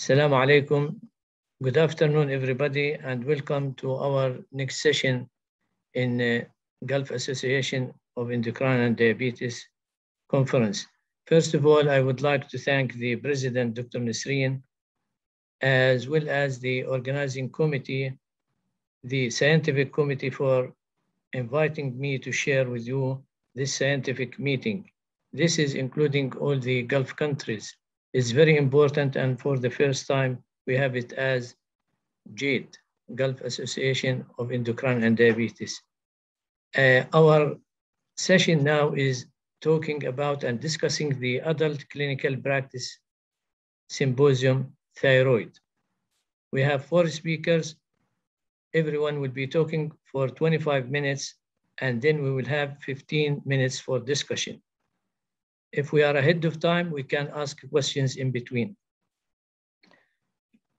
Assalamu alaikum. Good afternoon, everybody, and welcome to our next session in Gulf Association of Endocrine and Diabetes Conference. First of all, I would like to thank the President, Dr. Nasreen, as well as the organizing committee, the scientific committee, for inviting me to share with you this scientific meeting. This is including all the Gulf countries. It's very important, and for the first time, we have it as GADE, Gulf Association of Endocrine and Diabetes. Our session now is talking about and discussing the Adult Clinical Practice Symposium Thyroid. We have 4 speakers. Everyone will be talking for 25 minutes, and then we will have 15 minutes for discussion. If we are ahead of time, we can ask questions in between.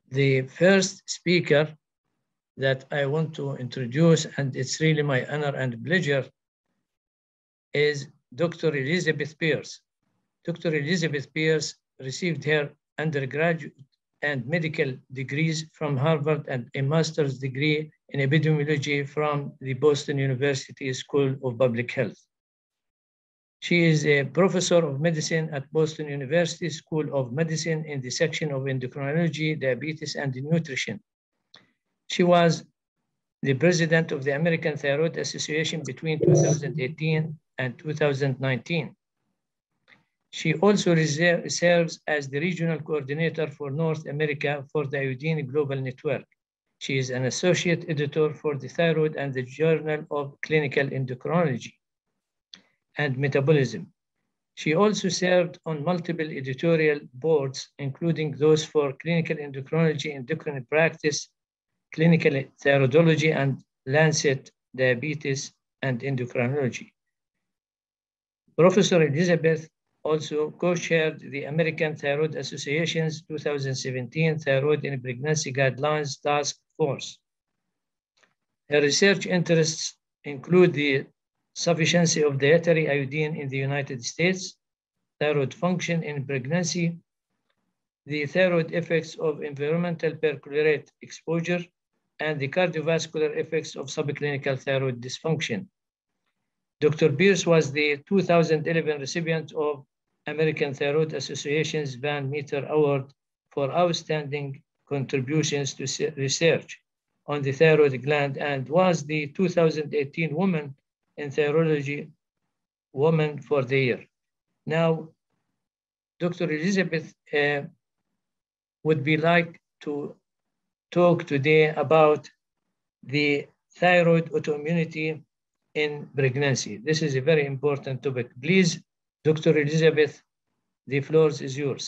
The first speaker that I want to introduce, and it's really my honor and pleasure, is Dr. Elizabeth Pierce. Dr. Elizabeth Pierce received her undergraduate and medical degrees from Harvard and a master's degree in epidemiology from the Boston University School of Public Health. She is a professor of medicine at Boston University School of Medicine in the section of endocrinology, diabetes, and nutrition. She was the president of the American Thyroid Association between 2018 and 2019. She also serves as the regional coordinator for North America for the Iodine Global Network. She is an associate editor for the Thyroid and the Journal of Clinical Endocrinology and Metabolism. She also served on multiple editorial boards, including those for Clinical Endocrinology, Endocrine Practice, Clinical Thyroidology, and Lancet Diabetes and Endocrinology. Professor Elizabeth also co-chaired the American Thyroid Association's 2017 Thyroid in Pregnancy Guidelines Task Force. Her research interests include the sufficiency of dietary iodine in the United States, thyroid function in pregnancy, the thyroid effects of environmental perchlorate exposure, and the cardiovascular effects of subclinical thyroid dysfunction. Dr. Pierce was the 2011 recipient of American Thyroid Association's Van Meter Award for outstanding contributions to research on the thyroid gland, and was the 2018 Woman in Thyroidology Woman for the Year. Now, Dr. Elizabeth would be like to talk today about the thyroid autoimmunity in pregnancy. This is a very important topic. Please, Dr. Elizabeth, the floor is yours.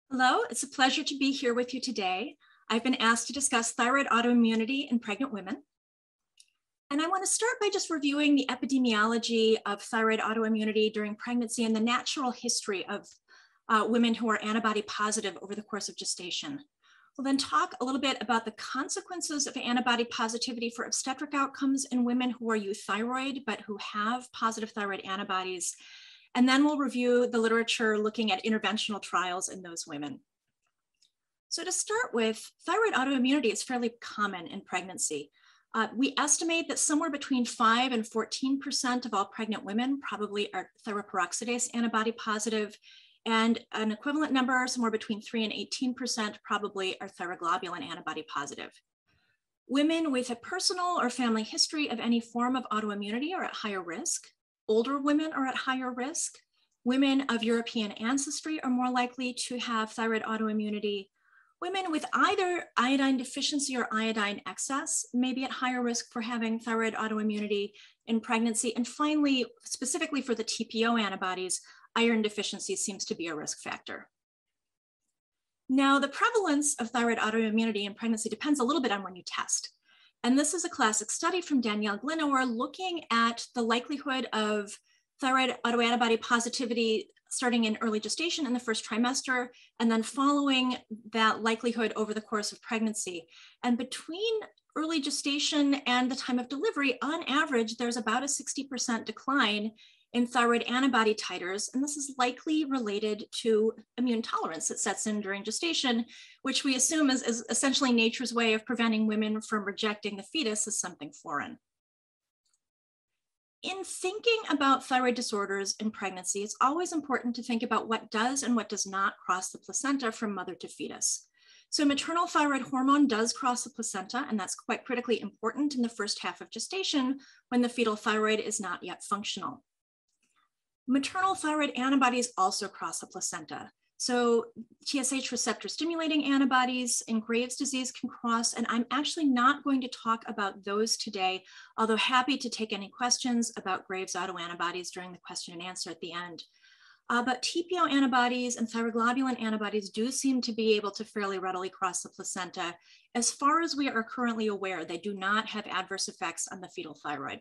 Hello, it's a pleasure to be here with you today. I've been asked to discuss thyroid autoimmunity in pregnant women. And I want to start by just reviewing the epidemiology of thyroid autoimmunity during pregnancy and the natural history of women who are antibody positive over the course of gestation. We'll then talk a little bit about the consequences of antibody positivity for obstetric outcomes in women who are euthyroid, but who have positive thyroid antibodies. And then we'll review the literature looking at interventional trials in those women. So to start with, thyroid autoimmunity is fairly common in pregnancy. We estimate that somewhere between 5 and 14% of all pregnant women probably are thyroperoxidase antibody positive, and an equivalent number, somewhere between 3 and 18%, probably are thyroglobulin antibody positive. Women with a personal or family history of any form of autoimmunity are at higher risk. Older women are at higher risk. Women of European ancestry are more likely to have thyroid autoimmunity. Women with either iodine deficiency or iodine excess may be at higher risk for having thyroid autoimmunity in pregnancy. And finally, specifically for the TPO antibodies, iron deficiency seems to be a risk factor. Now, the prevalence of thyroid autoimmunity in pregnancy depends a little bit on when you test. And this is a classic study from Danielle Glinauer looking at the likelihood of thyroid autoantibody positivity starting in early gestation in the first trimester, and then following that likelihood over the course of pregnancy. And between early gestation and the time of delivery, on average, there's about a 60% decline in thyroid antibody titers, and this is likely related to immune tolerance that sets in during gestation, which we assume is essentially nature's way of preventing women from rejecting the fetus as something foreign. In thinking about thyroid disorders in pregnancy, it's always important to think about what does and what does not cross the placenta from mother to fetus. So maternal thyroid hormone does cross the placenta, and that's quite critically important in the first half of gestation when the fetal thyroid is not yet functional. Maternal thyroid antibodies also cross the placenta. So TSH receptor stimulating antibodies in Graves' disease can cross, and I'm actually not going to talk about those today, although happy to take any questions about Graves' autoantibodies during the question and answer at the end. But TPO antibodies and thyroglobulin antibodies do seem to be able to fairly readily cross the placenta. As far as we are currently aware, they do not have adverse effects on the fetal thyroid.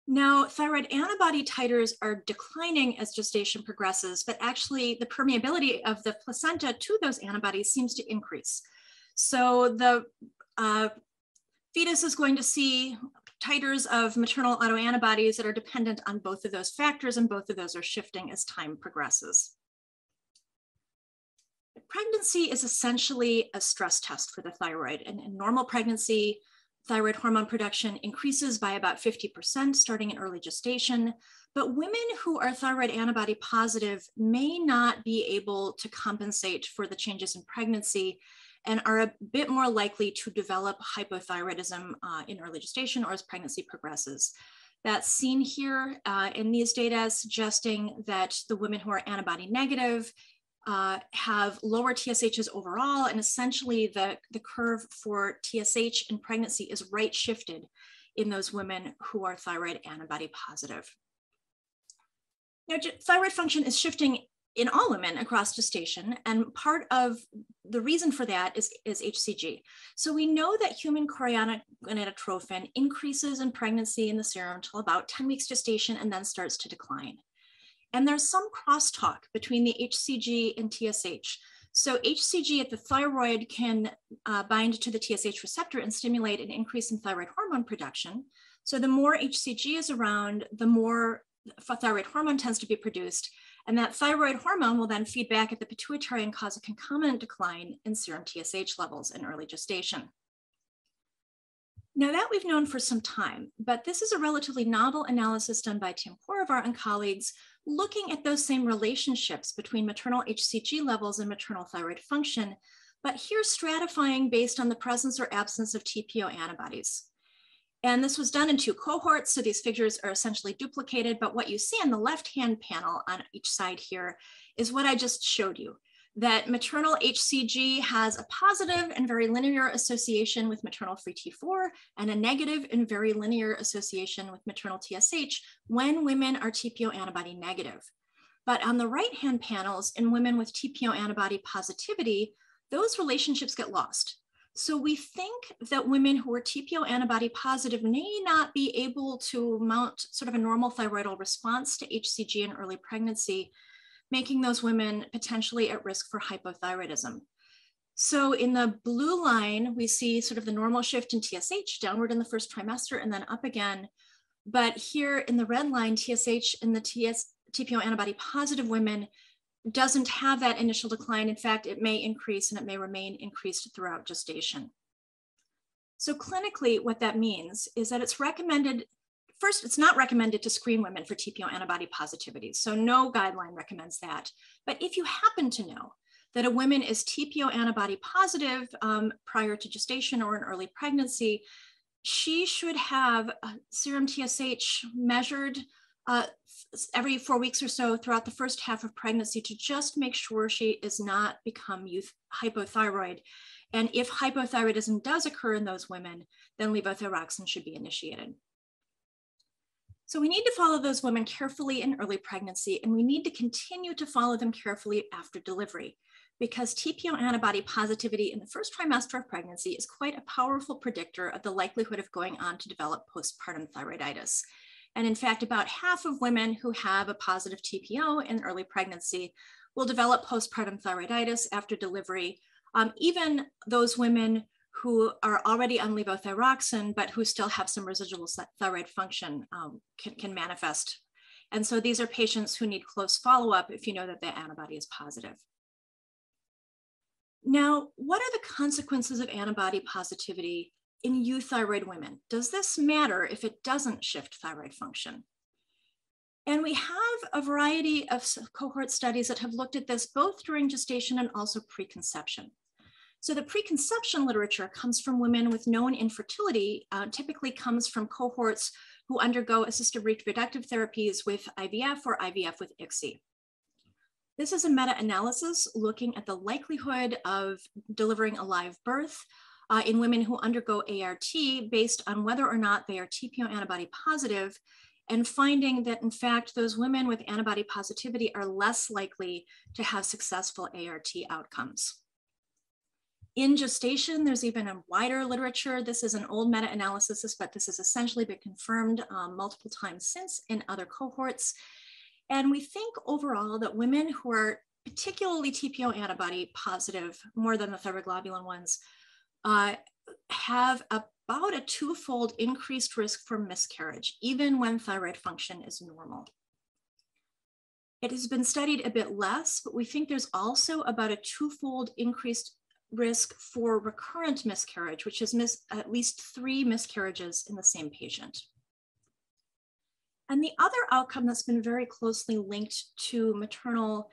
Now, thyroid antibody titers are declining as gestation progresses, but actually the permeability of the placenta to those antibodies seems to increase. So the fetus is going to see titers of maternal autoantibodies that are dependent on both of those factors, and both of those are shifting as time progresses. Pregnancy is essentially a stress test for the thyroid, and in normal pregnancy, thyroid hormone production increases by about 50% starting in early gestation, but women who are thyroid antibody positive may not be able to compensate for the changes in pregnancy and are a bit more likely to develop hypothyroidism in early gestation or as pregnancy progresses. That's seen here in these data, suggesting that the women who are antibody negative have lower TSHs overall, and essentially the curve for TSH in pregnancy is right shifted in those women who are thyroid antibody positive. Now, thyroid function is shifting in all women across gestation, and part of the reason for that is HCG. So we know that human chorionic gonadotrophin increases in pregnancy in the serum until about 10 weeks gestation and then starts to decline. And there's some crosstalk between the HCG and TSH. So HCG at the thyroid can bind to the TSH receptor and stimulate an increase in thyroid hormone production. So the more HCG is around, the more thyroid hormone tends to be produced. And that thyroid hormone will then feed back at the pituitary and cause a concomitant decline in serum TSH levels in early gestation. Now that we've known for some time, but this is a relatively novel analysis done by Tim Korovar and colleagues looking at those same relationships between maternal HCG levels and maternal thyroid function, but here stratifying based on the presence or absence of TPO antibodies. And this was done in 2 cohorts, so these figures are essentially duplicated, but what you see on the left-hand panel on each side here is what I just showed you, that maternal HCG has a positive and very linear association with maternal free T4 and a negative and very linear association with maternal TSH when women are TPO antibody negative. But on the right-hand panels, in women with TPO antibody positivity, those relationships get lost. So we think that women who are TPO antibody positive may not be able to mount sort of a normal thyroidal response to HCG in early pregnancy, making those women potentially at risk for hypothyroidism. So in the blue line, we see sort of the normal shift in TSH downward in the first trimester and then up again. But here in the red line, TSH in the TPO antibody positive women doesn't have that initial decline. In fact, it may increase and it may remain increased throughout gestation. So clinically, what that means is that it's recommended, first, it's not recommended to screen women for TPO antibody positivity. So no guideline recommends that. But if you happen to know that a woman is TPO antibody positive prior to gestation or in early pregnancy, she should have serum TSH measured every 4 weeks or so throughout the first half of pregnancy to just make sure she does not become hypothyroid. And if hypothyroidism does occur in those women, then levothyroxine should be initiated. So we need to follow those women carefully in early pregnancy, and we need to continue to follow them carefully after delivery, because TPO antibody positivity in the first trimester of pregnancy is quite a powerful predictor of the likelihood of going on to develop postpartum thyroiditis. And in fact, about half of women who have a positive TPO in early pregnancy will develop postpartum thyroiditis after delivery. Even those women who are already on levothyroxine, but who still have some residual thyroid function can manifest. And so these are patients who need close follow-up if you know that the antibody is positive. Now, what are the consequences of antibody positivity in euthyroid women? Does this matter if it doesn't shift thyroid function? And we have a variety of cohort studies that have looked at this both during gestation and also preconception. So the preconception literature comes from women with known infertility, typically comes from cohorts who undergo assisted reproductive therapies with IVF or IVF with ICSI. This is a meta-analysis looking at the likelihood of delivering a live birth in women who undergo ART based on whether or not they are TPO antibody positive, and finding that in fact, those women with antibody positivity are less likely to have successful ART outcomes. In gestation, there's even a wider literature. This is an old meta-analysis, but this has essentially been confirmed multiple times since in other cohorts. And we think overall that women who are particularly TPO antibody positive, more than the thyroglobulin ones, have about a twofold increased risk for miscarriage, even when thyroid function is normal. It has been studied a bit less, but we think there's also about a twofold increased risk for recurrent miscarriage, which is at least 3 miscarriages in the same patient. And the other outcome that's been very closely linked to maternal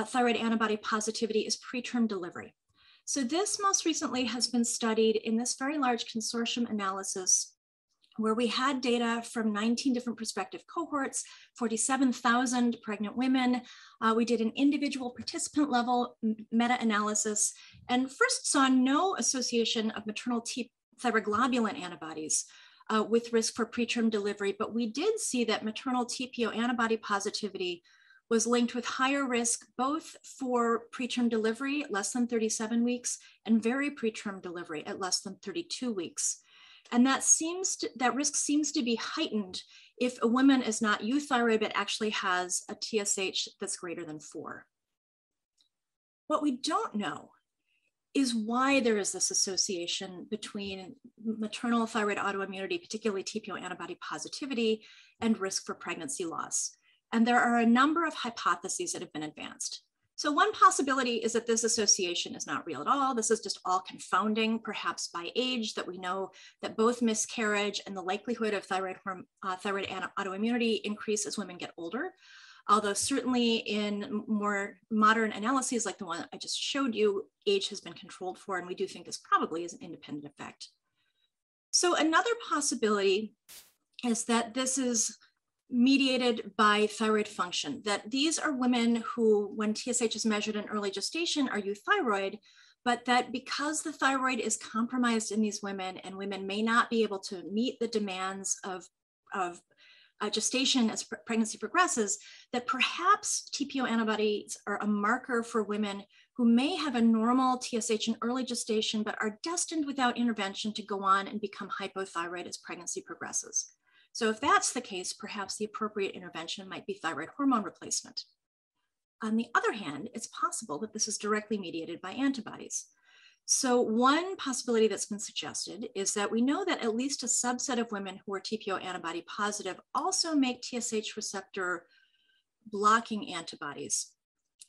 thyroid antibody positivity is preterm delivery. So this most recently has been studied in this very large consortium analysis where we had data from 19 different prospective cohorts, 47,000 pregnant women. We did an individual participant level meta-analysis and first saw no association of maternal thyroglobulin antibodies with risk for preterm delivery, but we did see that maternal TPO antibody positivity was linked with higher risk both for preterm delivery at less than 37 weeks and very preterm delivery at less than 32 weeks. And that risk seems to be heightened if a woman is not euthyroid, but actually has a TSH that's greater than 4. What we don't know is why there is this association between maternal thyroid autoimmunity, particularly TPO antibody positivity, and risk for pregnancy loss. And there are a number of hypotheses that have been advanced. So one possibility is that this association is not real at all. This is just all confounding, perhaps by age, that we know that both miscarriage and the likelihood of thyroid autoimmunity increase as women get older. Although certainly in more modern analyses like the one I just showed you, age has been controlled for, and we do think this probably is an independent effect. So another possibility is that this is mediated by thyroid function, that these are women who, when TSH is measured in early gestation, are euthyroid, but that because the thyroid is compromised in these women and women may not be able to meet the demands of gestation as pregnancy progresses, that perhaps TPO antibodies are a marker for women who may have a normal TSH in early gestation, but are destined without intervention to go on and become hypothyroid as pregnancy progresses. So if that's the case, perhaps the appropriate intervention might be thyroid hormone replacement. On the other hand, it's possible that this is directly mediated by antibodies. So one possibility that's been suggested is that we know that at least a subset of women who are TPO antibody positive also make TSH receptor blocking antibodies.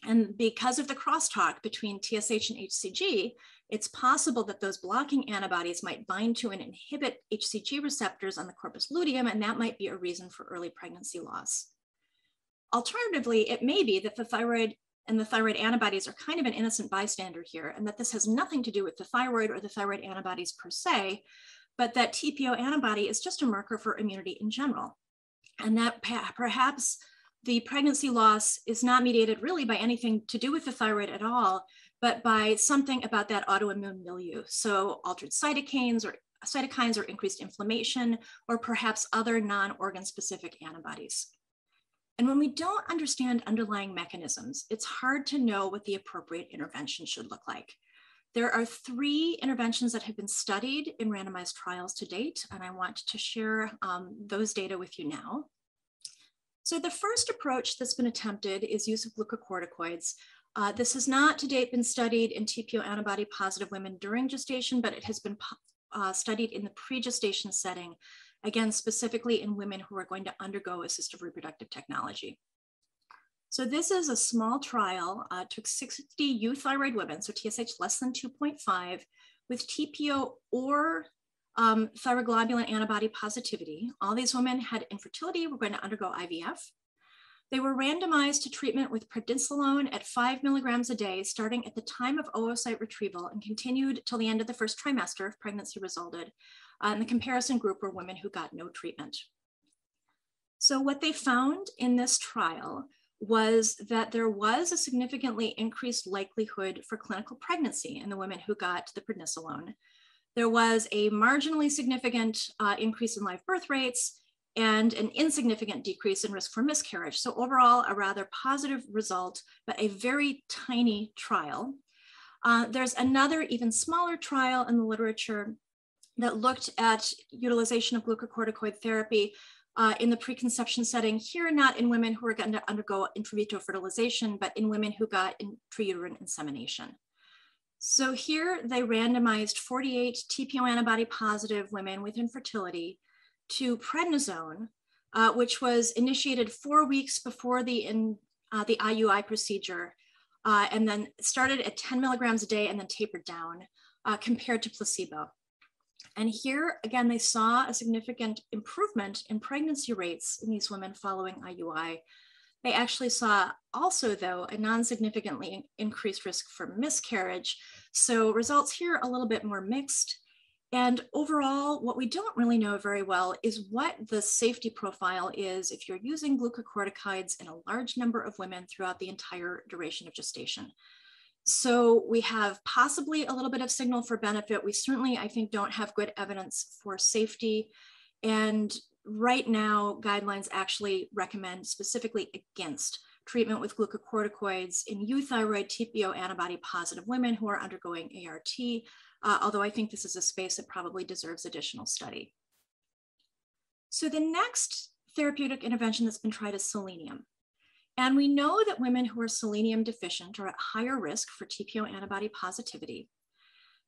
And because of the crosstalk between TSH and HCG, it's possible that those blocking antibodies might bind to and inhibit HCG receptors on the corpus luteum, and that might be a reason for early pregnancy loss. Alternatively, it may be that the thyroid and the thyroid antibodies are kind of an innocent bystander here, and that this has nothing to do with the thyroid or the thyroid antibodies per se, but that TPO antibody is just a marker for immunity in general. And that perhaps the pregnancy loss is not mediated really by anything to do with the thyroid at all, but by something about that autoimmune milieu. So altered cytokines or increased inflammation, or perhaps other non-organ specific antibodies. And when we don't understand underlying mechanisms, it's hard to know what the appropriate intervention should look like. There are 3 interventions that have been studied in randomized trials to date, and I want to share those data with you now. So the first approach that's been attempted is use of glucocorticoids This has not to date been studied in TPO antibody positive women during gestation, but it has been studied in the pre-gestation setting, again, specifically in women who are going to undergo assistive reproductive technology. So this is a small trial, took 60 euthyroid women, so TSH less than 2.5, with TPO or thyroglobulin antibody positivity. All these women had infertility, were going to undergo IVF. They were randomized to treatment with prednisolone at 5 milligrams a day, starting at the time of oocyte retrieval and continued till the end of the first trimester if pregnancy resulted. And the comparison group were women who got no treatment. So what they found in this trial was that there was a significantly increased likelihood for clinical pregnancy in the women who got the prednisolone. There was a marginally significant increase in live birth rates and an insignificant decrease in risk for miscarriage. So overall, a rather positive result, but a very tiny trial. There's another even smaller trial in the literature that looked at utilization of glucocorticoid therapy in the preconception setting, here not in women who are going to undergo in vitro fertilization, but in women who got intrauterine insemination. So here they randomized 48 TPO antibody positive women with infertility to prednisone, which was initiated 4 weeks before the IUI procedure, and then started at 10 milligrams a day and then tapered down compared to placebo. And here, again, they saw a significant improvement in pregnancy rates in these women following IUI. They actually saw also, though, a non-significantly increased risk for miscarriage. So results here a little bit more mixed. And overall, what we don't really know very well is what the safety profile is if you're using glucocorticoids in a large number of women throughout the entire duration of gestation. So we have possibly a little bit of signal for benefit. We certainly, I think, don't have good evidence for safety. And right now, guidelines actually recommend specifically against treatment with glucocorticoids in euthyroid TPO antibody positive women who are undergoing ART, although I think this is a space that probably deserves additional study. So the next therapeutic intervention that's been tried is selenium. And we know that women who are selenium deficient are at higher risk for TPO antibody positivity.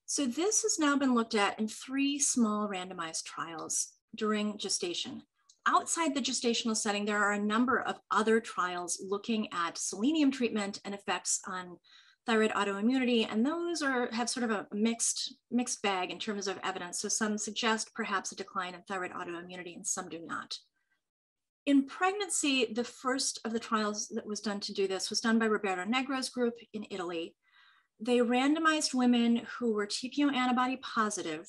So this has now been looked at in 3 small randomized trials during gestation. Outside the gestational setting, there are a number of other trials looking at selenium treatment and effects on thyroid autoimmunity, and those have sort of a mixed bag in terms of evidence. So some suggest perhaps a decline in thyroid autoimmunity and some do not. In pregnancy, the first of the trials that was done to do this was done by Roberto Negro's group in Italy. They randomized women who were TPO antibody positive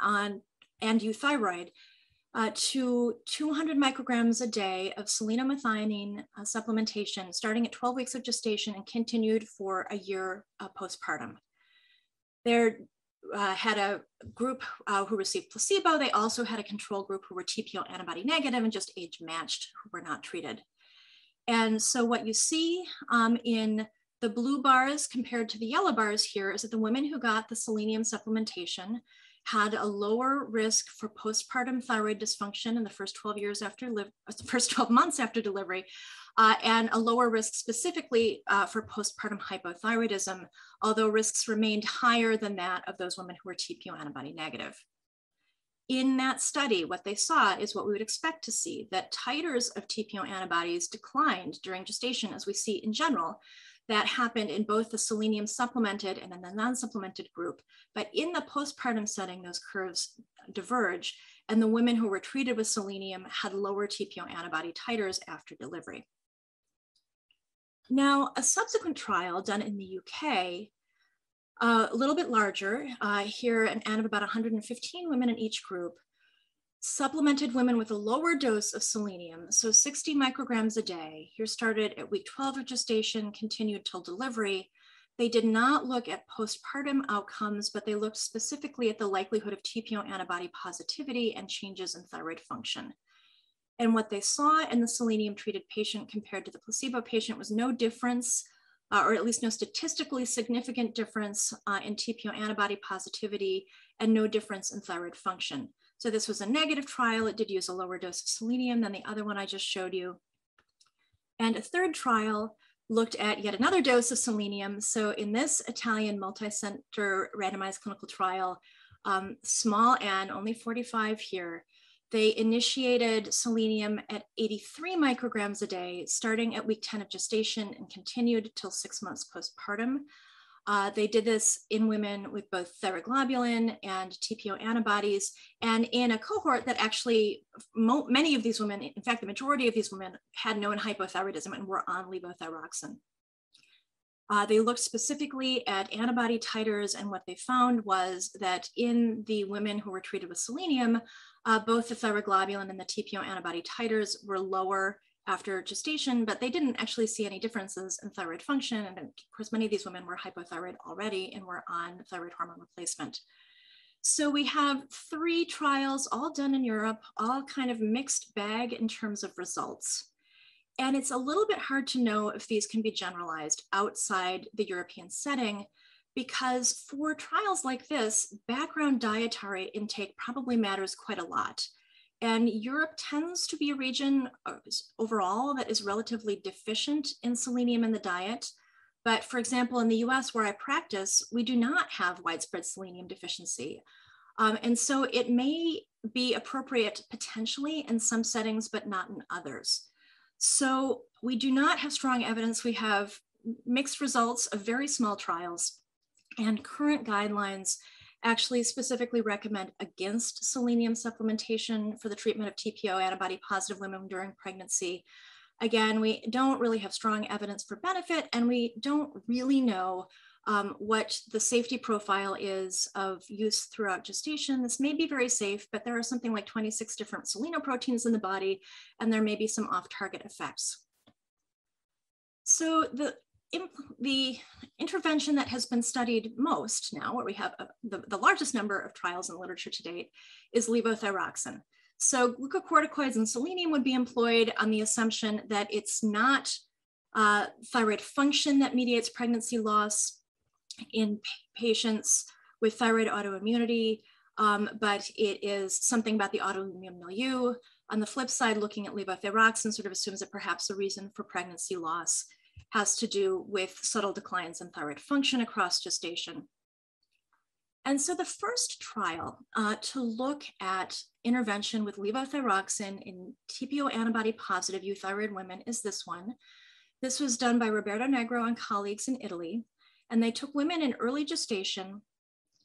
and euthyroid to 200 micrograms a day of selenomethionine supplementation starting at 12 weeks of gestation and continued for a year postpartum. They had a group who received placebo. They also had a control group who were TPO antibody negative and just age matched, who were not treated. And so what you see in the blue bars compared to the yellow bars here is that the women who got the selenium supplementation had a lower risk for postpartum thyroid dysfunction in the first 12 months after delivery, and a lower risk specifically for postpartum hypothyroidism, although risks remained higher than that of those women who were TPO antibody negative. In that study, what they saw is what we would expect to see, that titers of TPO antibodies declined during gestation, as we see in general. That happened in both the selenium supplemented and then the non-supplemented group. But in the postpartum setting, those curves diverge, and the women who were treated with selenium had lower TPO antibody titers after delivery. Now, a subsequent trial done in the UK, a little bit larger, here an N of about 115 women in each group, supplemented women with a lower dose of selenium, so 60 micrograms a day. Here started at week 12 of gestation, continued till delivery. They did not look at postpartum outcomes, but they looked specifically at the likelihood of TPO antibody positivity and changes in thyroid function. And what they saw in the selenium treated patient compared to the placebo patient was no difference, or at least no statistically significant difference in TPO antibody positivity and no difference in thyroid function. So this was a negative trial. It did use a lower dose of selenium than the other one I just showed you. And a third trial looked at yet another dose of selenium. So in this Italian multi-center randomized clinical trial, small n, only 45 here, they initiated selenium at 83 micrograms a day, starting at week 10 of gestation and continued till 6 months postpartum. They did this in women with both thyroglobulin and TPO antibodies, and in a cohort that actually, many of these women, in fact, the majority of these women had known hypothyroidism and were on levothyroxine. They looked specifically at antibody titers, and what they found was that in the women who were treated with selenium, both the thyroglobulin and the TPO antibody titers were lower after gestation, but they didn't actually see any differences in thyroid function. And of course, many of these women were hypothyroid already and were on thyroid hormone replacement. So we have 3 trials all done in Europe, all kind of mixed bag in terms of results. And it's a little bit hard to know if these can be generalized outside the European setting, because for trials like this, background dietary intake probably matters quite a lot. And Europe tends to be a region overall that is relatively deficient in selenium in the diet. But for example, in the US where I practice, we do not have widespread selenium deficiency. And so it may be appropriate potentially in some settings, but not in others. So we do not have strong evidence. We have mixed results of very small trials, and current guidelines actually specifically recommend against selenium supplementation for the treatment of TPO antibody positive women during pregnancy. Again, we don't really have strong evidence for benefit, and we don't really know what the safety profile is of use throughout gestation. This may be very safe, but there are something like 26 different selenoproteins in the body, and there may be some off-target effects. So the intervention that has been studied most now, where we have the largest number of trials in the literature to date, is levothyroxine. So glucocorticoids and selenium would be employed on the assumption that it's not thyroid function that mediates pregnancy loss in patients with thyroid autoimmunity, but it is something about the autoimmune milieu. On the flip side, looking at levothyroxine sort of assumes that perhaps the reason for pregnancy loss has to do with subtle declines in thyroid function across gestation. And so the first trial to look at intervention with levothyroxine in TPO antibody positive euthyroid women is this one. This was done by Roberto Negro and colleagues in Italy. And they took women in early gestation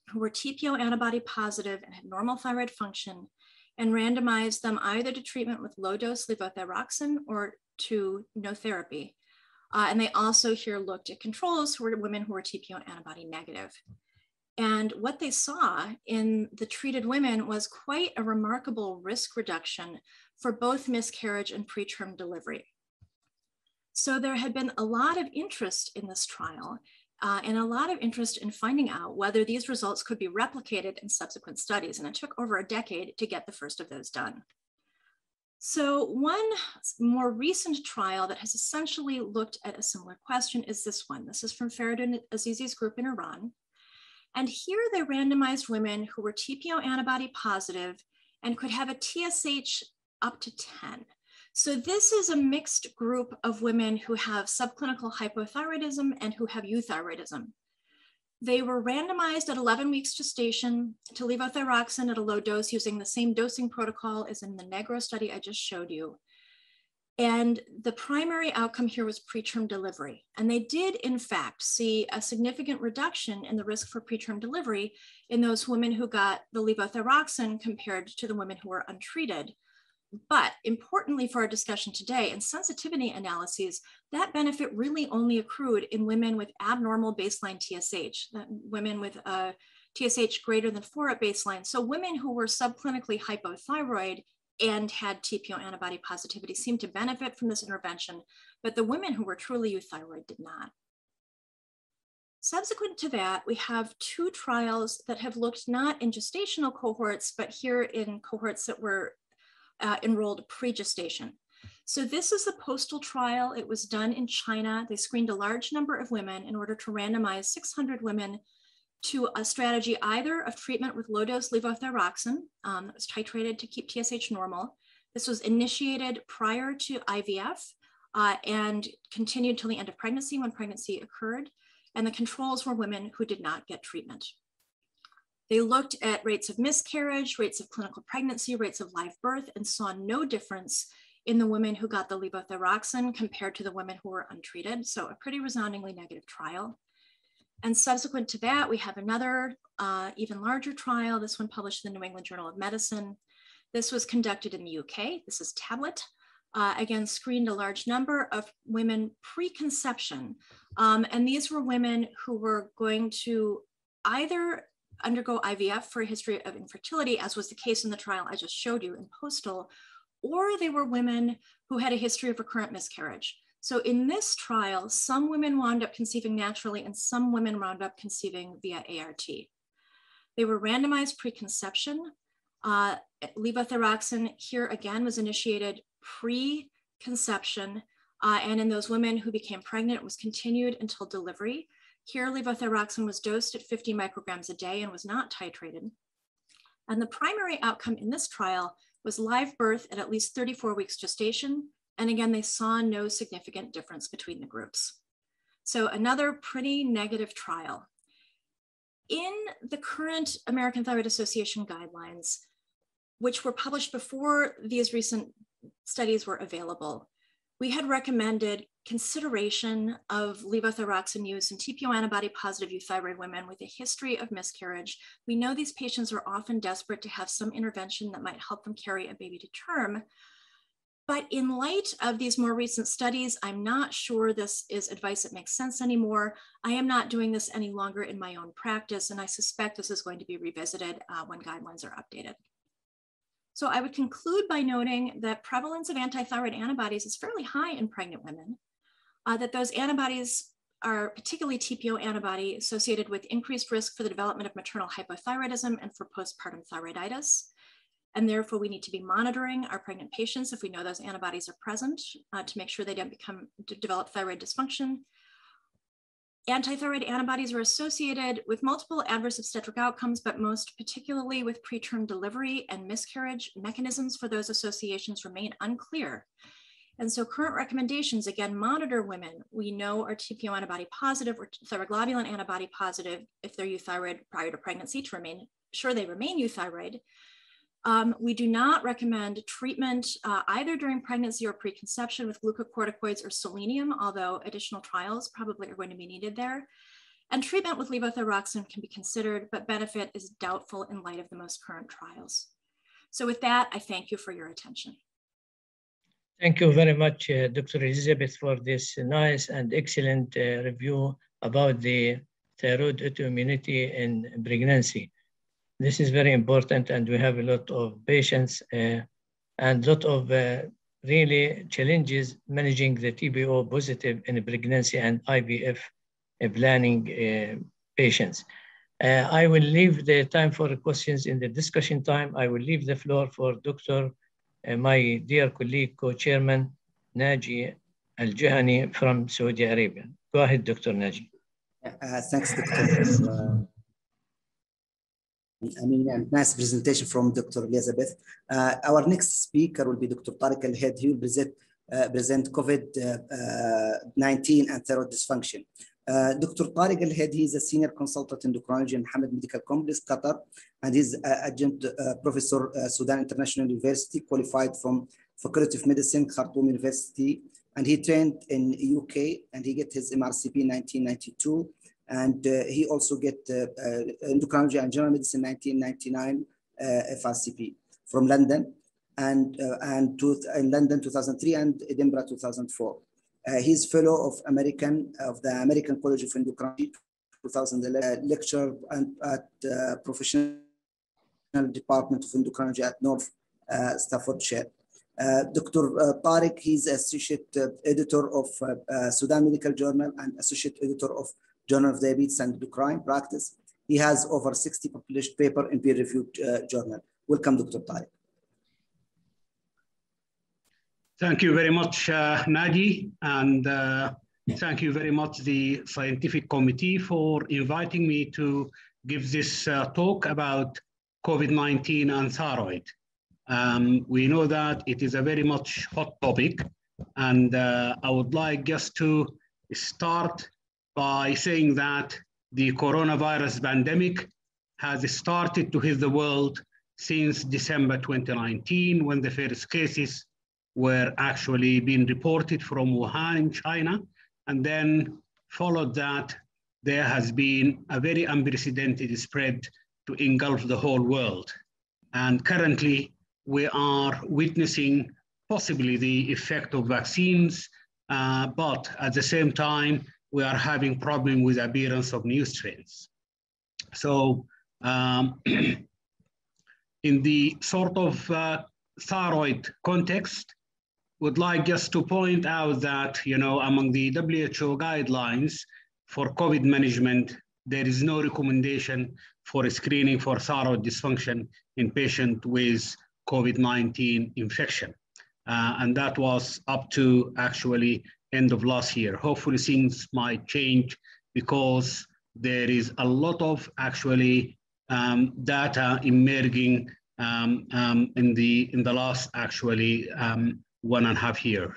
who were TPO antibody positive and had normal thyroid function, and randomized them either to treatment with low dose levothyroxine or to no therapy. And they also here looked at controls who were women who were TPO antibody negative. And what they saw in the treated women was quite a remarkable risk reduction for both miscarriage and preterm delivery. So there had been a lot of interest in this trial and a lot of interest in finding out whether these results could be replicated in subsequent studies. And it took over a decade to get the first of those done. So one more recent trial that has essentially looked at a similar question is this one. This is from Feridun Azizi's group in Iran. And here they randomized women who were TPO antibody positive and could have a TSH up to 10. So this is a mixed group of women who have subclinical hypothyroidism and who have euthyroidism. They were randomized at 11 weeks gestation to levothyroxine at a low dose using the same dosing protocol as in the Negro study I just showed you. And the primary outcome here was preterm delivery. And they did, in fact, see a significant reduction in the risk for preterm delivery in those women who got the levothyroxine compared to the women who were untreated. But importantly for our discussion today, in sensitivity analyses, that benefit really only accrued in women with abnormal baseline TSH, women with a TSH greater than 4 at baseline. So women who were subclinically hypothyroid and had TPO antibody positivity seemed to benefit from this intervention, but the women who were truly euthyroid did not. Subsequent to that, we have 2 trials that have looked not in gestational cohorts, but here in cohorts that were enrolled pre-gestation. So this is the Postal trial. It was done in China. They screened a large number of women in order to randomize 600 women to a strategy either of treatment with low-dose levothyroxine that was titrated to keep TSH normal. This was initiated prior to IVF and continued till the end of pregnancy when pregnancy occurred. And the controls were women who did not get treatment. They looked at rates of miscarriage, rates of clinical pregnancy, rates of live birth, and saw no difference in the women who got the levothyroxine compared to the women who were untreated. So a pretty resoundingly negative trial. And subsequent to that, we have another even larger trial, this one published in the New England Journal of Medicine. This was conducted in the UK. This is Tablet. Again, screened a large number of women pre-conception. And these were women who were going to either undergo IVF for a history of infertility, as was the case in the trial I just showed you in Postal, or they were women who had a history of recurrent miscarriage. So in this trial, some women wound up conceiving naturally and some women wound up conceiving via ART. They were randomized preconception. Levothyroxine here again was initiated pre-conception, and in those women who became pregnant, it was continued until delivery. Here, levothyroxine was dosed at 50 micrograms a day and was not titrated. And the primary outcome in this trial was live birth at least 34 weeks gestation. And again, they saw no significant difference between the groups. So another pretty negative trial. In the current American Thyroid Association guidelines, which were published before these recent studies were available, we had recommended consideration of levothyroxine use in TPO antibody positive euthyroid women with a history of miscarriage. We know these patients are often desperate to have some intervention that might help them carry a baby to term. But in light of these more recent studies, I'm not sure this is advice that makes sense anymore. I am not doing this any longer in my own practice, and I suspect this is going to be revisited when guidelines are updated. So I would conclude by noting that prevalence of antithyroid antibodies is fairly high in pregnant women, that those antibodies are particularly TPO antibody associated with increased risk for the development of maternal hypothyroidism and for postpartum thyroiditis. And therefore we need to be monitoring our pregnant patients if we know those antibodies are present to make sure they don't develop thyroid dysfunction. Antithyroid antibodies are associated with multiple adverse obstetric outcomes, but most particularly with preterm delivery and miscarriage. Mechanisms for those associations remain unclear. And so current recommendations, again, monitor women we know are TPO antibody positive or thyroglobulin antibody positive if they're euthyroid prior to pregnancy to remain sure they remain euthyroid. We do not recommend treatment either during pregnancy or preconception with glucocorticoids or selenium, although additional trials probably are going to be needed there. And treatment with levothyroxine can be considered, but benefit is doubtful in light of the most current trials. So with that, I thank you for your attention. Thank you very much, Dr. Elizabeth, for this nice and excellent review about the thyroid autoimmunity in pregnancy. This is very important, and we have a lot of patients and a lot of really challenges managing the TPO positive in pregnancy and IVF planning patients. I will leave the time for questions in the discussion time. I will leave the floor for Dr. My dear colleague, co-chairman, Naji Al-Juhani from Saudi Arabia. Go ahead, Dr. Naji. Thanks, Dr. Nice presentation from Dr. Elizabeth. Our next speaker will be Dr. Tariq Al-Head. He will present COVID-19 and thyroid dysfunction. Dr. Tariq Al-Head, he is a senior consultant in endocrinology in Hamad Medical Complex, Qatar, and he's adjunct professor, Sudan International University, qualified from Faculty of Medicine, Khartoum University, and he trained in UK, and he get his MRCP in 1992. And he also get endocrinology and general medicine 1999 FRCP from London, and in London 2003 and Edinburgh 2004. He's fellow of the American College of Endocrinology 2011, lecturer at Professional Department of Endocrinology at North Staffordshire. Dr. Tariq, he's associate editor of Sudan Medical Journal and associate editor of Journal of Diabetes and Endocrine Practice. He has over 60 published papers in peer-reviewed journal. Welcome, Dr. Tariq. Thank you very much, Naji, and thank you very much the scientific committee for inviting me to give this talk about COVID-19 and thyroid. We know that it is a very much hot topic And I would like just to start by saying that the coronavirus pandemic has started to hit the world since December 2019, when the first cases were actually being reported from Wuhan in China. And then followed that, there has been a very unprecedented spread to engulf the whole world. And currently, we are witnessing possibly the effect of vaccines, but at the same time, we are having problem with appearance of new strains. So in the sort of thyroid context, would like just to point out that, among the WHO guidelines for COVID management, there is no recommendation for screening for thyroid dysfunction in patients with COVID-19 infection. And that was up to actually end of last year. Hopefully things might change because there is a lot of actually data emerging in the last actually 1.5 years.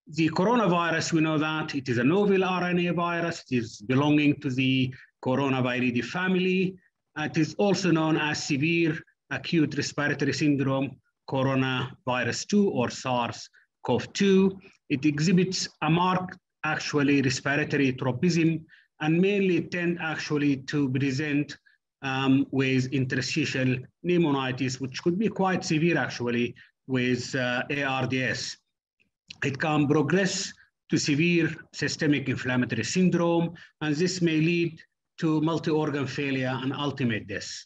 The coronavirus, we know that it is a novel RNA virus. It is belonging to the coronaviridae family. It is also known as severe acute respiratory syndrome coronavirus 2 or SARS-CoV-2. It exhibits a marked actually respiratory tropism and mainly tend actually to present with interstitial pneumonitis, which could be quite severe actually with ARDS. It can progress to severe systemic inflammatory syndrome, and this may lead to multi-organ failure and ultimate death.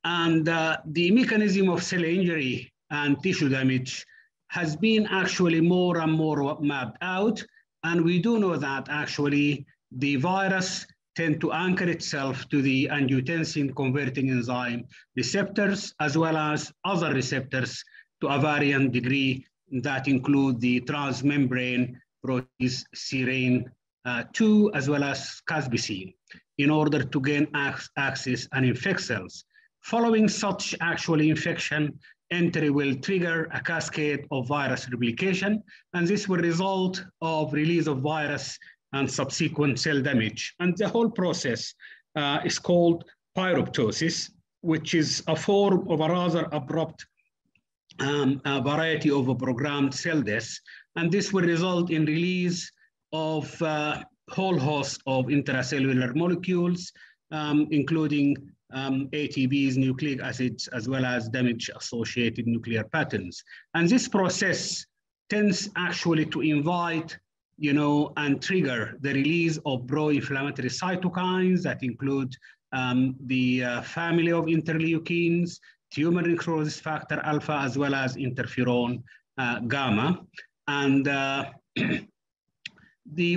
And the mechanism of cell injury and tissue damage has been actually more and more mapped out. And we do know that actually the virus tend to anchor itself to the angiotensin converting enzyme receptors, as well as other receptors to a varying degree that include the transmembrane protease serine 2, as well as caspicine, in order to gain access and infect cells. Following such actually infection, entry will trigger a cascade of virus replication, and this will result of release of virus and subsequent cell damage. And the whole process is called pyroptosis, which is a form of a rather abrupt a variety of a programmed cell death. And this will result in release of a whole host of intracellular molecules, including ATPs, nucleic acids, as well as damage-associated nuclear patterns. And this process tends actually to invite, and trigger the release of pro-inflammatory cytokines that include the family of interleukins, tumor necrosis factor alpha, as well as interferon gamma. And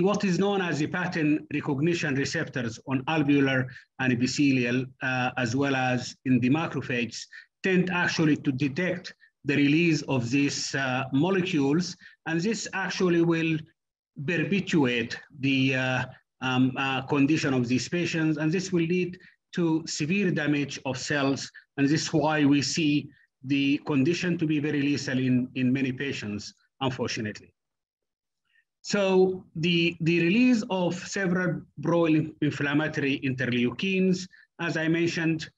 what is known as the pattern recognition receptors on alveolar and epithelial, as well as in the macrophages, tend actually to detect the release of these molecules. And this actually will perpetuate the condition of these patients, and this will lead to severe damage of cells. And this is why we see the condition to be very lethal in many patients, unfortunately. So the release of several pro-inflammatory interleukins, as I mentioned,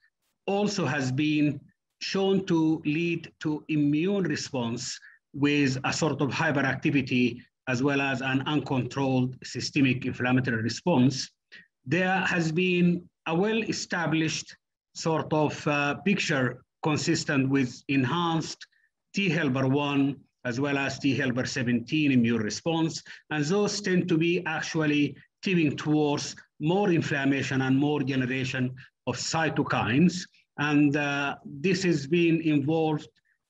also has been shown to lead to immune response with a sort of hyperactivity, as well as an uncontrolled systemic inflammatory response. There has been a well-established sort of picture consistent with enhanced T helper 1 as well as T helper 17 immune response. And those tend to be actually tipping towards more inflammation and more generation of cytokines. And this has been involved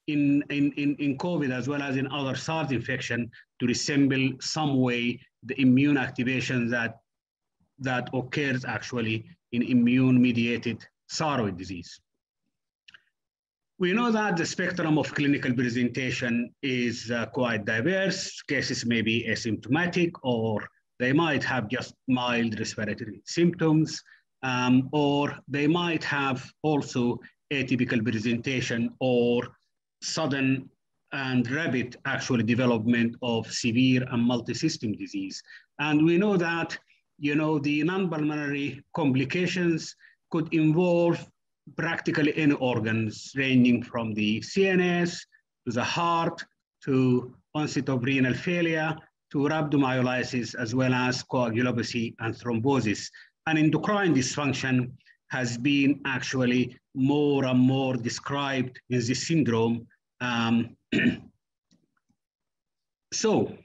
in COVID as well as in other SARS infection to resemble some way the immune activation that occurs actually in immune-mediated thyroid disease. We know that the spectrum of clinical presentation is quite diverse. Cases may be asymptomatic, or they might have just mild respiratory symptoms, or they might have also atypical presentation or sudden and rapid actually development of severe and multi-system disease. And we know that, you know, the non-pulmonary complications could involve practically any organs, ranging from the CNS to the heart, to onset of renal failure, to rhabdomyolysis, as well as coagulopathy and thrombosis. And endocrine dysfunction has been actually more and more described in this syndrome. So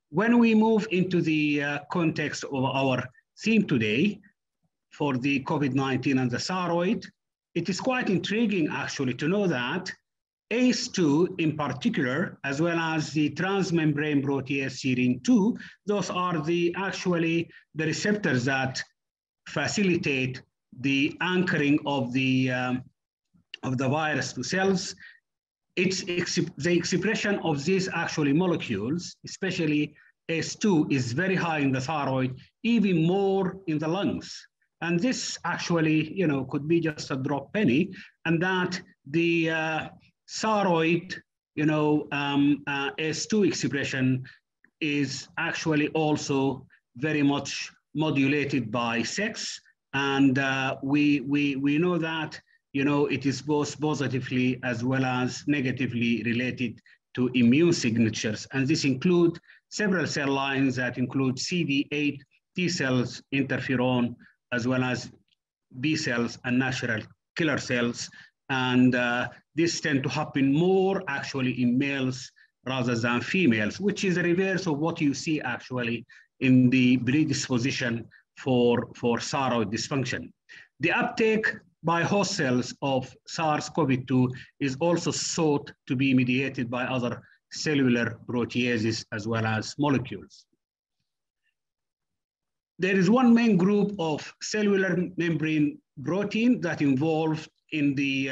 when we move into the context of our theme today for the COVID-19 and the thyroid, it is quite intriguing actually to know that ACE2 in particular, as well as the transmembrane protease serine 2, those are actually the receptors that facilitate the anchoring of the virus to cells. The expression of these actually molecules, especially ACE2, is very high in the thyroid, even more in the lungs. And this actually, you know, could be just a drop penny, and that the thyroid, you know, ACE2 expression is actually also very much modulated by sex. And we know that, you know, it is both positively as well as negatively related to immune signatures. And this includes several cell lines that include CD8 T cells, interferon, as well as B cells and natural killer cells. And this tend to happen more actually in males rather than females, which is a reverse of what you see actually in the predisposition for thyroid dysfunction. The uptake by host cells of SARS-CoV-2 is also thought to be mediated by other cellular proteases as well as molecules. There is one main group of cellular membrane protein that involved in the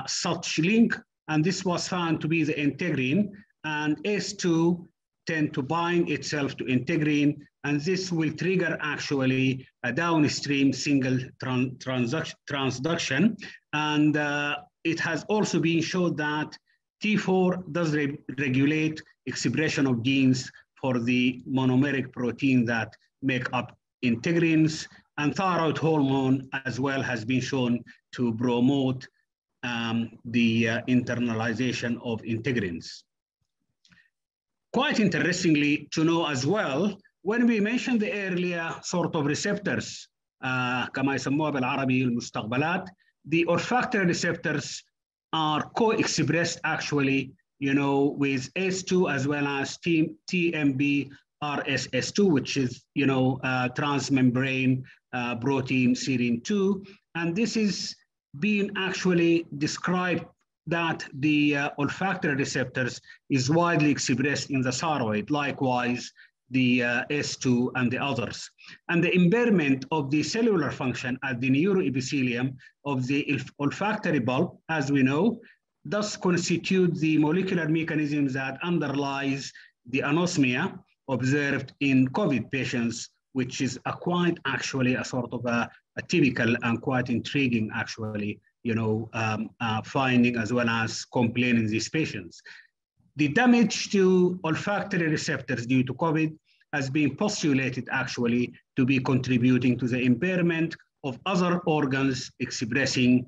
such link, and this was found to be the integrin, and ACE2 tend to bind itself to integrin, and this will trigger actually a downstream single transduction. And it has also been shown that T4 does regulate expression of genes for the monomeric protein that make up integrins, and thyroid hormone as well has been shown to promote the internalization of integrins. Quite interestingly to know as well, when we mentioned the earlier sort of receptors, كما يسموها بالعربي المستقبلات, the olfactory receptors are co-expressed actually, you know, with ACE2 as well as TMB-RSS2, which is, you know, transmembrane protein serine 2. And this is being actually described that the olfactory receptors is widely expressed in the thyroid, likewise the ACE2 and the others. And the impairment of the cellular function at the neuroepithelium of the olfactory bulb, as we know, thus constitute the molecular mechanisms that underlies the anosmia observed in COVID patients, which is quite actually a sort of a typical and quite intriguing actually, you know, finding as well as complaint in these patients. The damage to olfactory receptors due to COVID has been postulated actually to be contributing to the impairment of other organs expressing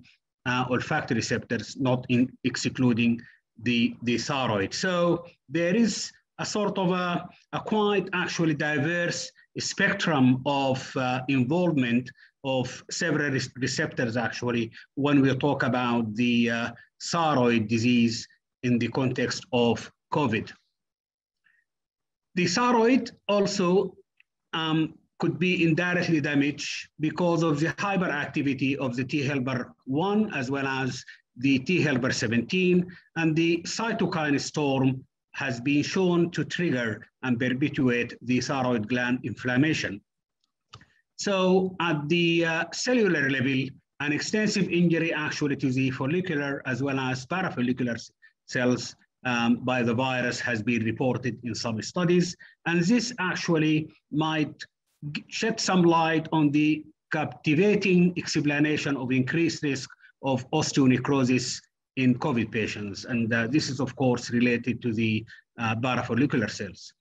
olfactory receptors, not excluding the thyroid. So there is a sort of a quite actually diverse spectrum of involvement of several receptors actually when we talk about the thyroid disease in the context of COVID. The thyroid also could be indirectly damaged because of the hyperactivity of the T helper 1 as well as the T helper 17, and the cytokine storm has been shown to trigger and perpetuate the thyroid gland inflammation. So at the cellular level, an extensive injury actually to the follicular as well as parafollicular cells by the virus has been reported in some studies. And this actually might shed some light on the captivating explanation of increased risk of osteonecrosis in COVID patients. And this is, of course, related to the parafollicular cells.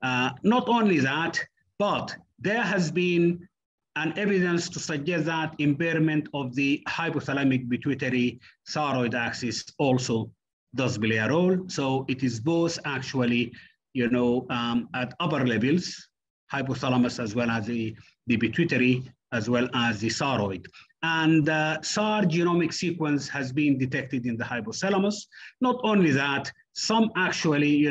Not only that, but there has been an evidence to suggest that impairment of the hypothalamic pituitary thyroid axis also does play a role. So it is both actually, at upper levels, hypothalamus as well as the pituitary, as well as the thyroid. And SAR genomic sequence has been detected in the hypothalamus. Not only that, some actually,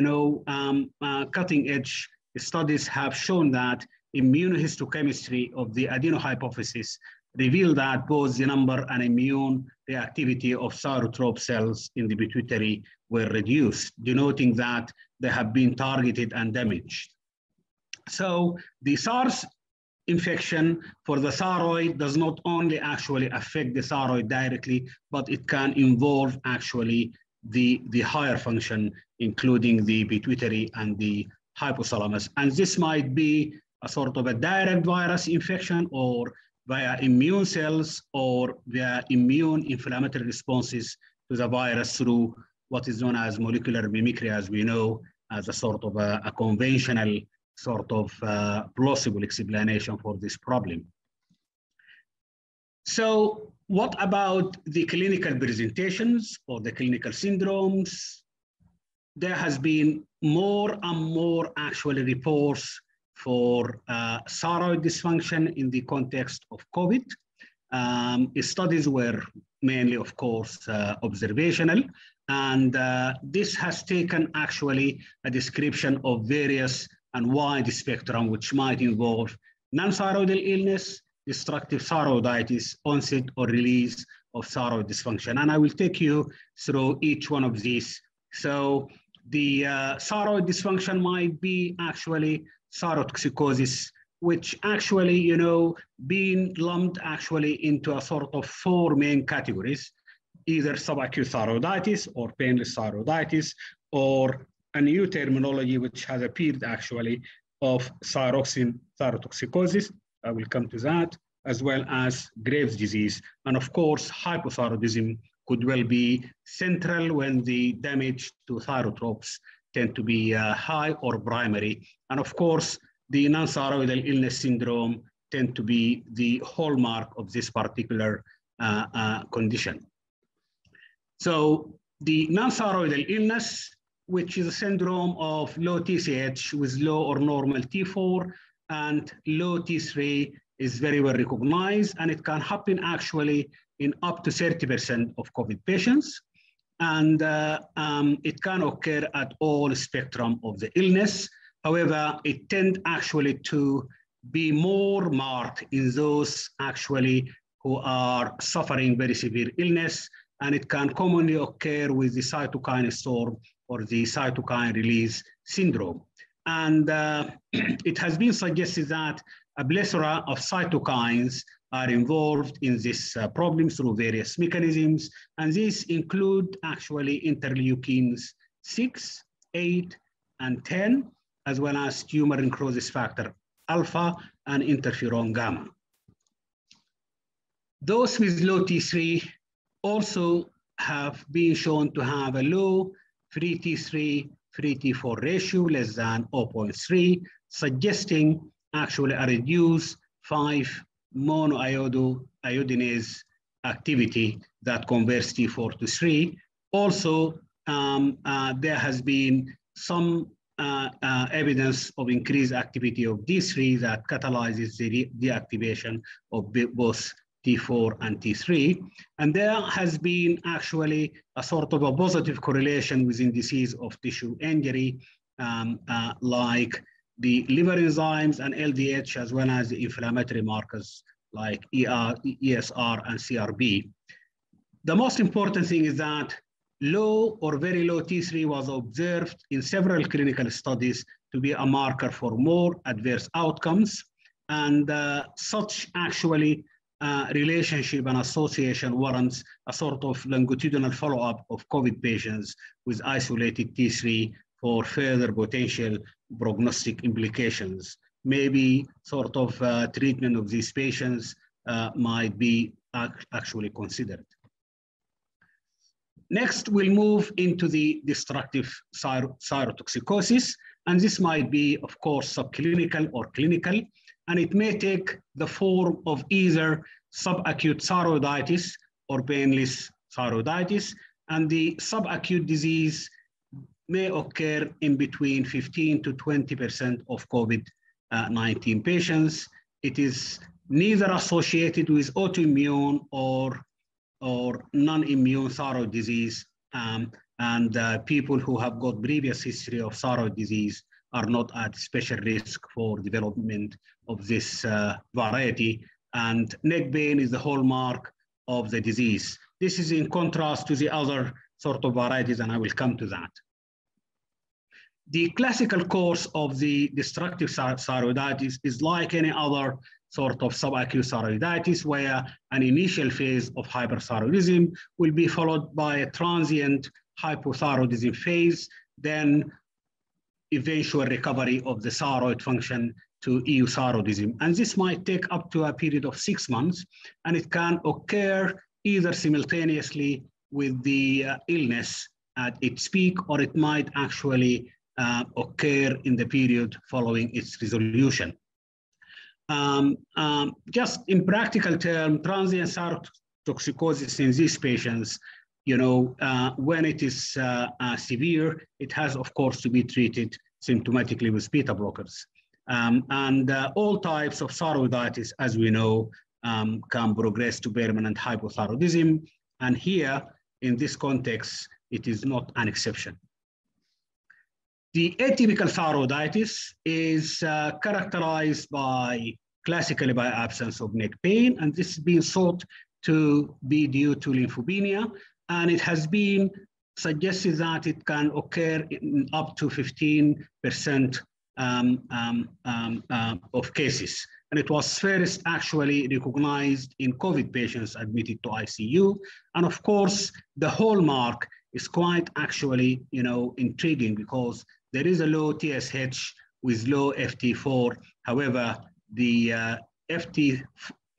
cutting edge studies have shown that immunohistochemistry of the adenohypophysis reveal that both the number and immune reactivity of thyrotrope cells in the pituitary were reduced, denoting that they have been targeted and damaged. So the SARS infection for the thyroid does not only actually affect the thyroid directly, but it can involve actually the higher function, including the pituitary and the hypothalamus. And this might be a sort of a direct virus infection, or via immune cells, or via immune inflammatory responses to the virus through what is known as molecular mimicry, as we know, as a sort of a conventional sort of plausible explanation for this problem. So what about the clinical presentations or the clinical syndromes? There has been more and more actually reports for thyroid dysfunction in the context of COVID. Studies were mainly, of course, observational, and this has taken actually a description of various and wide spectrum, which might involve non-thyroidal illness, destructive thyroiditis, onset or release of thyroid dysfunction. And I will take you through each one of these. So the thyroid dysfunction might be actually thyrotoxicosis, which actually, being lumped actually into a sort of 4 main categories, either subacute thyroiditis or painless thyroiditis, or a new terminology which has appeared actually of thyroxine thyrotoxicosis. I will come to that, as well as Graves' disease. And of course, hypothyroidism could well be central when the damage to thyrotropes tend to be high or primary. And of course, the non-thyroidal illness syndrome tend to be the hallmark of this particular condition. So the non-thyroidal illness, which is a syndrome of low TSH with low or normal T4 and low T3, is very well recognized, and it can happen actually in up to 30% of COVID patients. And it can occur at all spectrum of the illness. However, it tends actually to be more marked in those actually who are suffering very severe illness, and it can commonly occur with the cytokine storm or the cytokine release syndrome. And it has been suggested that a plethora of cytokines are involved in this problem through various mechanisms, and these include actually interleukins 6, 8, and 10, as well as tumor necrosis factor alpha and interferon gamma. Those with low T3 also have been shown to have a low free T3, free T4 ratio less than 0.3, suggesting actually a reduced 5-monoiodinase activity that converts T4 to 3. Also, there has been some evidence of increased activity of D3 that catalyzes the deactivation of both T4 and T3. And there has been actually a sort of a positive correlation with indices of tissue injury, like the liver enzymes and LDH, as well as the inflammatory markers like ESR and CRP. The most important thing is that low or very low T3 was observed in several clinical studies to be a marker for more adverse outcomes. And such actually relationship and association warrants a sort of longitudinal follow-up of COVID patients with isolated T3 for further potential prognostic implications. Maybe sort of treatment of these patients might be actually considered. Next, we'll move into the destructive thyrotoxicosis, and this might be, of course, subclinical or clinical, and it may take the form of either subacute thyroiditis or painless thyroiditis, and the subacute disease may occur in between 15 to 20% of COVID-19 patients. It is neither associated with autoimmune or non-immune thyroid disease, and people who have got previous history of thyroid disease are not at special risk for development of this variety. And neck pain is the hallmark of the disease. This is in contrast to the other sort of varieties, and I will come to that. The classical course of the destructive thyroiditis is like any other sort of subacute thyroiditis, where an initial phase of hyperthyroidism will be followed by a transient hypothyroidism phase, then eventual recovery of the thyroid function to euthyroidism. And this might take up to a period of 6 months, and it can occur either simultaneously with the illness at its peak, or it might actually occur in the period following its resolution. Just in practical terms, transient thyrotoxicosis in these patients, when it is severe, it has, of course, to be treated symptomatically with beta blockers. All types of thyroiditis, as we know, can progress to permanent hypothyroidism. And here, in this context, it is not an exception. The atypical thyroiditis is characterized classically by absence of neck pain, and this has been thought to be due to lymphopenia, and it has been suggested that it can occur in up to 15% of cases. And it was first actually recognized in COVID patients admitted to ICU. And of course, the hallmark is quite actually, intriguing, because there is a low TSH with low FT4. However, the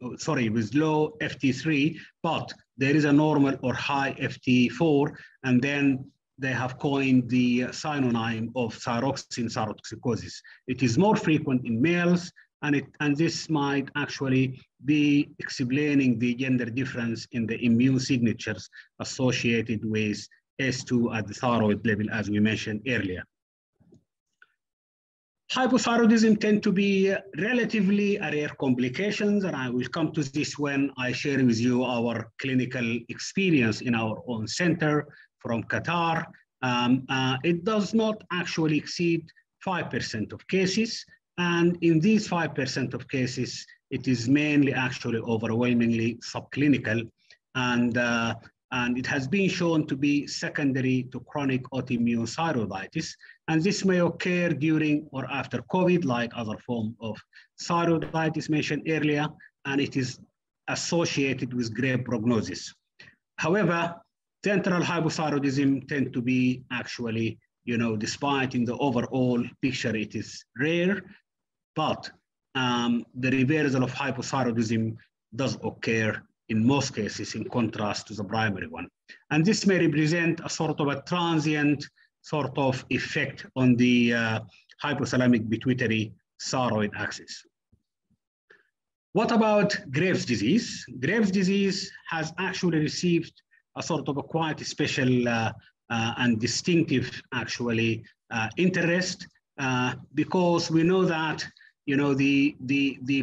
with low FT3, but there is a normal or high FT4, and then they have coined the synonym of thyroxine thyrotoxicosis. It is more frequent in males, and this might actually be explaining the gender difference in the immune signatures associated with S2 at the thyroid level, as we mentioned earlier. Hypothyroidism tend to be relatively a rare complications, and I will come to this when I share with you our clinical experience in our own center from Qatar. It does not actually exceed 5% of cases, and in these 5% of cases, it is mainly actually overwhelmingly subclinical, and it has been shown to be secondary to chronic autoimmune thyroiditis, and this may occur during or after COVID, like other form of thyroiditis mentioned earlier, and it is associated with grave prognosis. However, central hypothyroidism tend to be actually, despite in the overall picture, it is rare, but the reversal of hypothyroidism does occur in most cases, in contrast to the primary one. And this may represent a sort of a transient sort of effect on the hypothalamic pituitary thyroid axis. What about Graves' disease? Graves' disease has actually received a sort of a quite special and distinctive actually interest because we know that the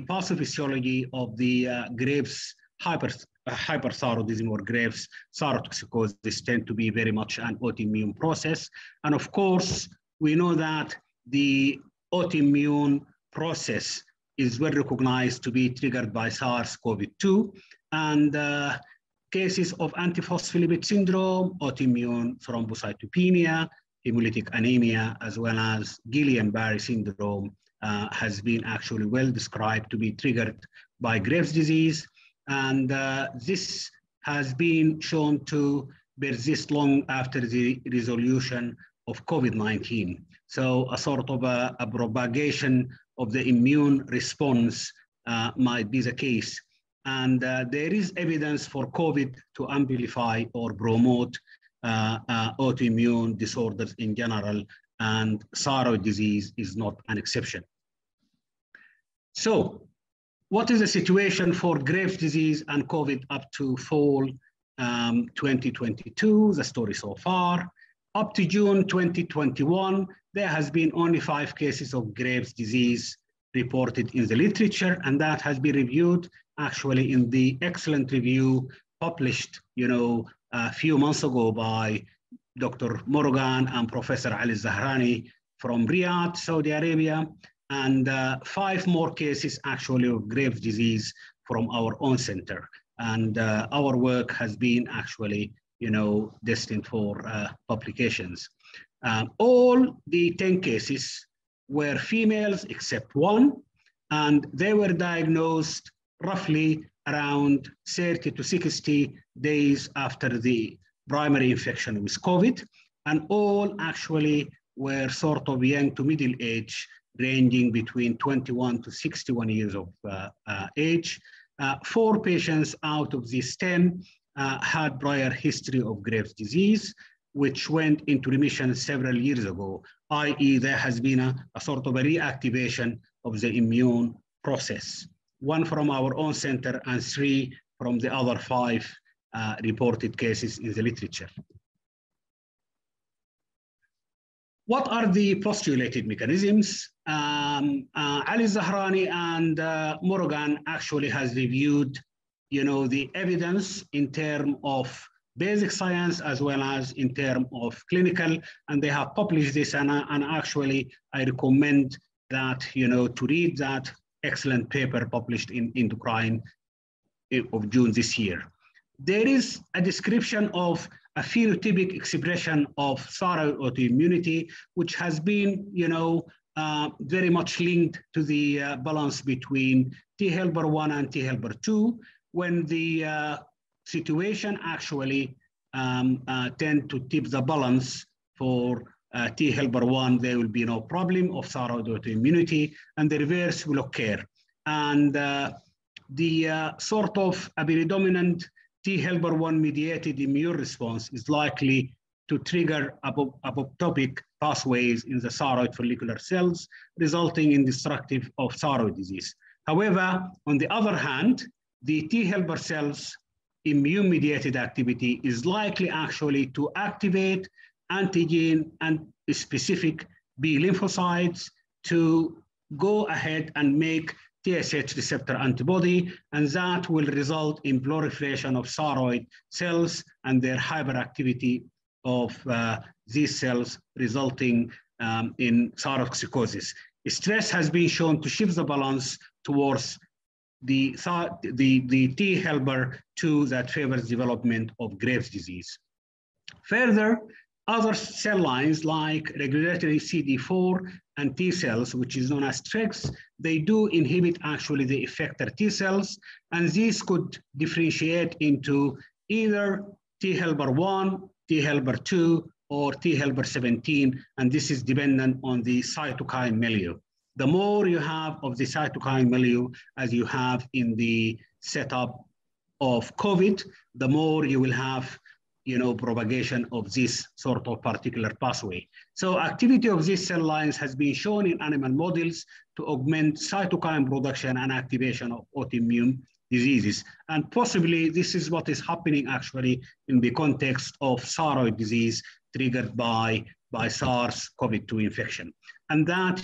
pathophysiology of the Graves hyperthyroidism or Graves thyrotoxicosis tend to be very much an autoimmune process. And of course, we know that the autoimmune process is well recognized to be triggered by SARS-CoV-2, and cases of antiphospholipid syndrome, autoimmune thrombocytopenia, hemolytic anemia, as well as Guillain-Barré syndrome has been actually well described to be triggered by Graves' disease. And this has been shown to persist long after the resolution of COVID-19. So a sort of a propagation of the immune response might be the case. And there is evidence for COVID to amplify or promote autoimmune disorders in general, and thyroid disease is not an exception. So, what is the situation for Graves' disease and COVID up to fall 2022, the story so far? Up to June 2021, there has been only 5 cases of Graves' disease reported in the literature, and that has been reviewed actually in the excellent review published, a few months ago by Dr. Morgan and Professor Ali Zahrani from Riyadh, Saudi Arabia, and 5 more cases actually of Graves' disease from our own center. And our work has been actually, destined for publications. All the 10 cases were females except 1, and they were diagnosed roughly around 30 to 60 days after the primary infection with COVID, and all actually were sort of young to middle age, ranging between 21 to 61 years of age. 4 patients out of these 10 had prior history of Graves' disease, which went into remission several years ago, i.e. there has been a sort of a reactivation of the immune process. 1 from our own center and 3 from the other 5 reported cases in the literature. What are the postulated mechanisms? Ali Zahrani and Morgan actually has reviewed, the evidence in terms of basic science as well as in terms of clinical, and they have published this, and actually I recommend that, to read that excellent paper published in Endocrine of June this year. There is a description of a phenotypic expression of thyroid autoimmunity, which has been, very much linked to the balance between T helper 1 and T helper 2. When the situation actually tend to tip the balance for T helper 1, there will be no problem of thyroid autoimmunity, and the reverse will occur. And the sort of a predominant T helper 1 mediated immune response is likely to trigger apoptotic pathways in the thyroid follicular cells, resulting in destructive of thyroid disease. However, on the other hand, the T helper cells immune mediated activity is likely actually to activate antigen and specific B lymphocytes to go ahead and make TSH receptor antibody, and that will result in proliferation of thyroid cells and their hyperactivity of these cells, resulting in thyrotoxicosis. Stress has been shown to shift the balance towards the T helper 2 that favors development of Graves' disease. Further, other cell lines like regulatory CD4 and T cells, which is known as TREGs, they do inhibit actually the effector T cells, and these could differentiate into either T helper 1, T helper 2, or T helper 17, and this is dependent on the cytokine milieu. The more you have of the cytokine milieu, as you have in the setup of COVID, the more you will have propagation of this sort of particular pathway. So activity of these cell lines has been shown in animal models to augment cytokine production and activation of autoimmune diseases. And possibly this is what is happening actually in the context of thyroid disease triggered by SARS-CoV-2 infection. And that,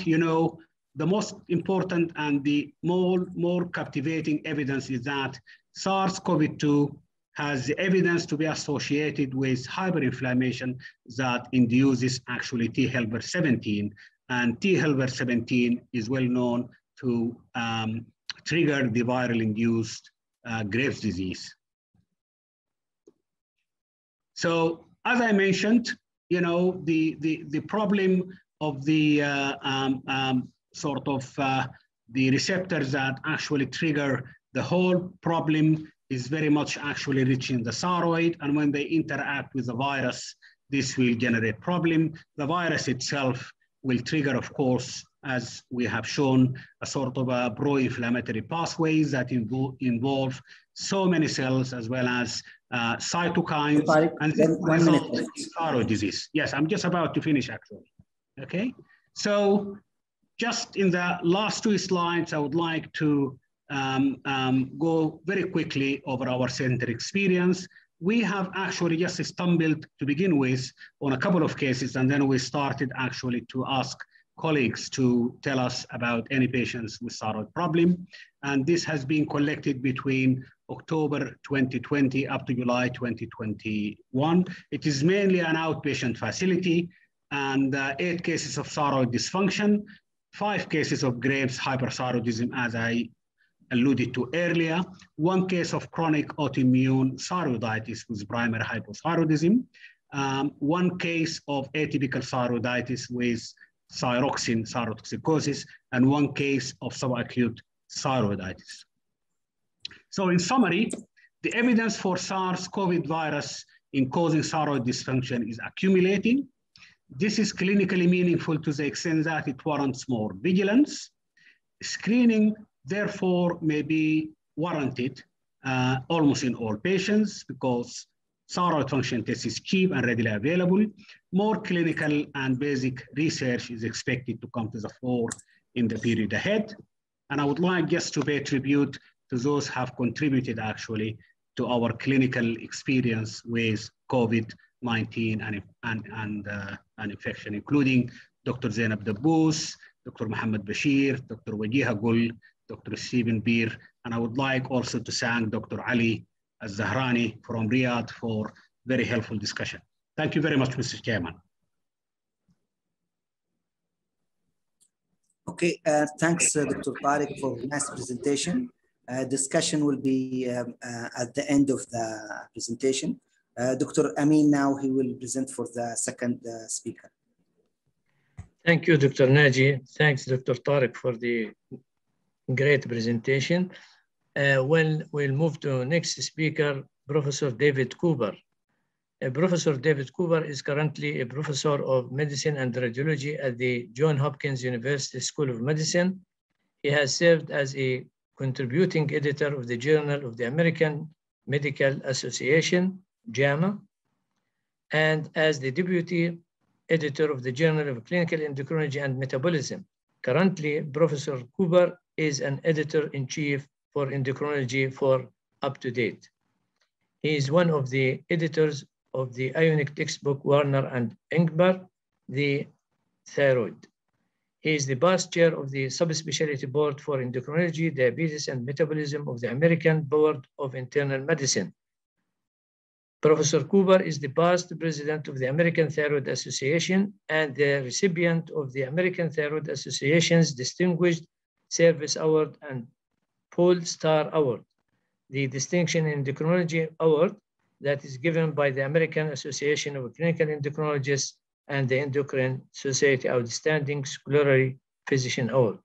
the most important and the more captivating evidence is that SARS-CoV-2 has the evidence to be associated with hyperinflammation that induces actually T helper 17, and T helper 17 is well known to trigger the viral induced Graves' disease. So as I mentioned, the problem of the the receptors that actually trigger the whole problem is very much actually reaching the thyroid, and when they interact with the virus, this will generate problem. The virus itself will trigger, of course, as we have shown, a sort of a pro-inflammatory pathways that involve so many cells, as well as cytokines, and then 1 minute. thyroid disease. Yes, I'm just about to finish actually. Okay, so just in the last 2 slides, I would like to go very quickly over our center experience. We have actually just stumbled to begin with on a couple of cases, and then we started actually to ask colleagues to tell us about any patients with thyroid problem. And this has been collected between October 2020 up to July 2021. It is mainly an outpatient facility, and 8 cases of thyroid dysfunction, 5 cases of Graves' hyperthyroidism, as I alluded to earlier, 1 case of chronic autoimmune thyroiditis with primary hypothyroidism, 1 case of atypical thyroiditis with thyroxine thyrotoxicosis, and 1 case of subacute thyroiditis. So in summary, the evidence for SARS-CoV virus in causing thyroid dysfunction is accumulating. This is clinically meaningful to the extent that it warrants more vigilance. Screening, therefore, may be warranted almost in all patients because thyroid function test is cheap and readily available. More clinical and basic research is expected to come to the fore in the period ahead. And I would like just to pay tribute to those who have contributed actually to our clinical experience with COVID-19 and infection, including Dr. Zainab Dabbous, Dr. Mohammed Bashir, Dr. Wajiha Gul, Dr. Stephen Beer, and I would like also to thank Dr. Ali Al-Zahrani from Riyadh for very helpful discussion. Thank you very much, Mr. Chairman. Okay, thanks, Dr. Tariq, for the nice presentation. Discussion will be at the end of the presentation. Dr. Amin now, he will present for the second speaker. Thank you, Dr. Naji. Thanks, Dr. Tariq, for the great presentation. We'll move to next speaker, Professor David Cooper. Professor David Cooper is currently a professor of medicine and radiology at the Johns Hopkins University School of Medicine. He has served as a contributing editor of the Journal of the American Medical Association, JAMA, and as the deputy editor of the Journal of Clinical Endocrinology and Metabolism. Currently, Professor Cooper is an editor-in-chief for endocrinology for UpToDate. He is one of the editors of the Ionic textbook Warner and Engber, The Thyroid. He is the past chair of the subspecialty board for endocrinology, diabetes, and metabolism of the American Board of Internal Medicine. Professor Cooper is the past president of the American Thyroid Association and the recipient of the American Thyroid Association's Distinguished Service Award and Paul Star Award, the Distinction in Endocrinology Award that is given by the American Association of Clinical Endocrinologists and the Endocrine Society Outstanding Scholarly Physician Award.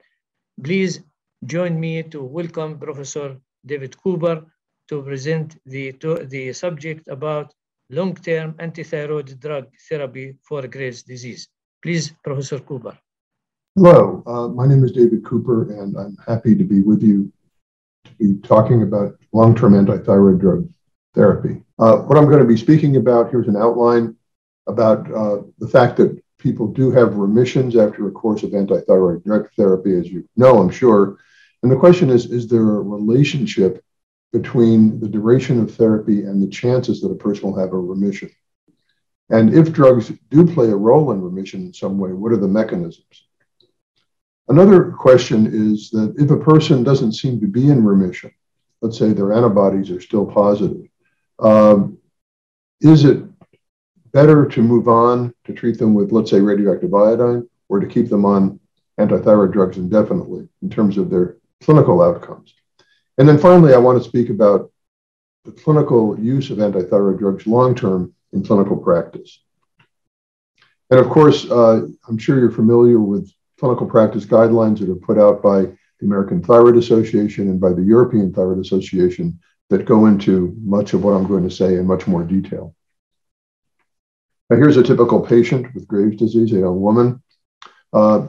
Please join me to welcome Professor David Cooper to present the subject about long-term antithyroid drug therapy for Graves' disease. Please, Professor Cooper. Hello, my name is David Cooper, and I'm happy to be with you to be talking about long-term antithyroid drug therapy. What I'm going to be speaking about, here's an outline about the fact that people do have remissions after a course of antithyroid drug therapy, as you know, I'm sure. And the question is there a relationship between the duration of therapy and the chances that a person will have a remission? And if drugs do play a role in remission in some way, what are the mechanisms? Another question is that if a person doesn't seem to be in remission, let's say their antibodies are still positive, is it better to move on to treat them with, let's say, radioactive iodine, or to keep them on antithyroid drugs indefinitely in terms of their clinical outcomes? And then finally, I want to speak about the clinical use of antithyroid drugs long-term in clinical practice. And of course, I'm sure you're familiar with clinical practice guidelines that are put out by the American Thyroid Association and by the European Thyroid Association that go into much of what I'm going to say in much more detail. Now, here's a typical patient with Graves' disease, a young woman.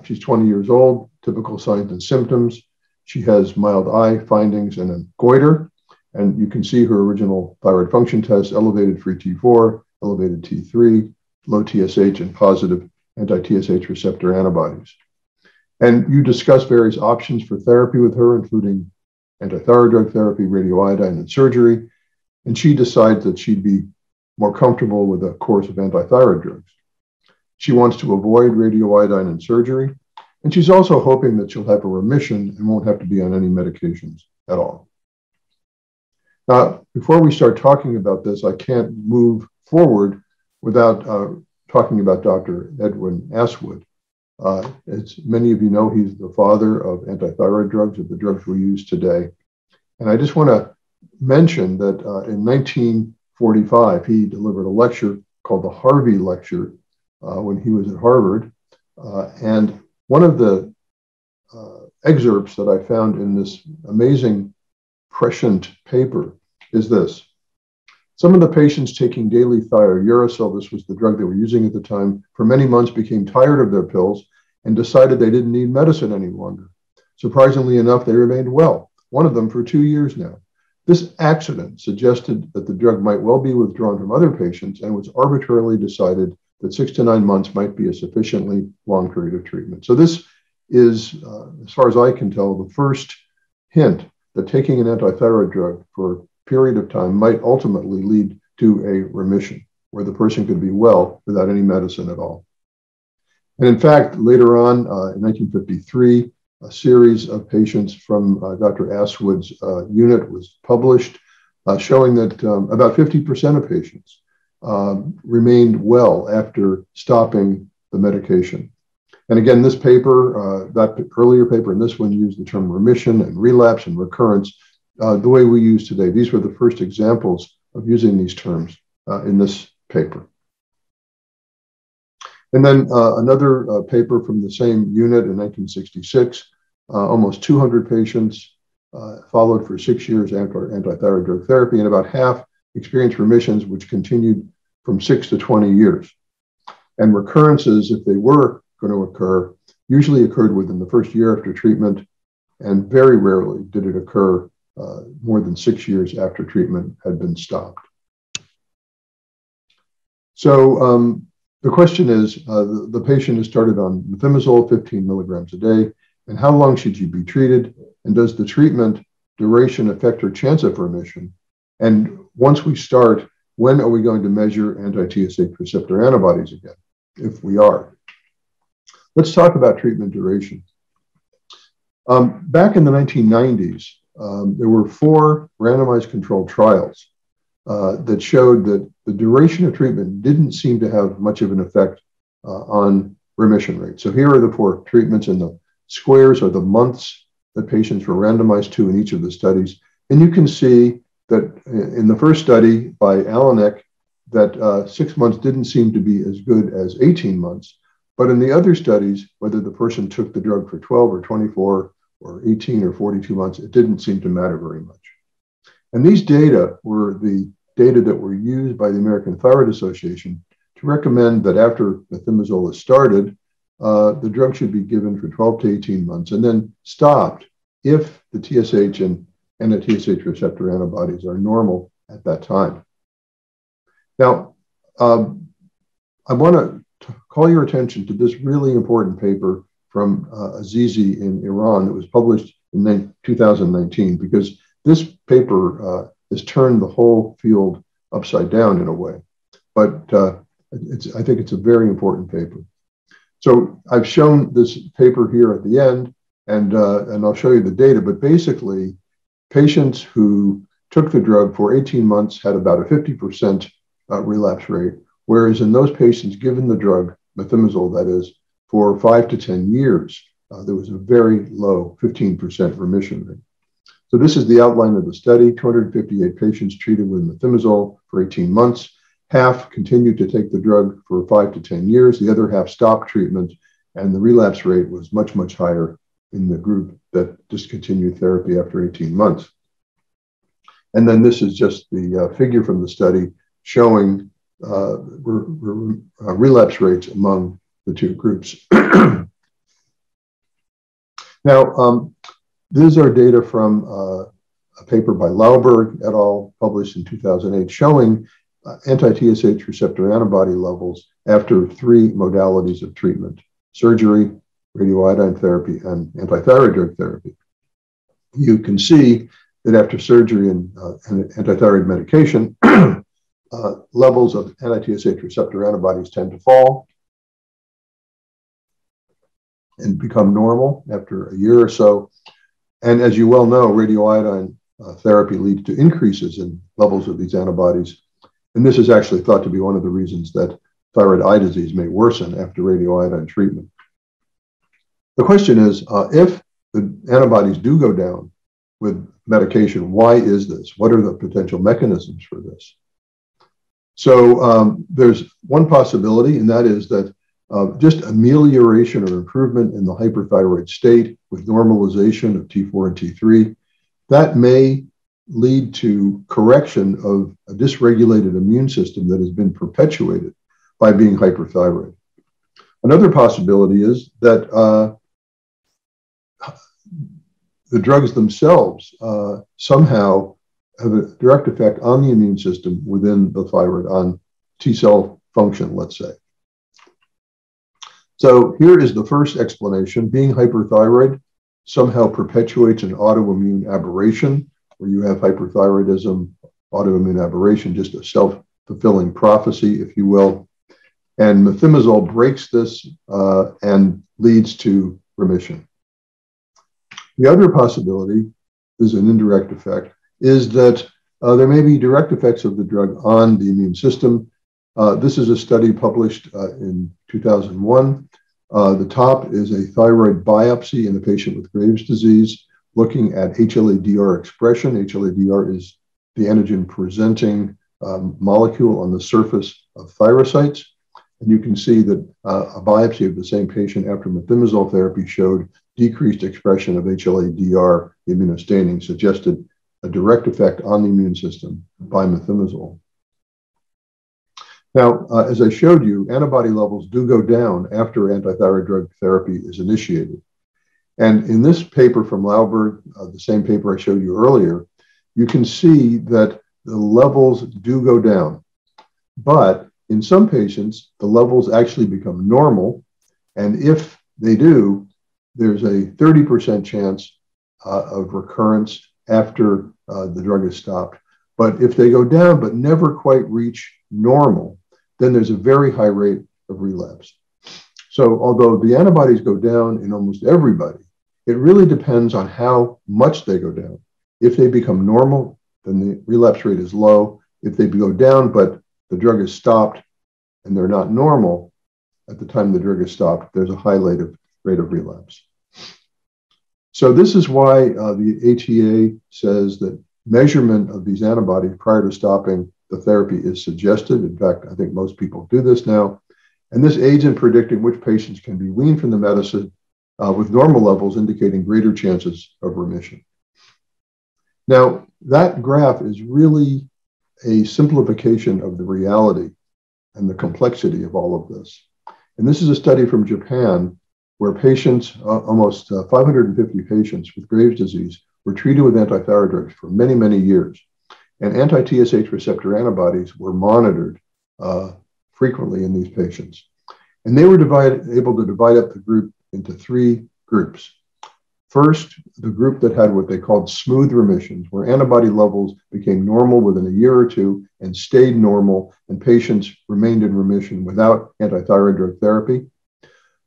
She's 20 years old, typical signs and symptoms. She has mild eye findings and a goiter, And you can see her original thyroid function test: elevated free T4, elevated T3, low TSH, and positive anti-TSH receptor antibodies. And you discuss various options for therapy with her, including antithyroid drug therapy, radioiodine, and surgery. And she decides that she'd be more comfortable with a course of antithyroid drugs. She wants to avoid radioiodine and surgery. And she's also hoping that she'll have a remission and won't have to be on any medications at all. Now, before we start talking about this, I can't move forward without talking about Dr. Edwin Asswood. As many of you know, he's the father of antithyroid drugs, of the drugs we use today. And I just want to mention that in 1945, he delivered a lecture called the Harvey Lecture when he was at Harvard. And one of the excerpts that I found in this amazing prescient paper is this. Some of the patients taking daily thiouresil, this was the drug they were using at the time, for many months became tired of their pills and decided they didn't need medicine any longer. Surprisingly enough, they remained well, one of them for 2 years now. This accident suggested that the drug might well be withdrawn from other patients and was arbitrarily decided that 6 to 9 months might be a sufficiently long period of treatment. So this is, as far as I can tell, the first hint that taking an antithyroid drug for a period of time might ultimately lead to a remission, where the person could be well without any medicine at all. And in fact, later on in 1953, a series of patients from Dr. Asswood's unit was published, showing that about 50% of patients remained well after stopping the medication. And again, this paper, that earlier paper and this one used the term remission and relapse and recurrence the way we use today. These were the first examples of using these terms in this paper. And then another paper from the same unit in 1966, almost 200 patients followed for 6 years after antithyroid drug therapy, and about half experienced remissions, which continued from 6 to 20 years. And recurrences, if they were going to occur, usually occurred within the first year after treatment, and very rarely did it occur more than 6 years after treatment had been stopped. So the question is, the patient is started on methimazole, 15 milligrams a day, and how long should she be treated? And does the treatment duration affect her chance of remission? And once we start, when are we going to measure anti-TSH receptor antibodies again, if we are? Let's talk about treatment duration. Back in the 1990s, there were 4 randomized controlled trials that showed that the duration of treatment didn't seem to have much of an effect on remission rate. So here are the 4 treatments, and the squares are the months that patients were randomized to in each of the studies. And you can see that in the first study by Alanek, that 6 months didn't seem to be as good as 18 months. But in the other studies, whether the person took the drug for 12 or 24 or 18 or 42 months, it didn't seem to matter very much. And these data were the data that were used by the American Thyroid Association to recommend that after methimazole is started, the drug should be given for 12 to 18 months and then stopped if the TSH and anti-TSH receptor antibodies are normal at that time. Now, I want to call your attention to this really important paper from Azizi in Iran that was published in 2019, because this paper has turned the whole field upside down in a way. But I think it's a very important paper. So I've shown this paper here at the end, and I'll show you the data. But basically, patients who took the drug for 18 months had about a 50% relapse rate, whereas in those patients given the drug, methimazole that is, for 5 to 10 years, there was a very low 15% remission rate. So this is the outline of the study: 258 patients treated with methimazole for 18 months. Half continued to take the drug for 5 to 10 years. The other half stopped treatment, and the relapse rate was much, much higher in the group that discontinued therapy after 18 months. And then this is just the figure from the study showing relapse rates among the 2 groups. Now, these are data from a paper by Lauberg et al. Published in 2008 showing anti-TSH receptor antibody levels after 3 modalities of treatment: surgery, radioiodine therapy, and antithyroid drug therapy. You can see that after surgery and antithyroid medication, levels of anti-TSH receptor antibodies tend to fall and become normal after a year or so. And as you well know, radioiodine therapy leads to increases in levels of these antibodies. And this is actually thought to be one of the reasons that thyroid eye disease may worsen after radioiodine treatment. The question is, if the antibodies do go down with medication, why is this? What are the potential mechanisms for this? So there's one possibility, and that is that just amelioration or improvement in the hyperthyroid state with normalization of T4 and T3, that may lead to correction of a dysregulated immune system that has been perpetuated by being hyperthyroid. Another possibility is that the drugs themselves somehow have a direct effect on the immune system within the thyroid, on T cell function, let's say. So here is the first explanation. Being hyperthyroid somehow perpetuates an autoimmune aberration, where you have hyperthyroidism, autoimmune aberration, just a self-fulfilling prophecy, if you will. And methimazole breaks this and leads to remission. The other possibility is an indirect effect, is that there may be direct effects of the drug on the immune system. This is a study published in 2001. The top is a thyroid biopsy in a patient with Graves' disease, looking at HLA-DR expression. HLA-DR is the antigen-presenting molecule on the surface of thyrocytes. And you can see that a biopsy of the same patient after methimazole therapy showed decreased expression of HLA-DR immunostaining, suggested a direct effect on the immune system by methimazole. Now, as I showed you, antibody levels do go down after antithyroid drug therapy is initiated. And in this paper from Lauberg, the same paper I showed you earlier, you can see that the levels do go down. But in some patients, the levels actually become normal. And if they do, there's a 30% chance of recurrence after the drug is stopped. But if they go down but never quite reach normal, then there's a very high rate of relapse. So although the antibodies go down in almost everybody, it really depends on how much they go down. If they become normal, then the relapse rate is low. If they go down but the drug is stopped and they're not normal at the time the drug is stopped, there's a high rate of relapse. So this is why the ATA says that measurement of these antibodies prior to stopping the therapy is suggested. In fact, I think most people do this now. And this aids in predicting which patients can be weaned from the medicine with normal levels indicating greater chances of remission. Now, that graph is really a simplification of the reality and the complexity of all of this. And this is a study from Japan where patients, almost 550 patients with Graves' disease, were treated with antithyroid drugs for many, many years. And anti-TSH receptor antibodies were monitored frequently in these patients. And they were able to divide up the group into 3 groups. First, the group that had what they called smooth remissions, where antibody levels became normal within a year or 2 and stayed normal, and patients remained in remission without antithyroid drug therapy.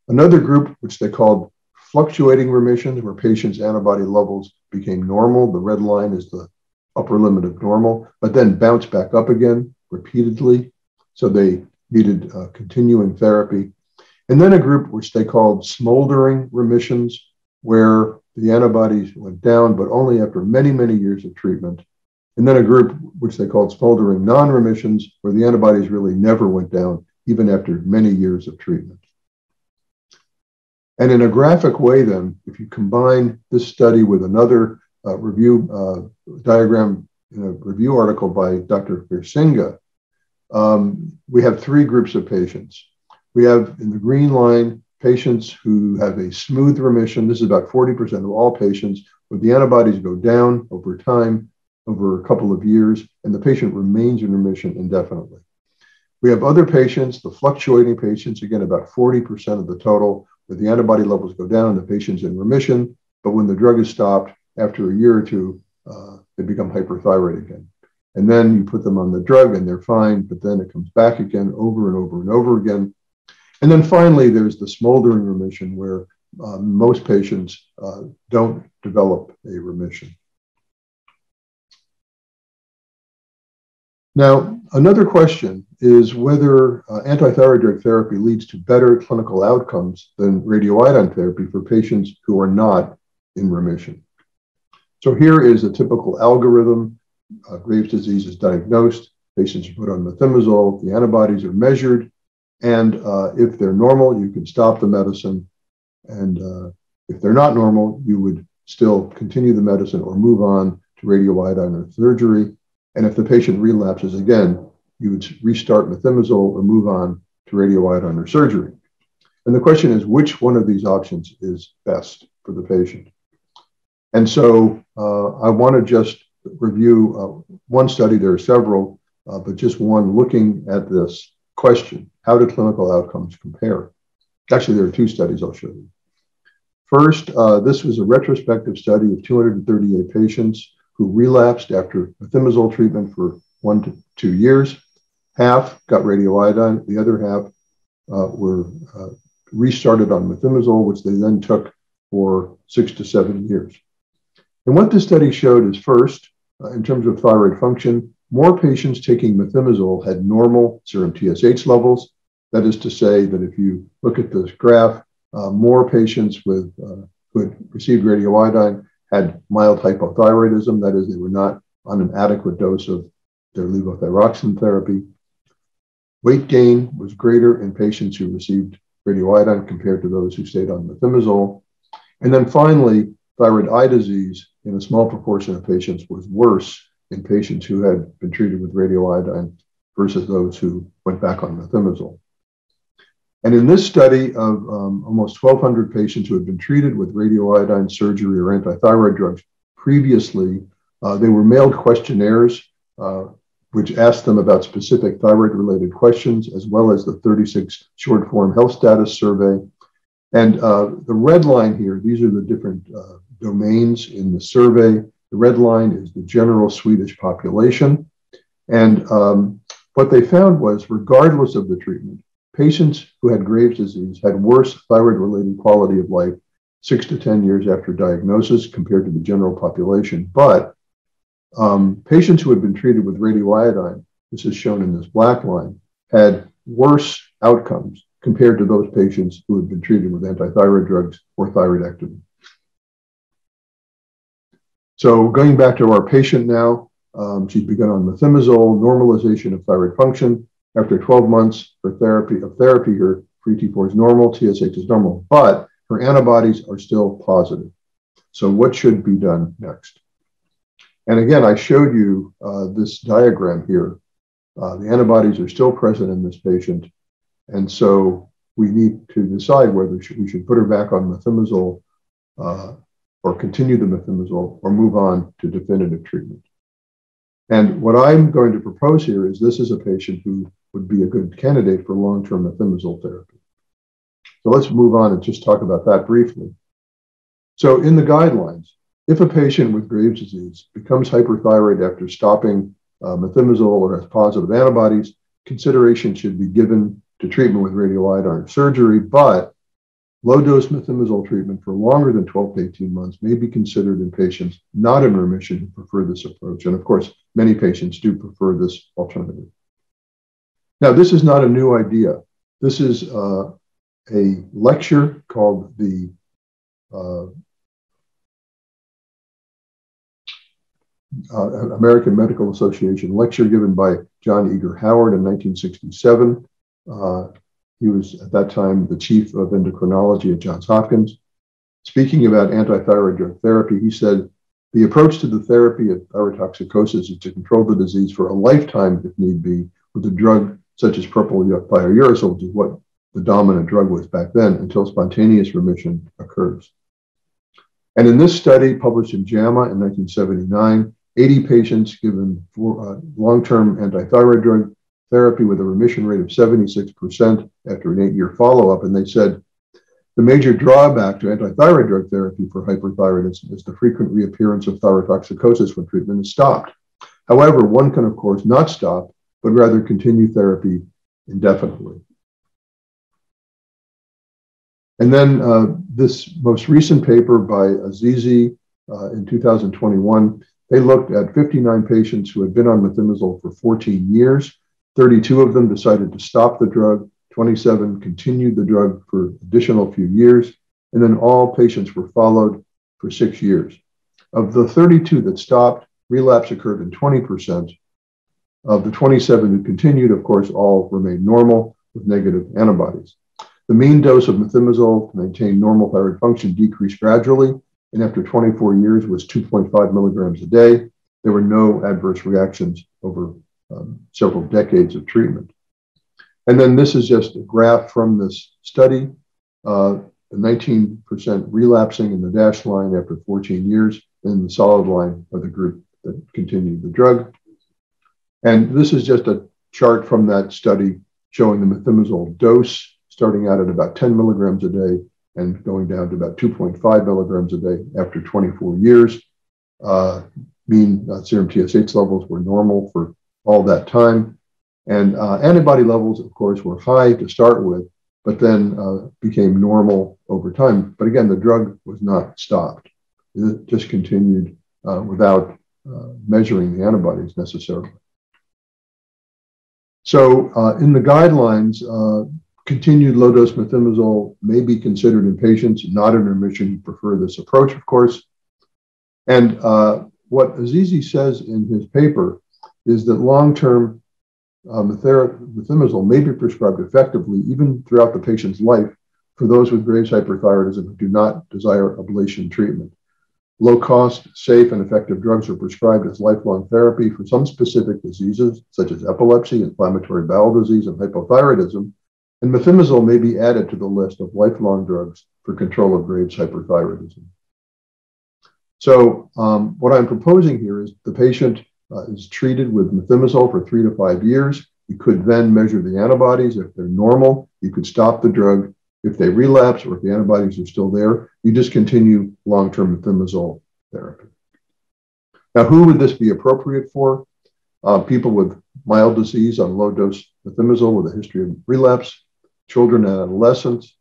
Another group, which they called fluctuating remissions, where patients' antibody levels became normal. The red line is the upper limit of normal, but then bounced back up again repeatedly. So they needed continuing therapy. And then a group which they called smoldering remissions, where the antibodies went down, but only after many, many years of treatment. And then a group which they called smoldering non-remissions, where the antibodies really never went down, even after many years of treatment. And in a graphic way, then, if you combine this study with another review diagram in a review article by Dr. Virsinga, we have 3 groups of patients. We have in the green line patients who have a smooth remission. This is about 40% of all patients, where the antibodies go down over time, over a couple of years, and the patient remains in remission indefinitely. We have other patients, the fluctuating patients, again, about 40% of the total, where the antibody levels go down and the patient's in remission, but when the drug is stopped, after a year or two, they become hyperthyroid again. And then you put them on the drug and they're fine, but then it comes back again over and over and over again. And then finally, there's the smoldering remission where most patients don't develop a remission. Now, another question is whether antithyroid drug therapy leads to better clinical outcomes than radioiodine therapy for patients who are not in remission. So here is a typical algorithm. Graves' disease is diagnosed, patients are put on methimazole, the antibodies are measured, and if they're normal, you can stop the medicine. And if they're not normal, you would still continue the medicine or move on to radioiodine or surgery. And if the patient relapses again, you would restart methimazole or move on to radioiodine or surgery. And the question is, which one of these options is best for the patient? And so I want to just review one study. There are several, but just one looking at this question: how do clinical outcomes compare? Actually, there are two studies I'll show you. First, this was a retrospective study of 238 patients who relapsed after methimazole treatment for 1 to 2 years. Half got radioiodine, the other half were restarted on methimazole, which they then took for 6 to 7 years. And what this study showed is, first, in terms of thyroid function, more patients taking methimazole had normal serum TSH levels. That is to say that if you look at this graph, more patients with, who had received radioiodine had mild hypothyroidism. That is, they were not on an adequate dose of their levothyroxine therapy. Weight gain was greater in patients who received radioiodine compared to those who stayed on methimazole. And then finally, thyroid eye disease in a small proportion of patients was worse in patients who had been treated with radioiodine versus those who went back on methimazole. And in this study of almost 1,200 patients who had been treated with radioiodine surgery or antithyroid drugs previously, they were mailed questionnaires which asked them about specific thyroid-related questions, as well as the 36 short-form health status survey. And the red line here, these are the different domains in the survey. The red line is the general Swedish population. And what they found was, regardless of the treatment, patients who had Graves' disease had worse thyroid-related quality of life 6 to 10 years after diagnosis compared to the general population. But patients who had been treated with radioiodine, this is shown in this black line, had worse outcomes compared to those patients who had been treated with antithyroid drugs or thyroidectomy. So going back to our patient now, she's begun on methimazole, normalization of thyroid function. After 12 months her therapy, her free T4 is normal, TSH is normal, but her antibodies are still positive. So what should be done next? And again, I showed you this diagram here. The antibodies are still present in this patient. And so we need to decide whether we should put her back on methimazole or continue the methimazole or move on to definitive treatment. And what I'm going to propose here is this is a patient who would be a good candidate for long-term methimazole therapy. So let's move on and just talk about that briefly. So in the guidelines, if a patient with Graves' disease becomes hyperthyroid after stopping methimazole or has positive antibodies, consideration should be given to treatment with radioiodine surgery, but low-dose methimazole treatment for longer than 12 to 18 months may be considered in patients not in remission who prefer this approach. And of course, many patients do prefer this alternative. Now, this is not a new idea. This is a lecture called the American Medical Association lecture given by John Eager Howard in 1967. He was at that time the chief of endocrinology at Johns Hopkins. Speaking about antithyroid drug therapy, he said, the approach to the therapy of thyrotoxicosis is to control the disease for a lifetime if need be with a drug such as propylthiouracil, which is what the dominant drug was back then until spontaneous remission occurs. And in this study published in JAMA in 1979, 80 patients given long-term antithyroid drug therapy with a remission rate of 76% after an 8-year follow-up. And they said the major drawback to antithyroid drug therapy for hyperthyroidism is the frequent reappearance of thyrotoxicosis when treatment is stopped. However, one can, of course, not stop, but rather continue therapy indefinitely. And then this most recent paper by Azizi in 2021, they looked at 59 patients who had been on methimazole for 14 years. 32 of them decided to stop the drug. 27 continued the drug for additional few years. And then all patients were followed for 6 years. Of the 32 that stopped, relapse occurred in 20%. Of the 27 who continued, of course, all remained normal with negative antibodies. The mean dose of methimazole to maintain normal thyroid function decreased gradually, and after 24 years was 2.5 milligrams a day. There were no adverse reactions over several decades of treatment. And then this is just a graph from this study, 19% relapsing in the dashed line after 14 years, and the solid line are the group that continued the drug. And this is just a chart from that study showing the methimazole dose, starting out at about 10 milligrams a day and going down to about 2.5 milligrams a day after 24 years. Mean serum TSH levels were normal for all that time. And antibody levels, of course, were high to start with, but then became normal over time. But again, the drug was not stopped. It just continued without measuring the antibodies necessarily. So in the guidelines, continued low-dose methimazole may be considered in patients not in remission who prefer this approach, of course. And what Azizi says in his paper is that long-term methimazole may be prescribed effectively even throughout the patient's life for those with Graves' hyperthyroidism who do not desire ablation treatment. Low-cost, safe, and effective drugs are prescribed as lifelong therapy for some specific diseases, such as epilepsy, inflammatory bowel disease, and hypothyroidism, and methimazole may be added to the list of lifelong drugs for control of Graves' hyperthyroidism. So what I'm proposing here is the patient is treated with methimazole for 3 to 5 years. You could then measure the antibodies. If they're normal, you could stop the drug. If they relapse or if the antibodies are still there, you discontinue long-term methimazole therapy. Now, who would this be appropriate for? People with mild disease on low-dose methimazole with a history of relapse, children and adolescents,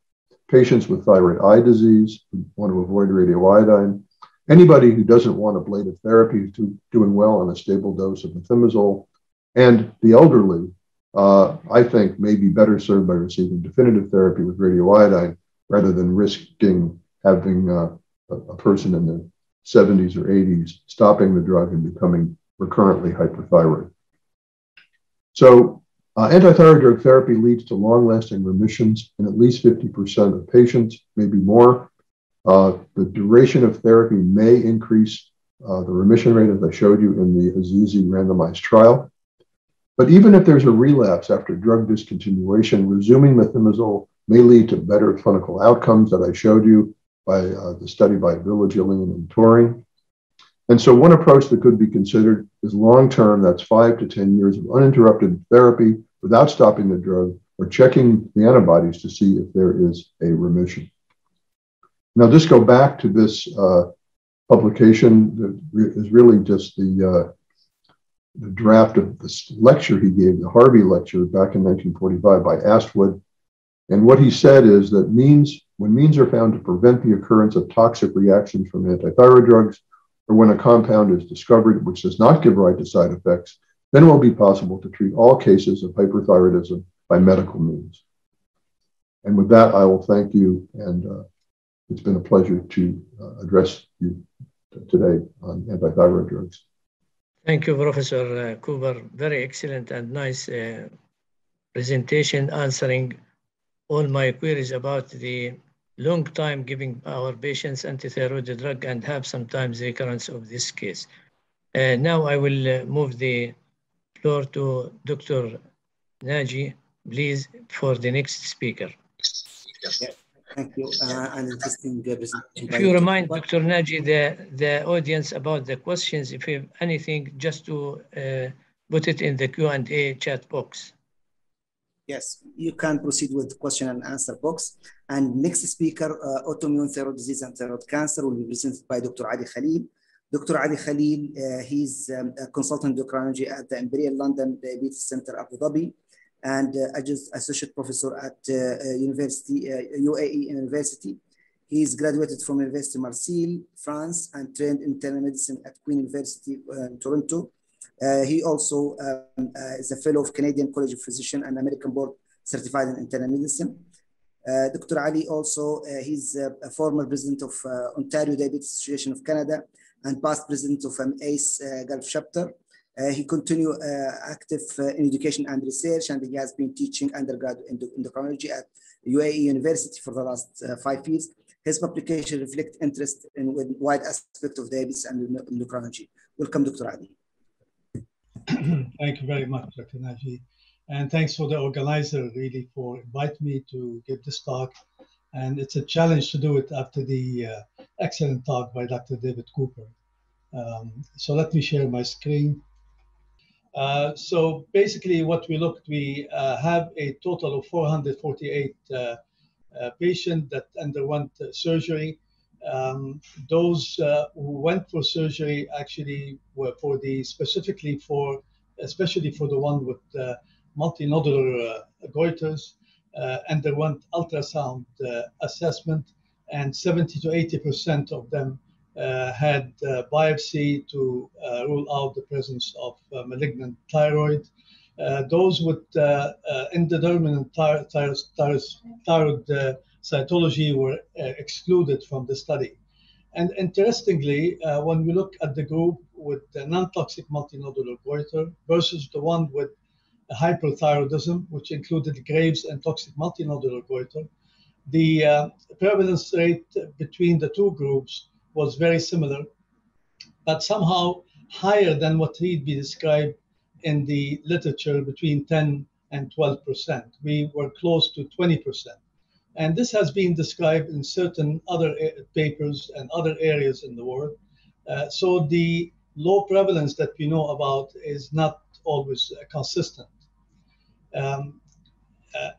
patients with thyroid eye disease who want to avoid radioiodine, anybody who doesn't want ablative therapy is doing well on a stable dose of methimazole, and the elderly, I think, may be better served by receiving definitive therapy with radioiodine rather than risking having a person in their 70s or 80s stopping the drug and becoming recurrently hyperthyroid. So antithyroid drug therapy leads to long-lasting remissions in at least 50% of patients, maybe more. The duration of therapy may increase the remission rate, as I showed you in the Azizi randomized trial. But even if there's a relapse after drug discontinuation, resuming methimazole may lead to better clinical outcomes that I showed you by the study by Villagilian and Turing. And so one approach that could be considered is long-term, that's 5 to 10 years of uninterrupted therapy without stopping the drug or checking the antibodies to see if there is a remission. Now, just go back to this publication that is really just the draft of this lecture he gave, the Harvey lecture back in 1945 by Astwood. And what he said is that when means are found to prevent the occurrence of toxic reactions from antithyroid drugs, or when a compound is discovered which does not give rise to side effects, then it will be possible to treat all cases of hyperthyroidism by medical means. And with that, I will thank you, and it's been a pleasure to address you today on antithyroid drugs. Thank you, Professor Cooper. Very excellent and nice presentation, answering all my queries about the long time giving our patients antithyroid drug and have sometimes recurrence of this case. Now I will move the floor to Dr. Naji please, for the next speaker. Yeah, thank you. An interesting presentation. If you remind Dr. Naji, the audience about the questions, if you have anything, just to put it in the Q&A chat box. Yes, you can proceed with the question and answer box. And next speaker, autoimmune thyroid disease and thyroid cancer, will be presented by Dr. Ali Khalil. Dr. Ali Khalil, he's a consultant endocrinology at the Imperial London Diabetes Center, Abu Dhabi, and associate professor at UAE University. He's graduated from University Marseille, France, and trained in internal medicine at Queen University in Toronto. He also is a fellow of Canadian College of Physicians and American Board Certified in Internal Medicine. Dr. Ali also, he's a former president of Ontario Diabetes Association of Canada and past president of ACE Gulf chapter. He continued active in education and research, and he has been teaching undergraduate endocrinology at UAE University for the last 5 years. His publication reflects interest in wide aspect of diabetes and endocrinology. Welcome, Dr. Ali. Thank you very much, Dr. Naji. And thanks for the organizer really for inviting me to give this talk. And it's a challenge to do it after the excellent talk by Dr. David Cooper. So let me share my screen. So basically what we looked, we have a total of 448 patients that underwent surgery. Those who went for surgery actually were for especially for the one with multinodular goiters, underwent ultrasound assessment, and 70 to 80% of them had biopsy to rule out the presence of malignant thyroid. Those with endodominant thyroid cytology were excluded from the study. And interestingly, when we look at the group with the non-toxic multinodular goiter versus the one with hyperthyroidism, which included Graves and toxic multinodular goiter, the prevalence rate between the two groups was very similar, but somehow higher than what he'd be described in the literature between 10 and 12%. We were close to 20%. And this has been described in certain other papers and other areas in the world. So the low prevalence that we know about is not always consistent.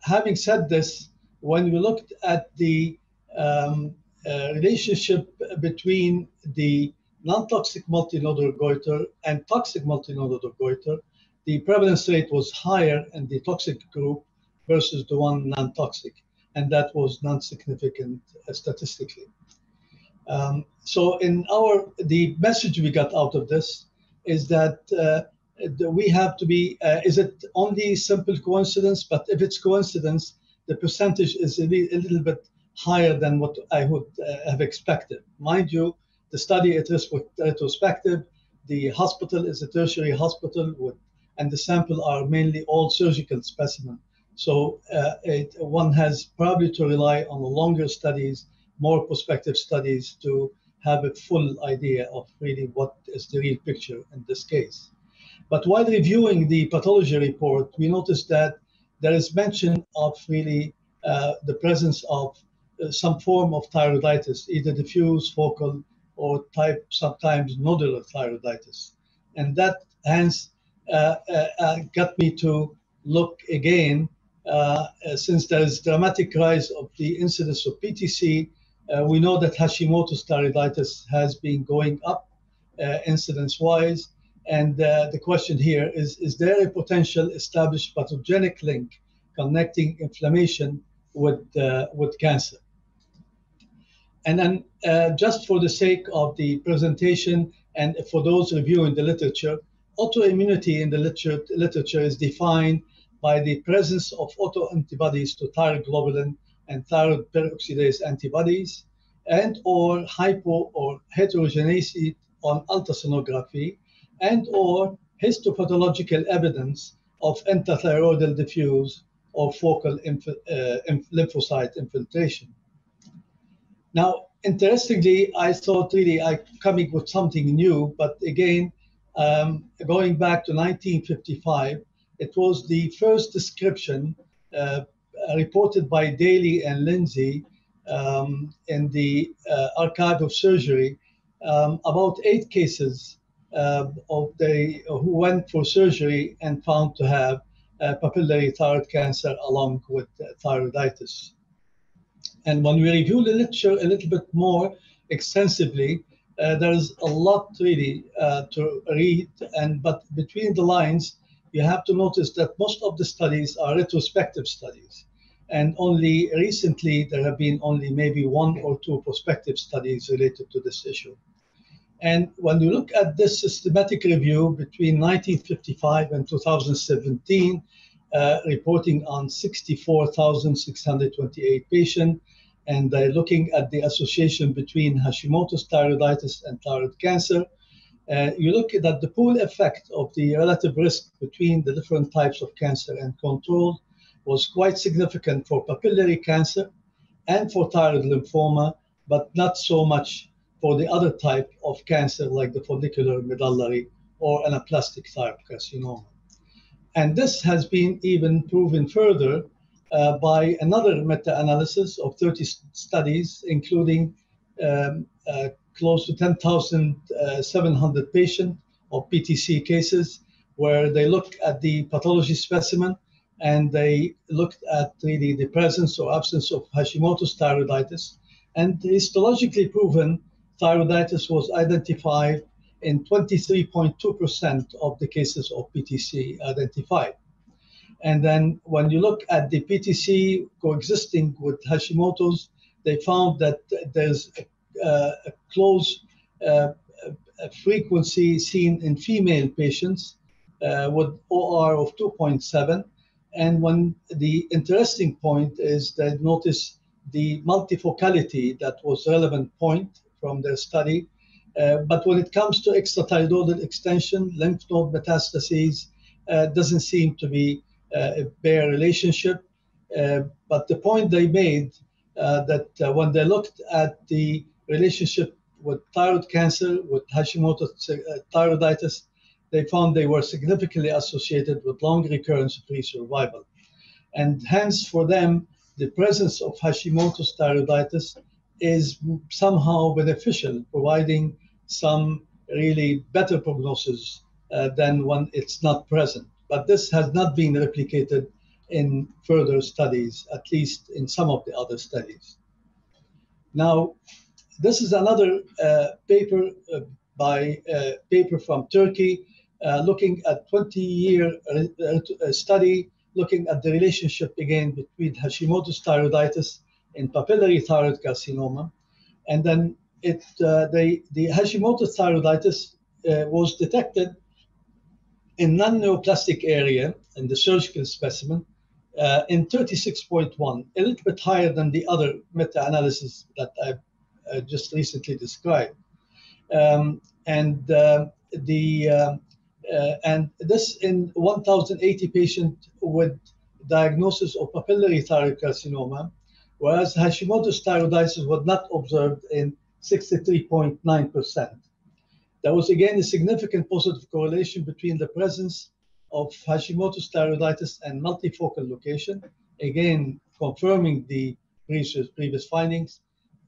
Having said this, when we looked at the relationship between the non-toxic multinodular goiter and toxic multinodular goiter, the prevalence rate was higher in the toxic group versus the one non-toxic, and that was non-significant statistically. So the message we got out of this is that we have to be, is it only simple coincidence? But if it's coincidence, the percentage is a little bit higher than what I would have expected. Mind you, the study is retrospective. The hospital is a tertiary hospital and the sample are mainly all surgical specimens. So one has probably to rely on longer studies, more prospective studies to have a full idea of really what is the real picture in this case. But while reviewing the pathology report, we noticed that there is mention of really the presence of some form of thyroiditis, either diffuse, focal, or sometimes nodular thyroiditis. And that hence got me to look again, since there is dramatic rise of the incidence of PTC, we know that Hashimoto's thyroiditis has been going up incidence-wise. And the question here is there a potential established pathogenic link connecting inflammation with cancer? And then just for the sake of the presentation and for those reviewing the literature, autoimmunity in the literature is defined by the presence of autoantibodies to thyroglobulin and thyroid peroxidase antibodies, and or hypo or heterogeneity on ultrasonography, and or histopathological evidence of intrathyroidal diffuse or focal lymphocyte infiltration. Now, interestingly, I thought really I'm coming with something new, but again, going back to 1955, it was the first description reported by Daly and Lindsay in the Archive of Surgery, about 8 cases who went for surgery and found to have papillary thyroid cancer along with thyroiditis. And when we review the literature a little bit more extensively, there's a lot really to read, but between the lines, you have to notice that most of the studies are retrospective studies. And only recently, there have been only maybe 1 or 2 prospective studies related to this issue. And when you look at this systematic review between 1955 and 2017, reporting on 64,628 patients, and looking at the association between Hashimoto's thyroiditis and thyroid cancer, you look at the pool effect of the relative risk between the different types of cancer and control was quite significant for papillary cancer and for thyroid lymphoma, but not so much for the other type of cancer like the follicular medullary or anaplastic thyroid carcinoma. And this has been even proven further by another meta-analysis of 30 studies, including close to 10,700 patients of PTC cases, where they looked at the pathology specimen and they looked at really the presence or absence of Hashimoto's thyroiditis. And histologically proven thyroiditis was identified in 23.2% of the cases of PTC identified. And then when you look at the PTC coexisting with Hashimoto's, they found that there's a close frequency seen in female patients with OR of 2.7. And when the interesting point is that notice the multifocality that was relevant point from their study. But when it comes to extrathyroidal extension, lymph node metastases, doesn't seem to be a bare relationship. But the point they made that when they looked at the relationship with thyroid cancer, with Hashimoto's thyroiditis, they found they were significantly associated with long recurrence-free survival. And hence, for them, the presence of Hashimoto's thyroiditis is somehow beneficial, providing some really better prognosis than when it's not present. But this has not been replicated in further studies, at least in some of the other studies. Now, this is another paper from Turkey, looking at 20-year study, looking at the relationship again between Hashimoto's thyroiditis and papillary thyroid carcinoma. And then the Hashimoto's thyroiditis was detected in non-neoplastic area in the surgical specimen in 36.1, a little bit higher than the other meta-analysis that I've just recently described. And this in 1,080 patients with diagnosis of papillary thyroid carcinoma, whereas Hashimoto's thyroiditis was not observed in 63.9%. There was again a significant positive correlation between the presence of Hashimoto's thyroiditis and multifocal location, again confirming the previous findings,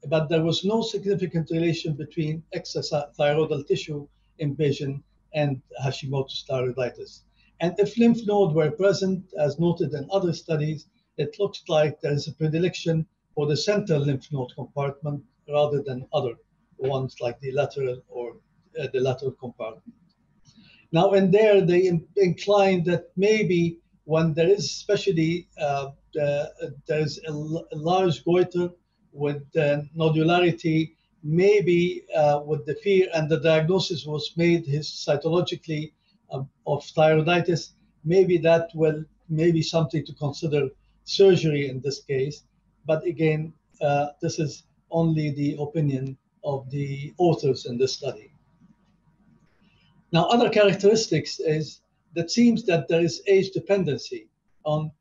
but there was no significant relation between extrathyroidal tissue invasion and Hashimoto's thyroiditis. And if lymph nodes were present, as noted in other studies, it looks like there is a predilection for the central lymph node compartment rather than other ones like the lateral or the lateral compartment. Now, in there, they incline that maybe when there is especially there's a large goiter with nodularity, maybe with the fear and the diagnosis was made cytologically of thyroiditis, maybe that will maybe something to consider surgery in this case. But again, this is only the opinion of the authors in this study. Now, other characteristics is that seems that there is age dependency on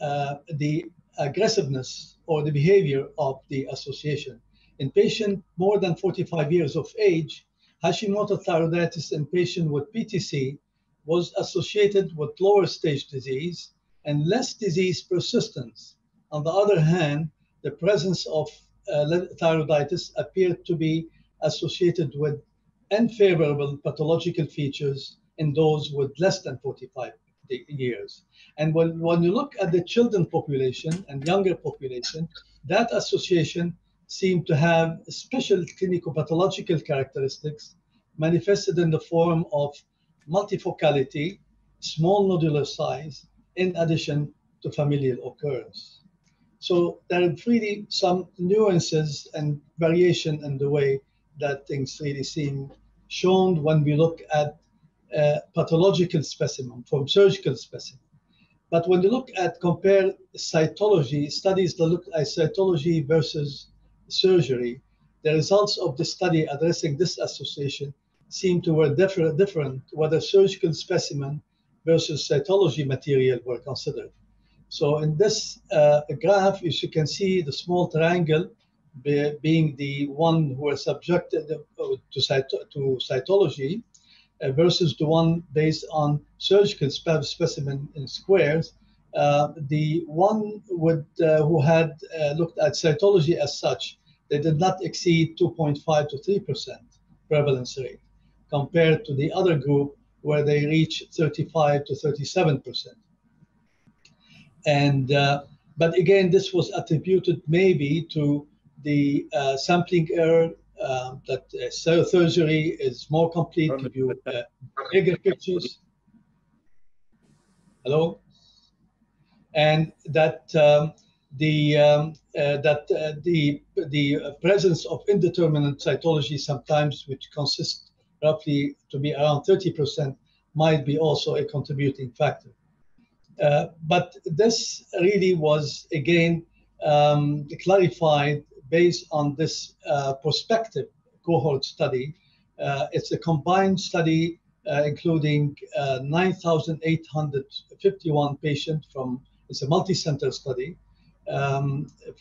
the aggressiveness or the behavior of the association. In patients more than 45 years of age, Hashimoto thyroiditis in patients with PTC was associated with lower stage disease and less disease persistence. On the other hand, the presence of thyroiditis appeared to be associated with unfavorable pathological features in those with less than 45 years. And when you look at the children population and younger population, that association seemed to have special clinical pathological characteristics manifested in the form of multifocality, small nodular size, in addition to familial occurrence. So there are really some nuances and variation in the way that things really seem shown when we look at pathological specimen from surgical specimen. But when you look at compare cytology, studies that look at cytology versus surgery, the results of the study addressing this association seem to be different whether surgical specimen versus cytology material were considered. So in this graph, as you can see, the small triangle being the one who are subjected to cytology versus the one based on surgical specimen in squares. The one with, who had looked at cytology as such, they did not exceed 2.5 to 3% prevalence rate, compared to the other group where they reach 35 to 37%. And but again, this was attributed maybe to the sampling error, that surgery is more complete to view bigger pictures. Hello, and that the presence of indeterminate cytology sometimes, which consists roughly to be around 30%, might be also a contributing factor. But this really was, again, clarified based on this prospective cohort study. It's a combined study including 9,851 patients from, it's a multi-center study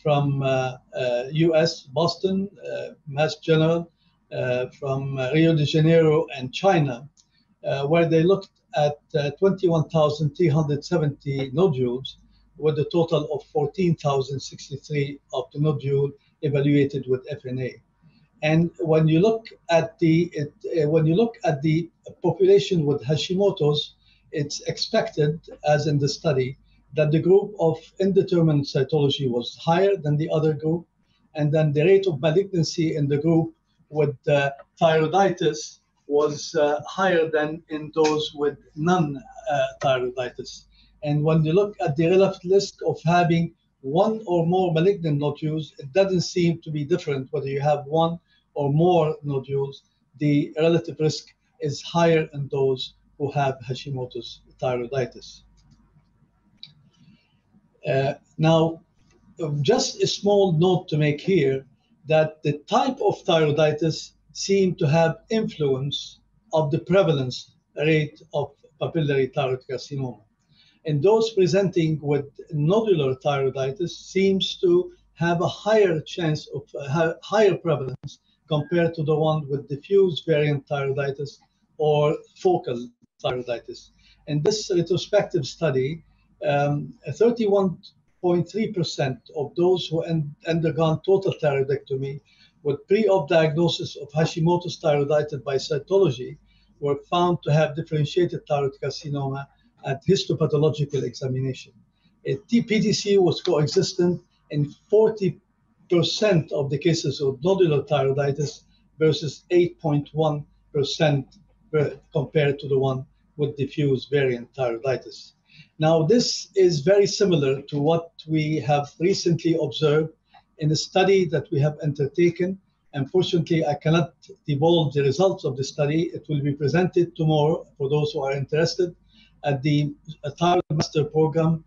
from US, Boston, Mass General, from Rio de Janeiro and China, where they looked at 21,370 nodules with a total of 14,063 of the nodule evaluated with FNA. And when you look at the population with Hashimoto's, it's expected, as in the study, that the group of indeterminate cytology was higher than the other group, and then the rate of malignancy in the group with thyroiditis was higher than in those with non-thyroiditis. And when you look at the relative risk of having one or more malignant nodules, it doesn't seem to be different whether you have one or more nodules. The relative risk is higher in those who have Hashimoto's thyroiditis. Now, just a small note to make here, that the type of thyroiditis seem to have influence of the prevalence rate of papillary thyroid carcinoma. And those presenting with nodular thyroiditis seems to have a higher chance of higher prevalence compared to the one with diffuse variant thyroiditis or focal thyroiditis. In this retrospective study, 31.3% of those who undergone total thyroidectomy with pre-op diagnosis of Hashimoto's thyroiditis by cytology were found to have differentiated thyroid carcinoma at histopathological examination. PTC was coexistent in 40% of the cases of nodular thyroiditis versus 8.1% compared to the one with diffuse variant thyroiditis. Now, this is very similar to what we have recently observed in a study that we have undertaken. Unfortunately, I cannot divulge the results of the study. It will be presented tomorrow for those who are interested at the Thyroid Master Program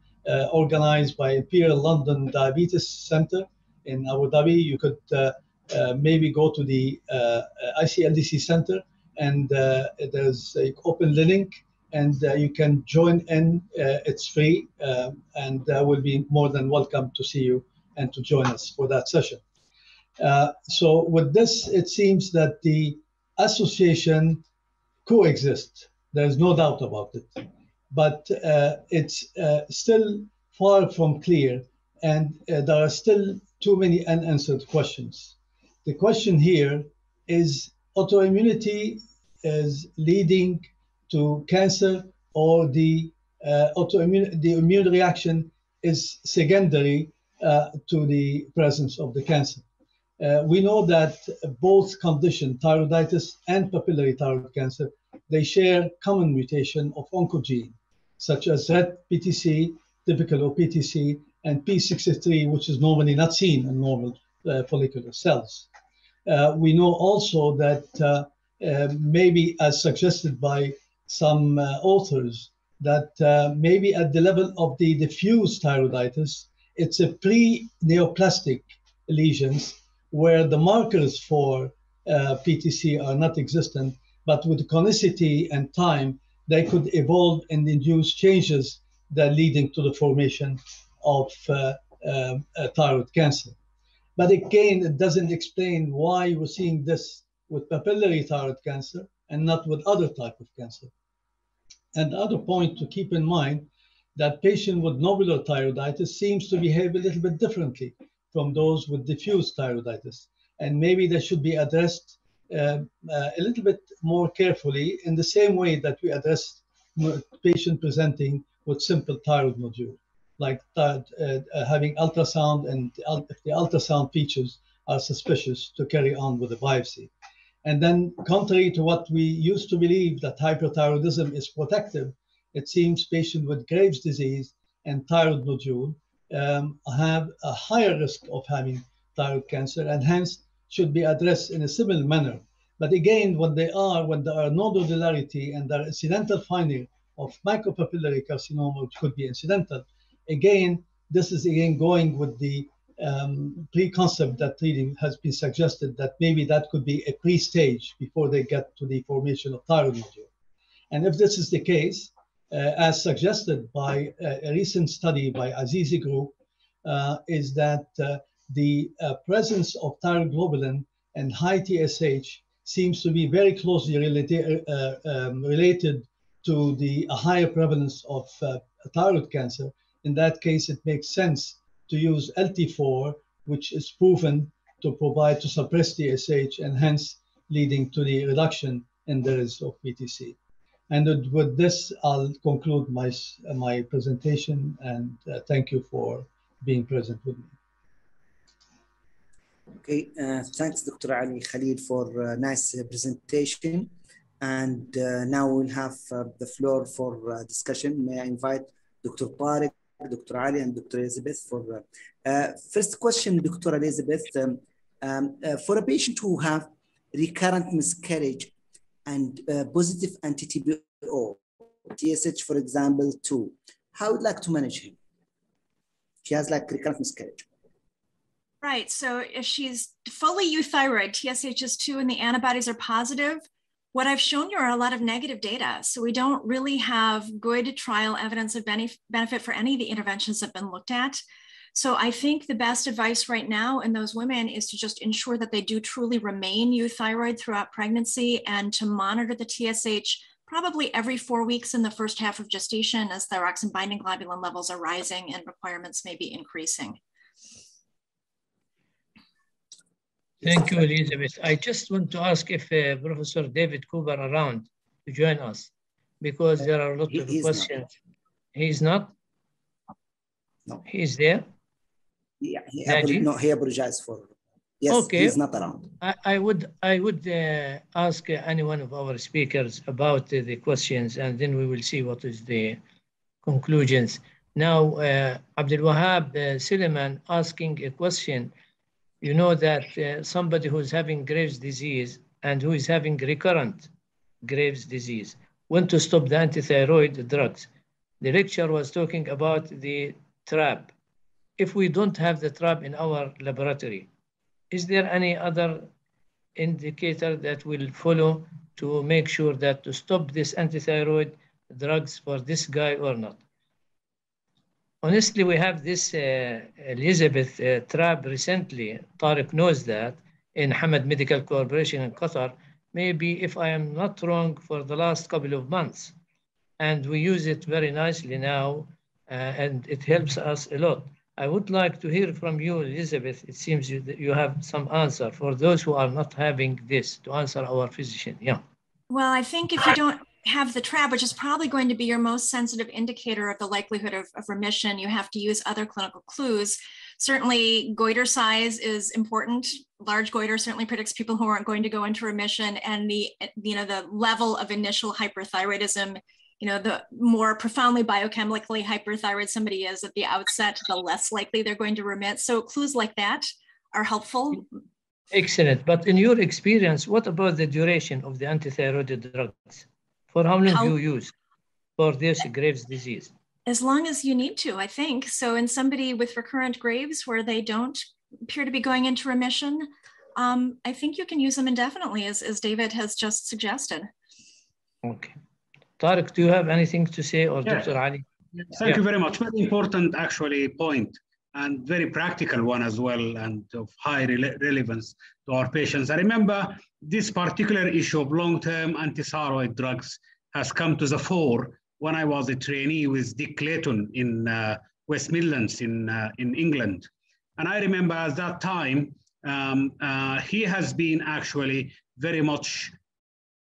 organized by Imperial London Diabetes Center in Abu Dhabi. You could maybe go to the ICLDC Center, and there's an open link, and you can join in. It's free, and I will be more than welcome to see you and to join us for that session. So with this, it seems that the association coexists. There's no doubt about it. but it's still far from clear, and there are still too many unanswered questions. The question here is autoimmunity is leading to cancer, or the immune reaction is secondary to the presence of the cancer. We know that both conditions, thyroiditis and papillary thyroid cancer, they share common mutation of oncogene, such as RET PTC, typical OPTC, and P63, which is normally not seen in normal follicular cells. We know also that maybe, as suggested by some authors, that maybe at the level of the diffuse thyroiditis, it's a pre-neoplastic lesions where the markers for PTC are not existent, but with chronicity and time, they could evolve and induce changes that leading to the formation of thyroid cancer. But again, it doesn't explain why we're seeing this with papillary thyroid cancer and not with other type of cancer. And the other point to keep in mind, that patient with nodular thyroiditis seems to behave a little bit differently from those with diffuse thyroiditis. And maybe they should be addressed a little bit more carefully in the same way that we address patient presenting with simple thyroid nodule, like having ultrasound, and if the ultrasound features are suspicious, to carry on with a biopsy. And then, contrary to what we used to believe, that hyperthyroidism is protective, it seems patients with Graves' disease and thyroid nodule have a higher risk of having thyroid cancer, and hence should be addressed in a similar manner. But again, when there are nodularity and there are incidental finding of micropapillary carcinoma, which could be incidental, again, this is again going with the pre-concept that really has been suggested that maybe that could be a pre-stage before they get to the formation of thyroid nodule. And if this is the case, as suggested by a recent study by Azizi Group, is that the presence of thyroglobulin and high TSH seems to be very closely related to the higher prevalence of thyroid cancer. In that case, it makes sense to use LT4, which is proven to suppress TSH, and hence leading to the reduction in the risk of PTC. And with this, I'll conclude my presentation, and thank you for being present with me. Okay, thanks, Dr. Ali Khalil, for a nice presentation. And now we'll have the floor for discussion. May I invite Dr. Tariq, Dr. Ali, and Dr. Elizabeth for first question. Dr. Elizabeth, for a patient who have recurrent miscarriage and positive anti-TPO, TSH, for example, 2, how would you like to manage him? She has like recurrent miscarriage. Right, so if she's fully euthyroid, TSH is 2 and the antibodies are positive, what I've shown you are a lot of negative data. So we don't really have good trial evidence of benefit for any of the interventions that have been looked at. So I think the best advice right now in those women is to just ensure that they do truly remain euthyroid throughout pregnancy, and to monitor the TSH probably every 4 weeks in the first half of gestation as thyroxine binding globulin levels are rising and requirements may be increasing. Thank you, Elizabeth. I just want to ask if Professor David Cooper around to join us, because there are a lot of questions. Not. He's not? No. He's there? Yeah, he apologized for. Yes, okay. He's not around. I would ask any one of our speakers about the questions, and then we will see what is the conclusions. Now, Abdul Wahab Suleiman asking a question. You know that somebody who's having Graves' disease and who is having recurrent Graves' disease want to stop the antithyroid drugs. The lecture was talking about the trap. If we don't have the trap in our laboratory, is there any other indicator that will follow to make sure that to stop this antithyroid drugs for this guy or not? Honestly, we have this Elizabeth trap recently. Tariq knows that in Hamad Medical Corporation in Qatar, maybe if I am not wrong, for the last couple of months. and we use it very nicely now, and it helps us a lot. I would like to hear from you, Elizabeth. It seems that you have some answer for those who are not having this, to answer our physician. Yeah. Well, I think if you don't have the TRAb, which is probably going to be your most sensitive indicator of the likelihood of remission, you have to use other clinical clues. Certainly, goiter size is important. Large goiter certainly predicts people who aren't going to go into remission, and the level of initial hyperthyroidism, the more profoundly biochemically hyperthyroid somebody is at the outset, the less likely they're going to remit. So clues like that are helpful. Excellent. But in your experience, what about the duration of the antithyroid drugs? For how long do you use for this Graves' disease? As long as you need to, I think. So in somebody with recurrent Graves where they don't appear to be going into remission, I think you can use them indefinitely, as David has just suggested. Okay. Tariq, do you have anything to say, or Yes. Dr. Ali? Thank you very much. Very important, actually, point, and very practical one as well, and of high relevance to our patients. I remember this particular issue of long-term antithyroid drugs has come to the fore when I was a trainee with Dick Clayton in West Midlands in England. And I remember at that time, he has been actually very much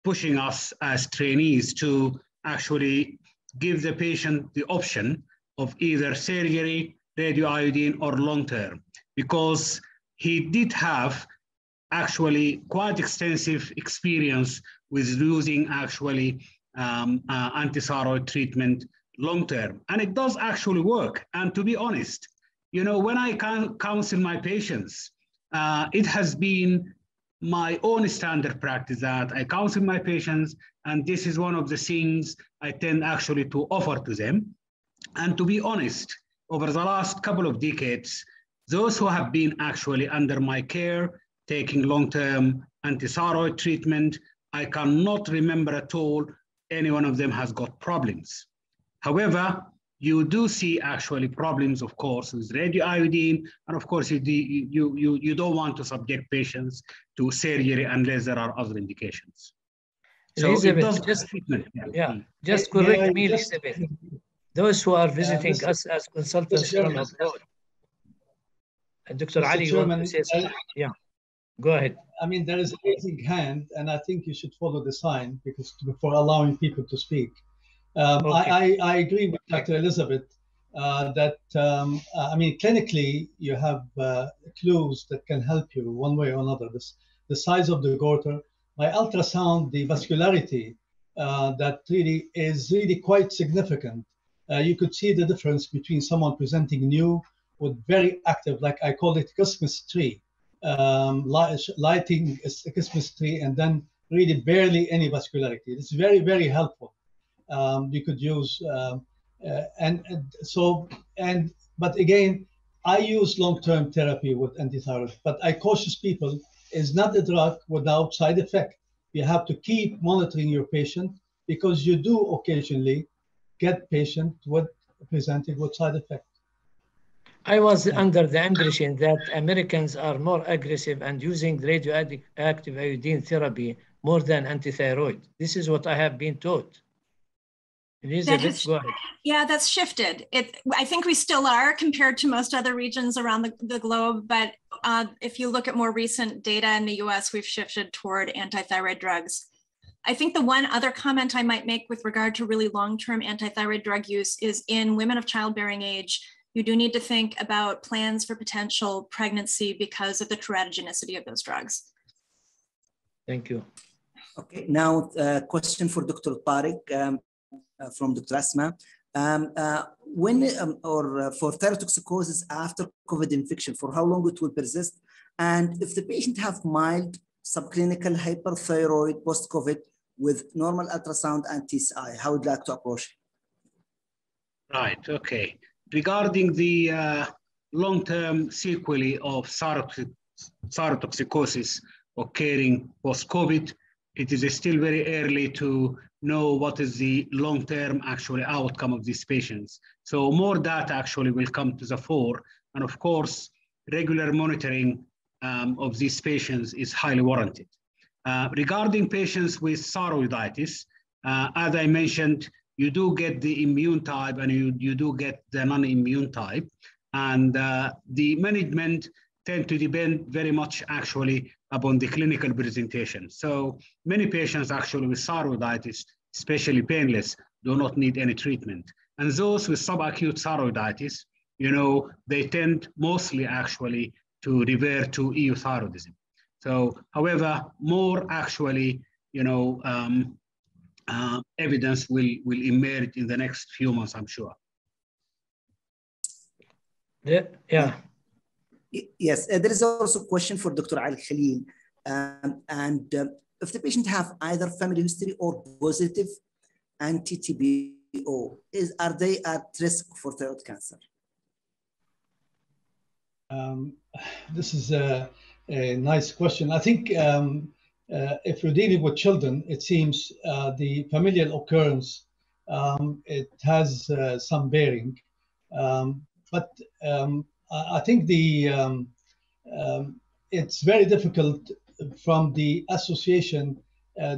pushing us as trainees to actually give the patient the option of either surgery, radioiodine, or long-term, because he did have actually quite extensive experience with using actually antithyroid treatment long-term. And it does actually work. And to be honest, when I counsel my patients, it has been my own standard practice that I counsel my patients, and this is one of the things I tend actually to offer to them. And to be honest, over the last couple of decades, those who have been actually under my care, taking long-term antithyroid treatment, I cannot remember at all any one of them has got problems. However, you do see actually problems, of course, with radioiodine, and of course, you don't want to subject patients to surgery unless there are other indications. So Elizabeth, just correct me, Elizabeth. Those who are visiting us as consultants from abroad. And Dr. Ali, you want to say something? Yeah, go ahead. I mean, there is a raising hand, and I think you should follow the sign before allowing people to speak. Okay. I agree with Dr. Elizabeth that, I mean, clinically, you have clues that can help you one way or another. The size of the goiter, by ultrasound, the vascularity that really is quite significant. You could see the difference between someone presenting new with very active, like I call it Christmas tree, lighting a Christmas tree, and then really barely any vascularity. It's very, very helpful. You could use, but again, I use long-term therapy with antithyroid, but I caution people, it's not a drug without side effect. You have to keep monitoring your patient because you do occasionally get patients presenting with side effects. I was under the impression that Americans are more aggressive and using radioactive iodine therapy more than antithyroid. This is what I have been taught. Elizabeth, go ahead. Yeah, that's shifted. I think we still are compared to most other regions around the globe, but if you look at more recent data in the US, we've shifted toward antithyroid drugs. I think the one other comment I might make with regard to really long-term antithyroid drug use is in women of childbearing age, you do need to think about plans for potential pregnancy because of the teratogenicity of those drugs. Thank you. Okay, now question for Dr. Tariq from Dr. Asma. For thyrotoxicosis after COVID infection, for how long it will persist? And if the patient have mild subclinical hyperthyroid post-COVID with normal ultrasound and TSI, how would you like to approach it? Right, okay. Regarding the long-term sequelae of thyrotoxicosis occurring post-COVID, it is still very early to know what is the long-term actual outcome of these patients. So more data actually will come to the fore. And of course, regular monitoring of these patients is highly warranted. Regarding patients with thyroiditis, as I mentioned, you do get the immune type and you do get the non-immune type. And the management tend to depend very much actually upon the clinical presentation. So many patients actually with thyroiditis, especially painless, do not need any treatment. And those with subacute thyroiditis, they tend mostly actually to revert to euthyroidism. So, however, more actually, evidence will emerge in the next few months, I'm sure. Yeah. Yes, there is also a question for Dr. Ali Khalil. If the patient have either family history or positive anti-TPO, are they at risk for thyroid cancer? This is a nice question. I think if you're dealing with children, it seems the familial occurrence, it has some bearing. But I think it's very difficult from the association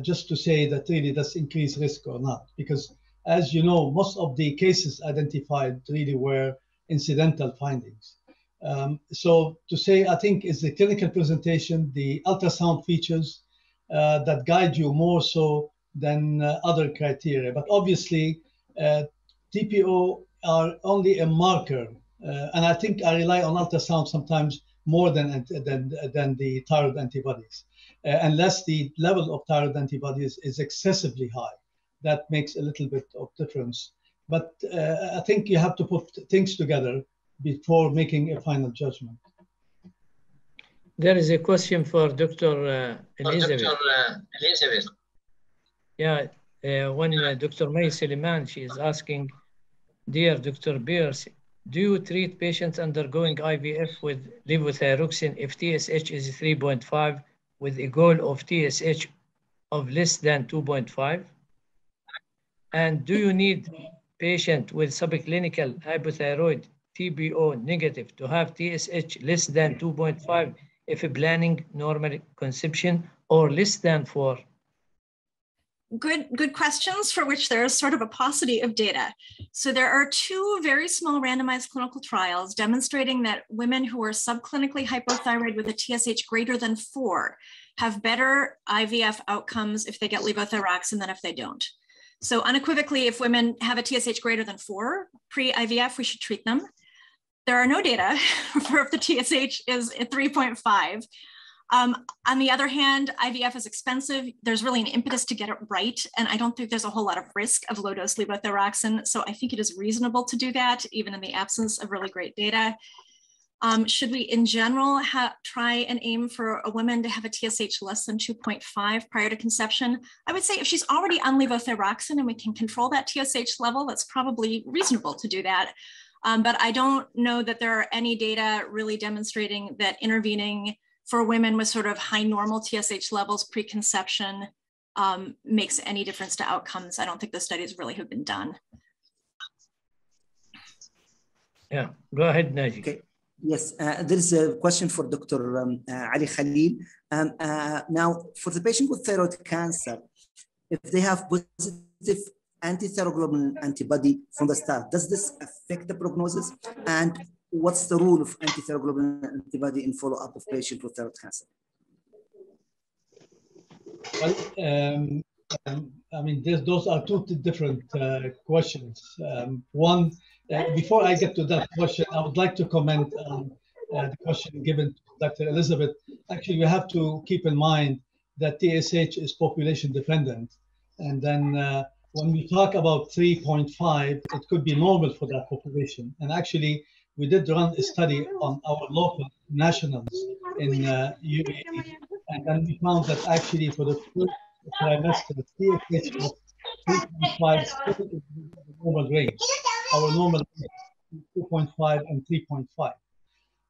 just to say that really does increase risk or not, because as you know, most of the cases identified really were incidental findings. So to say, I think is the clinical presentation, the ultrasound features that guide you more so than other criteria. But obviously, TPO are only a marker. And I think I rely on ultrasound sometimes more than the thyroid antibodies, unless the level of thyroid antibodies is excessively high. That makes a little bit of difference. But I think you have to put things together before making a final judgment. There is a question for Dr. Elizabeth. Yeah, when Dr. May Suleiman, she is asking, dear Dr. Beers, do you treat patients undergoing IVF with levothyroxine if TSH is 3.5 with a goal of TSH of less than 2.5? And do you need patient with subclinical hypothyroid TPO negative to have TSH less than 2.5 if planning normal conception or less than 4? Good questions for which there is sort of a paucity of data. So there are two very small randomized clinical trials demonstrating that women who are subclinically hypothyroid with a TSH greater than 4 have better IVF outcomes if they get levothyroxine than if they don't. So unequivocally, if women have a TSH greater than 4 pre-IVF, we should treat them. There are no data for if the TSH is at 3.5. On the other hand, IVF is expensive. There's really an impetus to get it right. And I don't think there's a whole lot of risk of low-dose levothyroxine. So I think it is reasonable to do that, even in the absence of really great data. Should we, in general, try and aim for a woman to have a TSH less than 2.5 prior to conception? I would say if she's already on levothyroxine and we can control that TSH level, that's probably reasonable to do that. But I don't know that there are any data really demonstrating that intervening for women with sort of high normal TSH levels pre-conception makes any difference to outcomes. I don't think the studies really have been done. Yeah, go ahead, Naji. Okay. Yes, there is a question for Dr. Ali Khalil. Now, for the patient with thyroid cancer, if they have positive anti-thyroglobulin antibody from the start, does this affect the prognosis? And what's the role of anti-thyroglobulin antibody in follow-up of patient with thyroid cancer? Well, I mean, those are two different questions. One, before I get to that question, I would like to comment on the question given to Dr. Elizabeth. Actually, we have to keep in mind that TSH is population dependent. And then when we talk about 3.5, it could be normal for that population. And actually, we did run a study on our local nationals in UAE. And then we found that actually for the first trimester, TSH of 3.5 still is the normal range. Our normal range is 2.5 and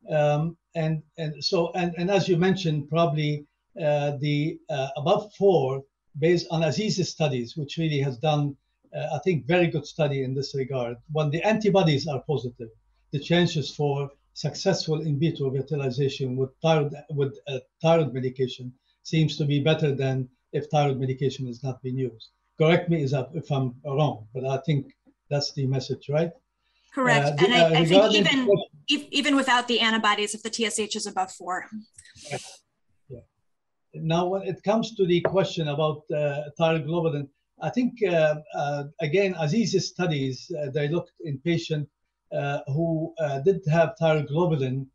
3.5. And as you mentioned, probably the above 4, based on Aziz's studies, which really has done, I think, very good study in this regard. When the antibodies are positive, the chances for successful in vitro fertilization with thyroid medication seems to be better than if thyroid medication is not being used. Correct me if I'm wrong, but I think that's the message, right? Correct. And I think even without the antibodies, if the TSH is above 4. Yeah. Now, when it comes to the question about thyroglobulin, I think, again, Aziz's studies, they looked in patients who did have thyroglobulin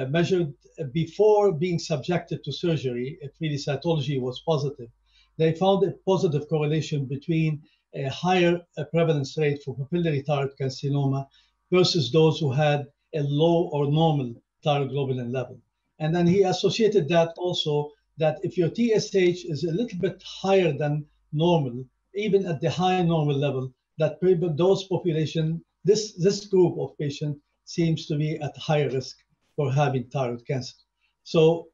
measured before being subjected to surgery, if really cytology was positive. They found a positive correlation between a higher prevalence rate for papillary thyroid carcinoma versus those who had a low or normal thyroglobulin level. And then he associated that also that if your TSH is a little bit higher than normal, even at the high normal level, that those population, this group of patients seems to be at higher risk for having thyroid cancer. So,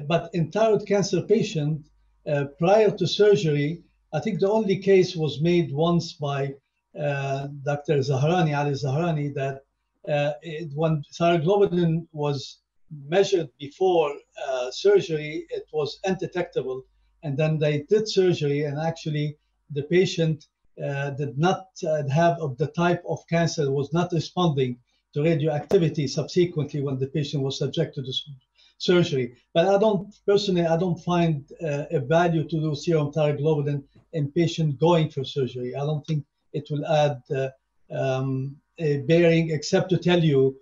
but in thyroid cancer patient, prior to surgery, I think the only case was made once by Dr. Zahrani, Ali Zahrani, that when thyroglobulin was measured before surgery, it was undetectable. And then they did surgery, and actually the patient did not have of the type of cancer, was not responding to radioactivity subsequently when the patient was subjected to surgery. But I don't find a value to do serum thyroglobulin in patient going for surgery. I don't think it will add a bearing, except to tell you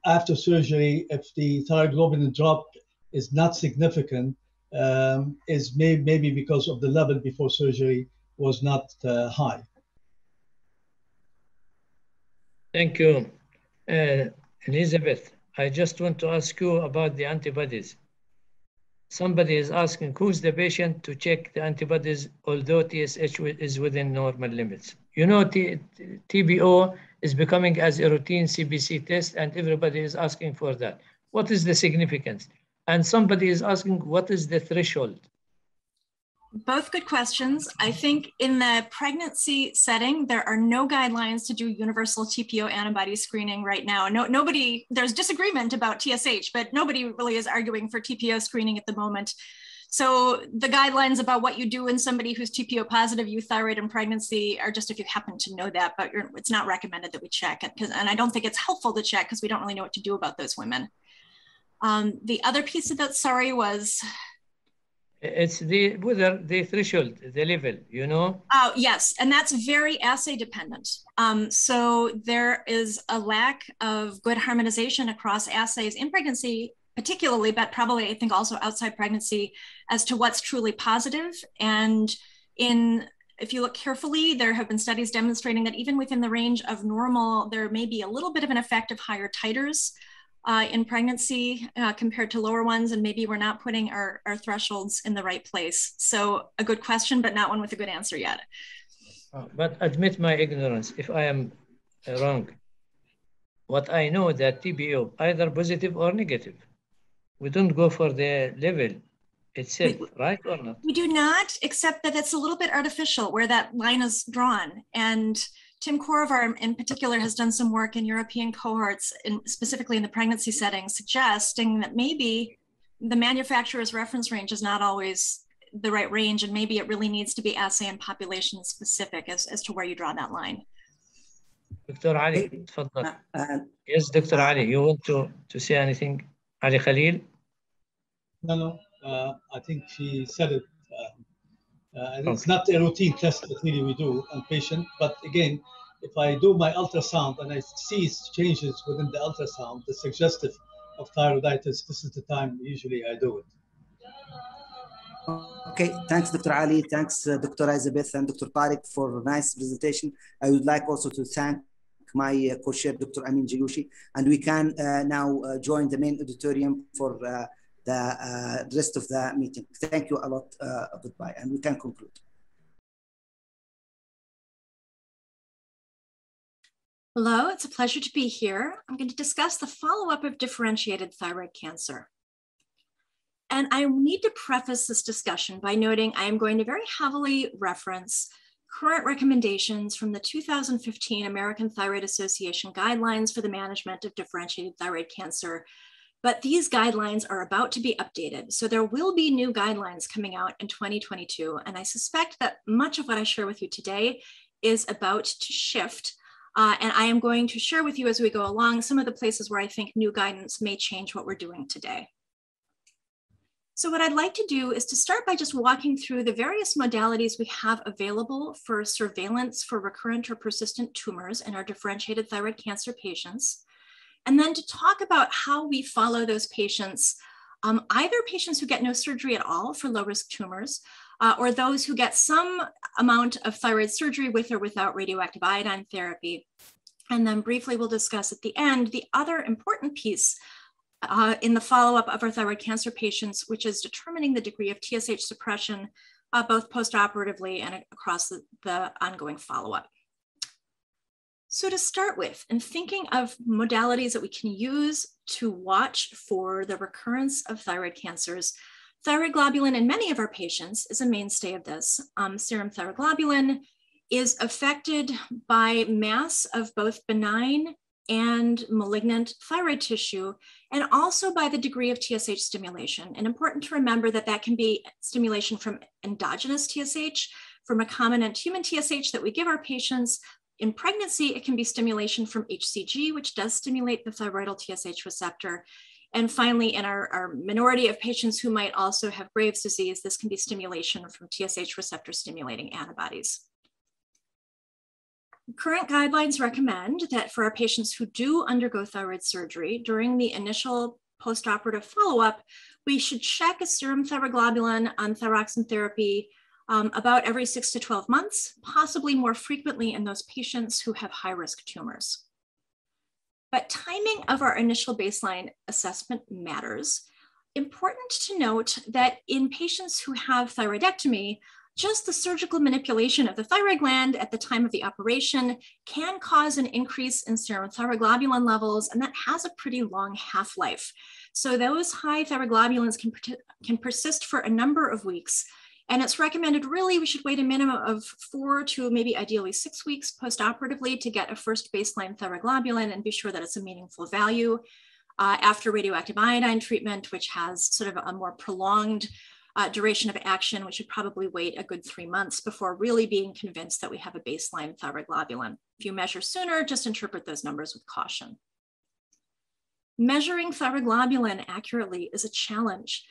after surgery, if the thyroglobulin drop is not significant, is maybe because of the level before surgery was not high. Thank you. Elizabeth, I just want to ask you about the antibodies. Somebody is asking who's the patient to check the antibodies, although TSH is within normal limits. You know, TBO is becoming as a routine CBC test, and everybody is asking for that. What is the significance? And somebody is asking, what is the threshold? Both good questions. I think in the pregnancy setting, there are no guidelines to do universal TPO antibody screening right now. There's disagreement about TSH, but nobody really is arguing for TPO screening at the moment. So the guidelines about what you do in somebody who's TPO positive, euthyroid in pregnancy are just if you happen to know that, but it's not recommended that we check it. And I don't think it's helpful to check because we don't really know what to do about those women. The other piece of that, sorry, was... It's whether the threshold, the level, you know? Oh, yes, and that's very assay dependent. So there is a lack of good harmonization across assays in pregnancy, particularly, but probably I think also outside pregnancy, as to what's truly positive. And if you look carefully, there have been studies demonstrating that even within the range of normal, there may be a little bit of an effect of higher titers in pregnancy compared to lower ones, and maybe we're not putting our thresholds in the right place. So a good question, but not one with a good answer yet. But admit my ignorance if I am wrong. What I know that TBO, either positive or negative. We don't go for the level itself, right or not? We do not, except that it's a little bit artificial where that line is drawn. And Tim Korovar in particular has done some work in European cohorts, specifically in the pregnancy setting, suggesting that maybe the manufacturer's reference range is not always the right range, and maybe it really needs to be assay and population specific as to where you draw that line. Dr. Ali, تفضل. Yes, Dr. Ali, you want to say anything? Ali Khalil? No, I think she said it. It's not a routine test that really we do on patient, but again, if I do my ultrasound and I see changes within the ultrasound that's suggestive of thyroiditis, this is the time usually I do it. Okay, thanks, Dr. Ali. Thanks, Dr. Elizabeth and Dr. Tariq for a nice presentation. I would like also to thank my co-chair, Dr. Amin Jayoushi, and we can now join the main auditorium for the rest of the meeting. Thank you a lot. Goodbye, and we can conclude. Hello, it's a pleasure to be here. I'm going to discuss the follow-up of differentiated thyroid cancer. And I need to preface this discussion by noting I am going to very heavily reference current recommendations from the 2015 American Thyroid Association Guidelines for the Management of Differentiated Thyroid Cancer, But these guidelines are about to be updated. So there will be new guidelines coming out in 2022. And I suspect that much of what I share with you today is about to shift. And I am going to share with you as we go along some of the places where I think new guidance may change what we're doing today. So what I'd like to do is to start by just walking through the various modalities we have available for surveillance for recurrent or persistent tumors in our differentiated thyroid cancer patients. And then to talk about how we follow those patients, either patients who get no surgery at all for low-risk tumors, or those who get some amount of thyroid surgery with or without radioactive iodine therapy. And then briefly we'll discuss at the end the other important piece in the follow-up of our thyroid cancer patients, which is determining the degree of TSH suppression, both post-operatively and across the ongoing follow-up. So to start with, in thinking of modalities that we can use to watch for the recurrence of thyroid cancers, thyroid globulin in many of our patients is a mainstay of this. Serum thyroglobulin is affected by mass of both benign and malignant thyroid tissue, and also by the degree of TSH stimulation. And important to remember that that can be stimulation from endogenous TSH, from recombinant human TSH that we give our patients. In pregnancy, it can be stimulation from HCG, which does stimulate the thyroidal TSH receptor. And finally, in our minority of patients who might also have Graves' disease, this can be stimulation from TSH receptor stimulating antibodies. Current guidelines recommend that for our patients who do undergo thyroid surgery, during the initial postoperative follow-up, we should check a serum thyroglobulin on thyroxine therapy about every 6 to 12 months, possibly more frequently in those patients who have high-risk tumors. But timing of our initial baseline assessment matters. Important to note that in patients who have thyroidectomy, just the surgical manipulation of the thyroid gland at the time of the operation can cause an increase in serum thyroglobulin levels, and that has a pretty long half-life. So those high thyroglobulins can persist for a number of weeks. And it's recommended really we should wait a minimum of 4 to maybe ideally 6 weeks postoperatively to get a first baseline thyroglobulin and be sure that it's a meaningful value after radioactive iodine treatment, which has sort of a more prolonged duration of action. We should probably wait a good 3 months before really being convinced that we have a baseline thyroglobulin. If you measure sooner, just interpret those numbers with caution. Measuring thyroglobulin accurately is a challenge.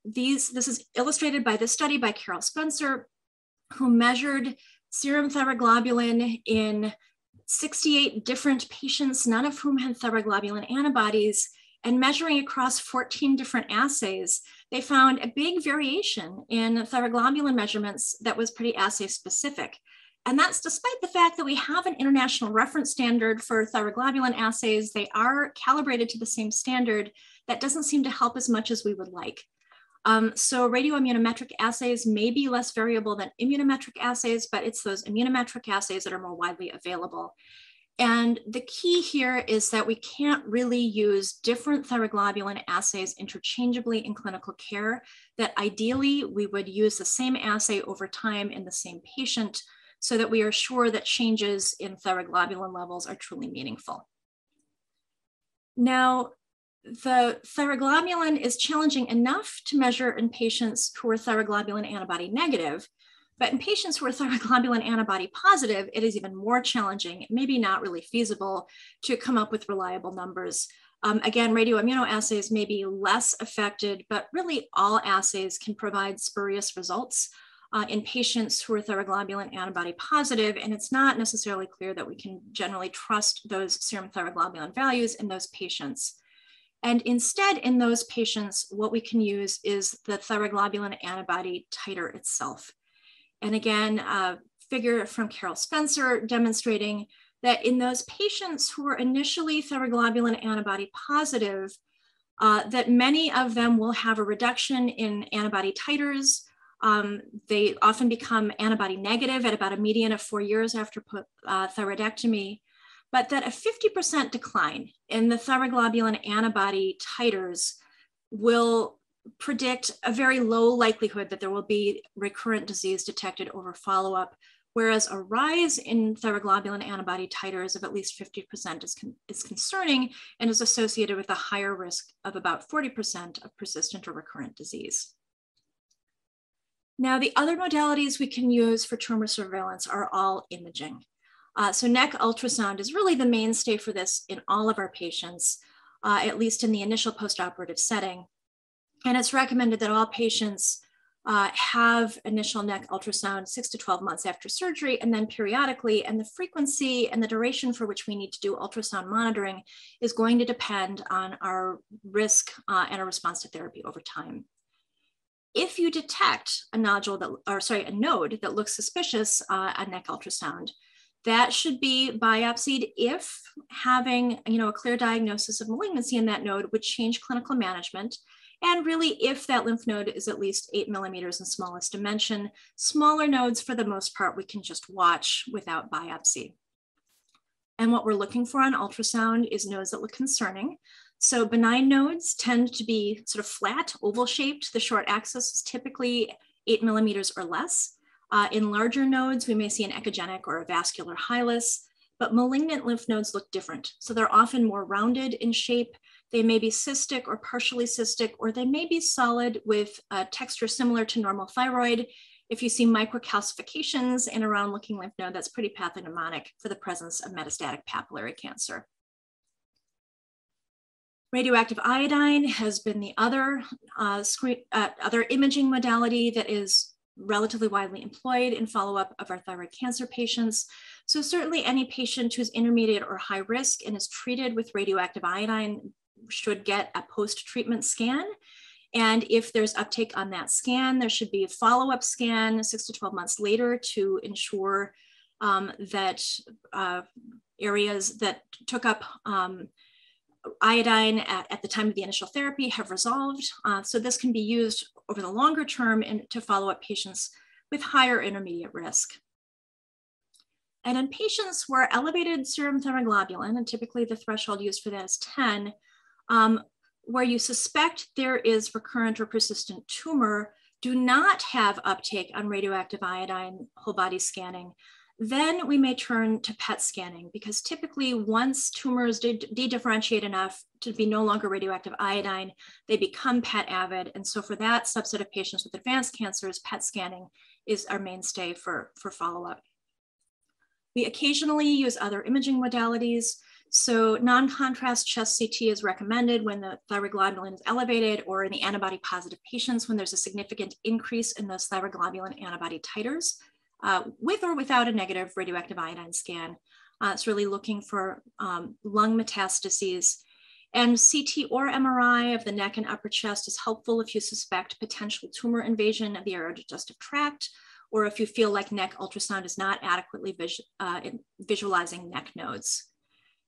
This is illustrated by this study by Carol Spencer, who measured serum thyroglobulin in 68 different patients, none of whom had thyroglobulin antibodies, and measuring across 14 different assays, they found a big variation in thyroglobulin measurements that was pretty assay specific. And that's despite the fact that we have an international reference standard for thyroglobulin assays. They are calibrated to the same standard. That doesn't seem to help as much as we would like. So radioimmunometric assays may be less variable than immunometric assays, but it's those immunometric assays that are more widely available. And the key here is that we can't really use different thyroglobulin assays interchangeably in clinical care, that ideally we would use the same assay over time in the same patient so that we are sure that changes in thyroglobulin levels are truly meaningful. Now, the thyroglobulin is challenging enough to measure in patients who are thyroglobulin antibody negative, but in patients who are thyroglobulin antibody positive, it is even more challenging, maybe not really feasible to come up with reliable numbers. Again, radioimmunoassays may be less affected, but really all assays can provide spurious results in patients who are thyroglobulin antibody positive, and it's not necessarily clear that we can generally trust those serum thyroglobulin values in those patients. And instead, in those patients, what we can use is the thyroglobulin antibody titer itself. And again, a figure from Carol Spencer demonstrating that in those patients who are initially thyroglobulin antibody positive, that many of them will have a reduction in antibody titers. They often become antibody negative at about a median of 4 years after thyroidectomy, but that a 50% decline in the thyroglobulin antibody titers will predict a very low likelihood that there will be recurrent disease detected over follow-up, whereas a rise in thyroglobulin antibody titers of at least 50% is concerning and is associated with a higher risk of about 40% of persistent or recurrent disease. Now, the other modalities we can use for tumor surveillance are all imaging. So neck ultrasound is really the mainstay for this in all of our patients, at least in the initial postoperative setting. And it's recommended that all patients have initial neck ultrasound 6 to 12 months after surgery, and then periodically, and the frequency and the duration for which we need to do ultrasound monitoring is going to depend on our risk and our response to therapy over time. If you detect a nodule that, or sorry, a node that looks suspicious on neck ultrasound, that should be biopsied if having, a clear diagnosis of malignancy in that node would change clinical management. And really, if that lymph node is at least 8 millimeters in smallest dimension, smaller nodes, for the most part, we can just watch without biopsy. And what we're looking for on ultrasound is nodes that look concerning. So benign nodes tend to be sort of flat, oval shaped. The short axis is typically 8 millimeters or less. In larger nodes, we may see an echogenic or a vascular hilus, but malignant lymph nodes look different. So they're often more rounded in shape. They may be cystic or partially cystic, or they may be solid with a texture similar to normal thyroid. If you see microcalcifications in a round looking lymph node, that's pretty pathognomonic for the presence of metastatic papillary cancer. Radioactive iodine has been the other imaging modality that is relatively widely employed in follow-up of our thyroid cancer patients. So certainly any patient who's intermediate or high risk and is treated with radioactive iodine should get a post-treatment scan. And if there's uptake on that scan, there should be a follow-up scan 6 to 12 months later to ensure that areas that took up iodine at the time of the initial therapy have resolved. So this can be used over the longer term and to follow up patients with higher intermediate risk. And in patients where elevated serum thyroglobulin, and typically the threshold used for that is 10, where you suspect there is recurrent or persistent tumor, do not have uptake on radioactive iodine whole body scanning, then we may turn to PET scanning, because typically once tumors de-differentiate enough to be no longer radioactive iodine, they become PET avid. And so for that subset of patients with advanced cancers, PET scanning is our mainstay for follow-up. We occasionally use other imaging modalities. So non-contrast chest CT is recommended when the thyroglobulin is elevated, or in the antibody positive patients when there's a significant increase in those thyroglobulin antibody titers. With or without a negative radioactive iodine scan. It's really looking for lung metastases. And CT or MRI of the neck and upper chest is helpful if you suspect potential tumor invasion of the aerodigestive tract, or if you feel like neck ultrasound is not adequately visualizing neck nodes.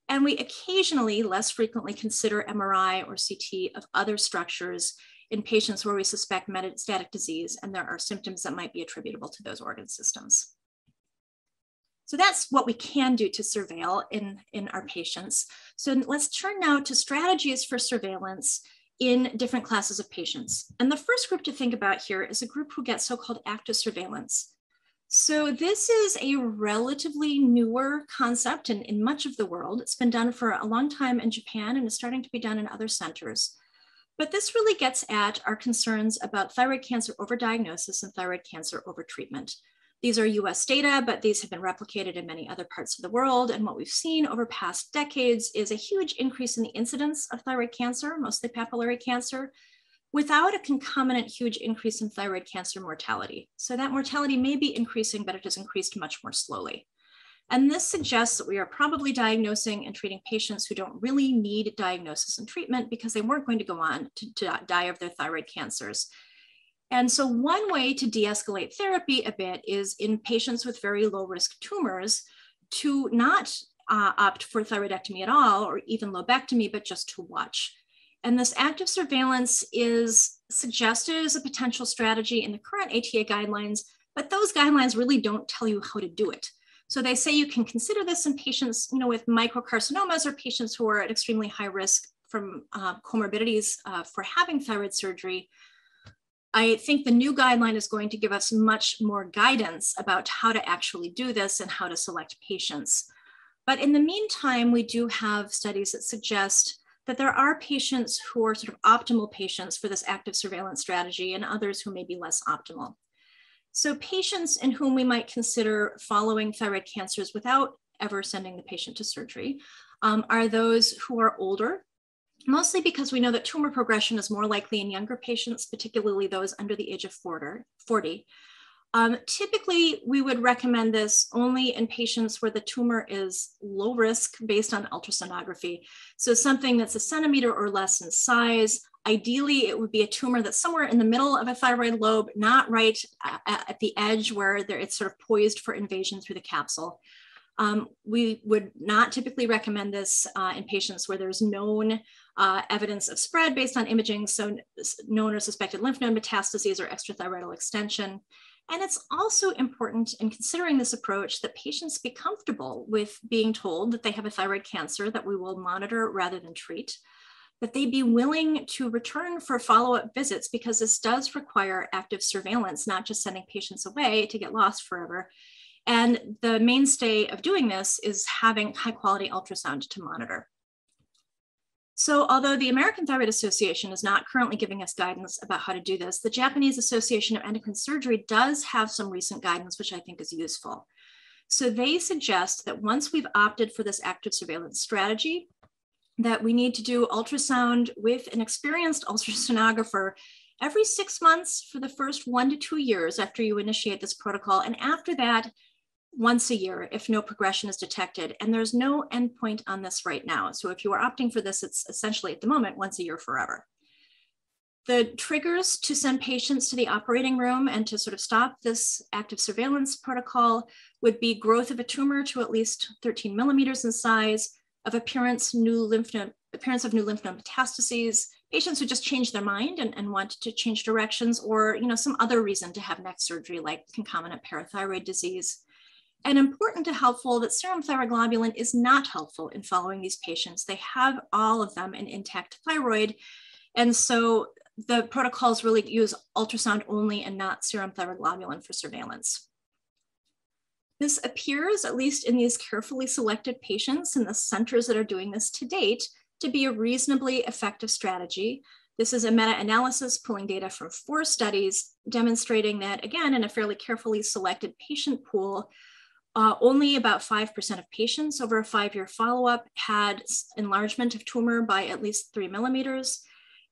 And we occasionally, less frequently, consider MRI or CT of other structures in patients where we suspect metastatic disease and there are symptoms that might be attributable to those organ systems. So that's what we can do to surveil in our patients. So let's turn now to strategies for surveillance in different classes of patients. And the first group to think about here is a group who gets so-called active surveillance. So this is a relatively newer concept in much of the world. It's been done for a long time in Japan and is starting to be done in other centers. But this really gets at our concerns about thyroid cancer overdiagnosis and thyroid cancer overtreatment. These are US data, but these have been replicated in many other parts of the world. And what we've seen over past decades is a huge increase in the incidence of thyroid cancer, mostly papillary cancer, without a concomitant huge increase in thyroid cancer mortality. So that mortality may be increasing, but it has increased much more slowly. And this suggests that we are probably diagnosing and treating patients who don't really need diagnosis and treatment because they weren't going to go on to die of their thyroid cancers. And so one way to de-escalate therapy a bit is in patients with very low risk tumors to not opt for thyroidectomy at all, or even lobectomy, but just to watch. And this active surveillance is suggested as a potential strategy in the current ATA guidelines, but those guidelines really don't tell you how to do it. So they say you can consider this in patients, with microcarcinomas or patients who are at extremely high risk from comorbidities for having thyroid surgery. I think the new guideline is going to give us much more guidance about how to actually do this and how to select patients. But in the meantime, we do have studies that suggest that there are patients who are sort of optimal patients for this active surveillance strategy and others who may be less optimal. So patients in whom we might consider following thyroid cancers without ever sending the patient to surgery are those who are older, mostly because we know that tumor progression is more likely in younger patients, particularly those under the age of 40. Typically, we would recommend this only in patients where the tumor is low risk based on ultrasonography. So something that's a centimeter or less in size. Ideally, it would be a tumor that's somewhere in the middle of a thyroid lobe, not right at the edge where it's sort of poised for invasion through the capsule. We would not typically recommend this in patients where there's known evidence of spread based on imaging, so known or suspected lymph node metastases or extrathyroidal extension. And it's also important in considering this approach that patients be comfortable with being told that they have a thyroid cancer that we will monitor rather than treat, that they be willing to return for follow-up visits, because this does require active surveillance, not just sending patients away to get lost forever. And the mainstay of doing this is having high-quality ultrasound to monitor. So although the American Thyroid Association is not currently giving us guidance about how to do this, the Japanese Association of Endocrine Surgery does have some recent guidance, which I think is useful. So they suggest that once we've opted for this active surveillance strategy, that we need to do ultrasound with an experienced ultrasonographer every 6 months for the first 1 to 2 years after you initiate this protocol. And after that, once a year if no progression is detected. And there's no endpoint on this right now. So if you are opting for this, it's essentially at the moment once a year forever. The triggers to send patients to the operating room and to sort of stop this active surveillance protocol would be growth of a tumor to at least 13 millimeters in size, of appearance of new lymph node metastases, patients who just change their mind and want to change directions, or some other reason to have neck surgery like concomitant parathyroid disease. And important to helpful that serum thyroglobulin is not helpful in following these patients. They have all of them an intact thyroid. And so the protocols really use ultrasound only and not serum thyroglobulin for surveillance. This appears, at least in these carefully selected patients and the centers that are doing this to date, to be a reasonably effective strategy. This is a meta-analysis pulling data from 4 studies demonstrating that, again, in a fairly carefully selected patient pool, only about 5% of patients over a 5-year follow-up had enlargement of tumor by at least 3 millimeters,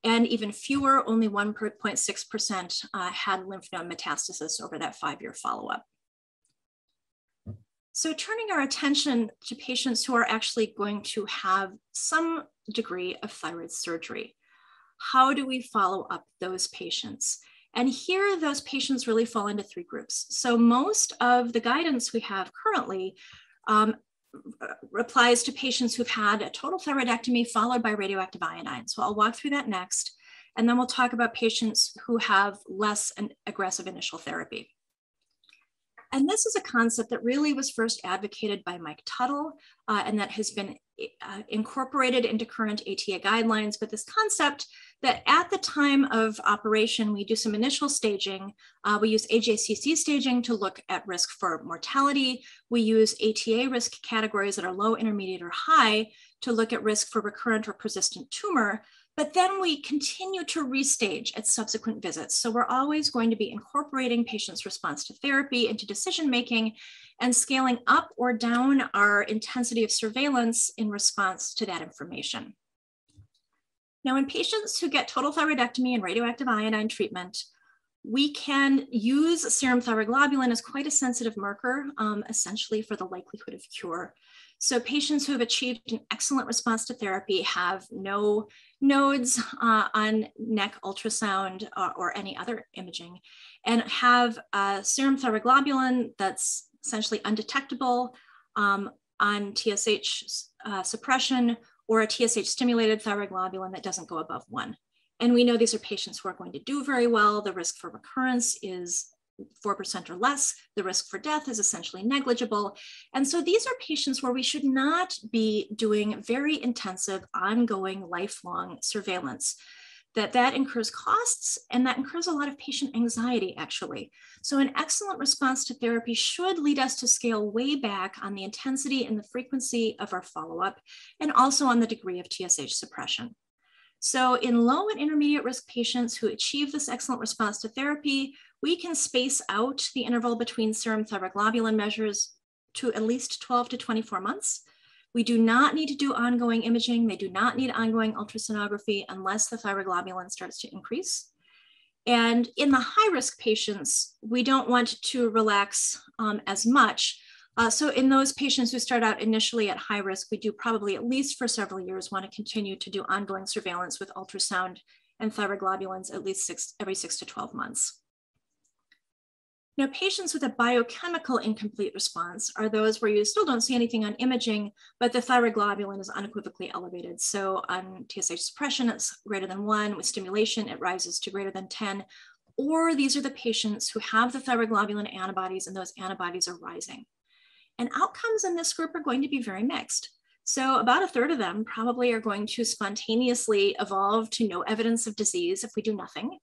and even fewer, only 1.6% had lymph node metastasis over that 5-year follow-up. So turning our attention to patients who are actually going to have some degree of thyroid surgery, how do we follow up those patients? And here, those patients really fall into 3 groups. So most of the guidance we have currently applies to patients who've had a total thyroidectomy followed by radioactive iodine. So I'll walk through that next. And then we'll talk about patients who have less aggressive initial therapy. And this is a concept that really was first advocated by Mike Tuttle, and that has been incorporated into current ATA guidelines. But this concept that at the time of operation, we do some initial staging. We use AJCC staging to look at risk for mortality. We use ATA risk categories that are low, intermediate, or high to look at risk for recurrent or persistent tumor. But then we continue to restage at subsequent visits. So we're always going to be incorporating patients' response to therapy into decision-making and scaling up or down our intensity of surveillance in response to that information. Now, in patients who get total thyroidectomy and radioactive iodine treatment, we can use serum thyroglobulin as quite a sensitive marker, essentially for the likelihood of cure. So patients who have achieved an excellent response to therapy have no nodes on neck ultrasound or any other imaging, and have serum thyroglobulin that's essentially undetectable on TSH suppression, or a TSH stimulated thyroglobulin that doesn't go above 1. And we know these are patients who are going to do very well. The risk for recurrence is 4% or less. The risk for death is essentially negligible. And so these are patients where we should not be doing very intensive, ongoing, lifelong surveillance. that incurs costs, and that incurs a lot of patient anxiety, actually. So an excellent response to therapy should lead us to scale way back on the intensity and the frequency of our follow-up, and also on the degree of TSH suppression. So in low and intermediate risk patients who achieve this excellent response to therapy, we can space out the interval between serum thyroglobulin measures to at least 12 to 24 months. We do not need to do ongoing imaging. They do not need ongoing ultrasonography unless the thyroglobulin starts to increase. And in the high-risk patients, we don't want to relax as much. So in those patients who start out initially at high risk, we do probably at least for several years want to continue to do ongoing surveillance with ultrasound and thyroglobulins at least every 6 to 12 months. Now, patients with a biochemical incomplete response are those where you still don't see anything on imaging, but the thyroglobulin is unequivocally elevated. So on TSH suppression, it's greater than 1. With stimulation, it rises to greater than 10. Or these are the patients who have the thyroglobulin antibodies, and those antibodies are rising. And outcomes in this group are going to be very mixed. So about a third of them probably are going to spontaneously evolve to no evidence of disease if we do nothing.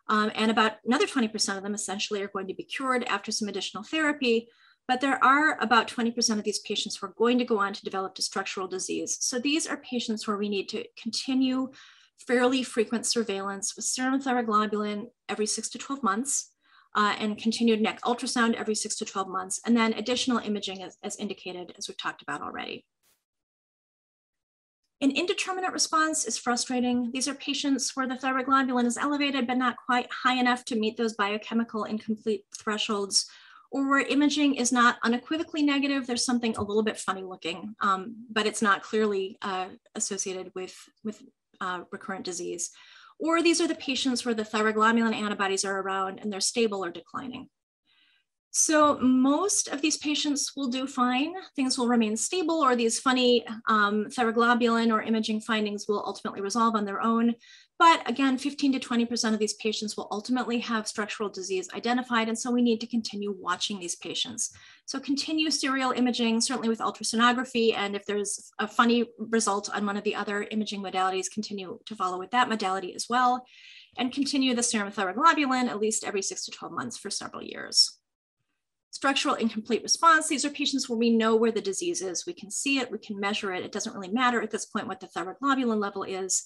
And about another 20% of them essentially are going to be cured after some additional therapy. But there are about 20% of these patients who are going to go on to develop a structural disease. So these are patients where we need to continue fairly frequent surveillance with serum thyroglobulin every 6 to 12 months and continued neck ultrasound every 6 to 12 months, and then additional imaging as indicated, as we've talked about already. An indeterminate response is frustrating. These are patients where the thyroglobulin is elevated, but not quite high enough to meet those biochemical incomplete thresholds, or where imaging is not unequivocally negative. There's something a little bit funny looking, but it's not clearly associated with recurrent disease. Or these are the patients where the thyroglobulin antibodies are around and they're stable or declining. So most of these patients will do fine. Things will remain stable, or these funny thyroglobulin or imaging findings will ultimately resolve on their own. But again, 15 to 20% of these patients will ultimately have structural disease identified. And so we need to continue watching these patients. So continue serial imaging, certainly with ultrasonography. And if there's a funny result on one of the other imaging modalities, continue to follow with that modality as well. And continue the serum thyroglobulin at least every 6 to 12 months for several years. Structural incomplete response, these are patients where we know where the disease is. We can see it, we can measure it. It doesn't really matter at this point what the thyroglobulin level is.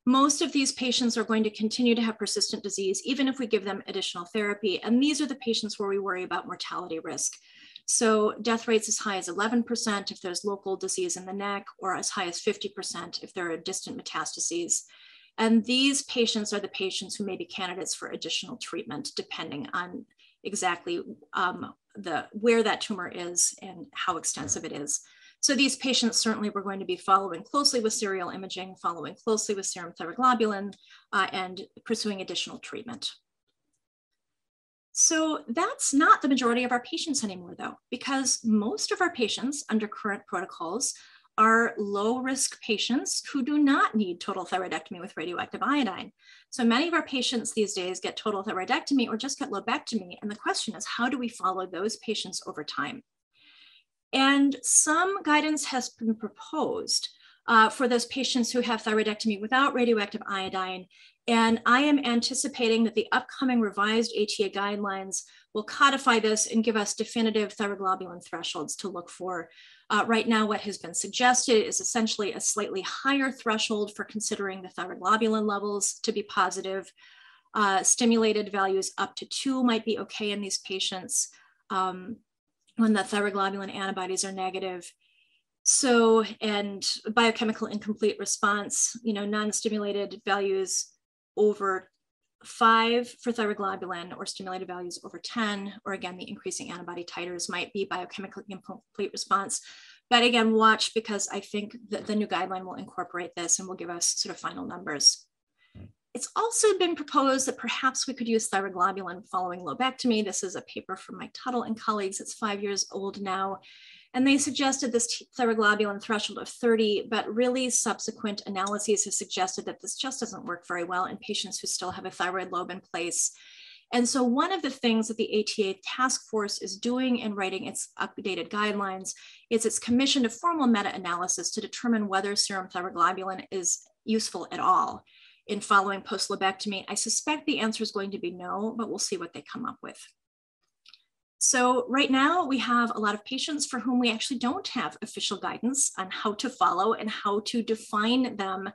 Most of these patients are going to continue to have persistent disease, even if we give them additional therapy. And these are the patients where we worry about mortality risk. So death rates as high as 11% if there's local disease in the neck, or as high as 50% if there are distant metastases. And these patients are the patients who may be candidates for additional treatment, depending on exactly where that tumor is and how extensive it is. So these patients certainly we're going to be following closely with serial imaging, following closely with serum thyroglobulin, and pursuing additional treatment. So that's not the majority of our patients anymore, though, because most of our patients under current protocols are low-risk patients who do not need total thyroidectomy with radioactive iodine. So many of our patients these days get total thyroidectomy or just get lobectomy. And the question is, how do we follow those patients over time? And some guidance has been proposed for those patients who have thyroidectomy without radioactive iodine. And I am anticipating that the upcoming revised ATA guidelines will codify this and give us definitive thyroglobulin thresholds to look for. Right now, what has been suggested is essentially a slightly higher threshold for considering the thyroglobulin levels to be positive. Stimulated values up to 2 might be okay in these patients when the thyroglobulin antibodies are negative. So, and biochemical incomplete response, non-stimulated values over 5 for thyroglobulin, or stimulated values over 10, or again, the increasing antibody titers might be biochemical incomplete response. But again, watch, because I think that the new guideline will incorporate this and will give us sort of final numbers. It's also been proposed that perhaps we could use thyroglobulin following lobectomy. This is a paper from Mike Tuttle and colleagues. It's 5 years old now. And they suggested this thyroglobulin threshold of 30, but really subsequent analyses have suggested that this just doesn't work very well in patients who still have a thyroid lobe in place. And so one of the things that the ATA task force is doing in writing its updated guidelines is it's commissioned a formal meta-analysis to determine whether serum thyroglobulin is useful at all. in following post-lobectomy? I suspect the answer is going to be no, but we'll see what they come up with. So right now we have a lot of patients for whom we actually don't have official guidance on how to follow and how to define them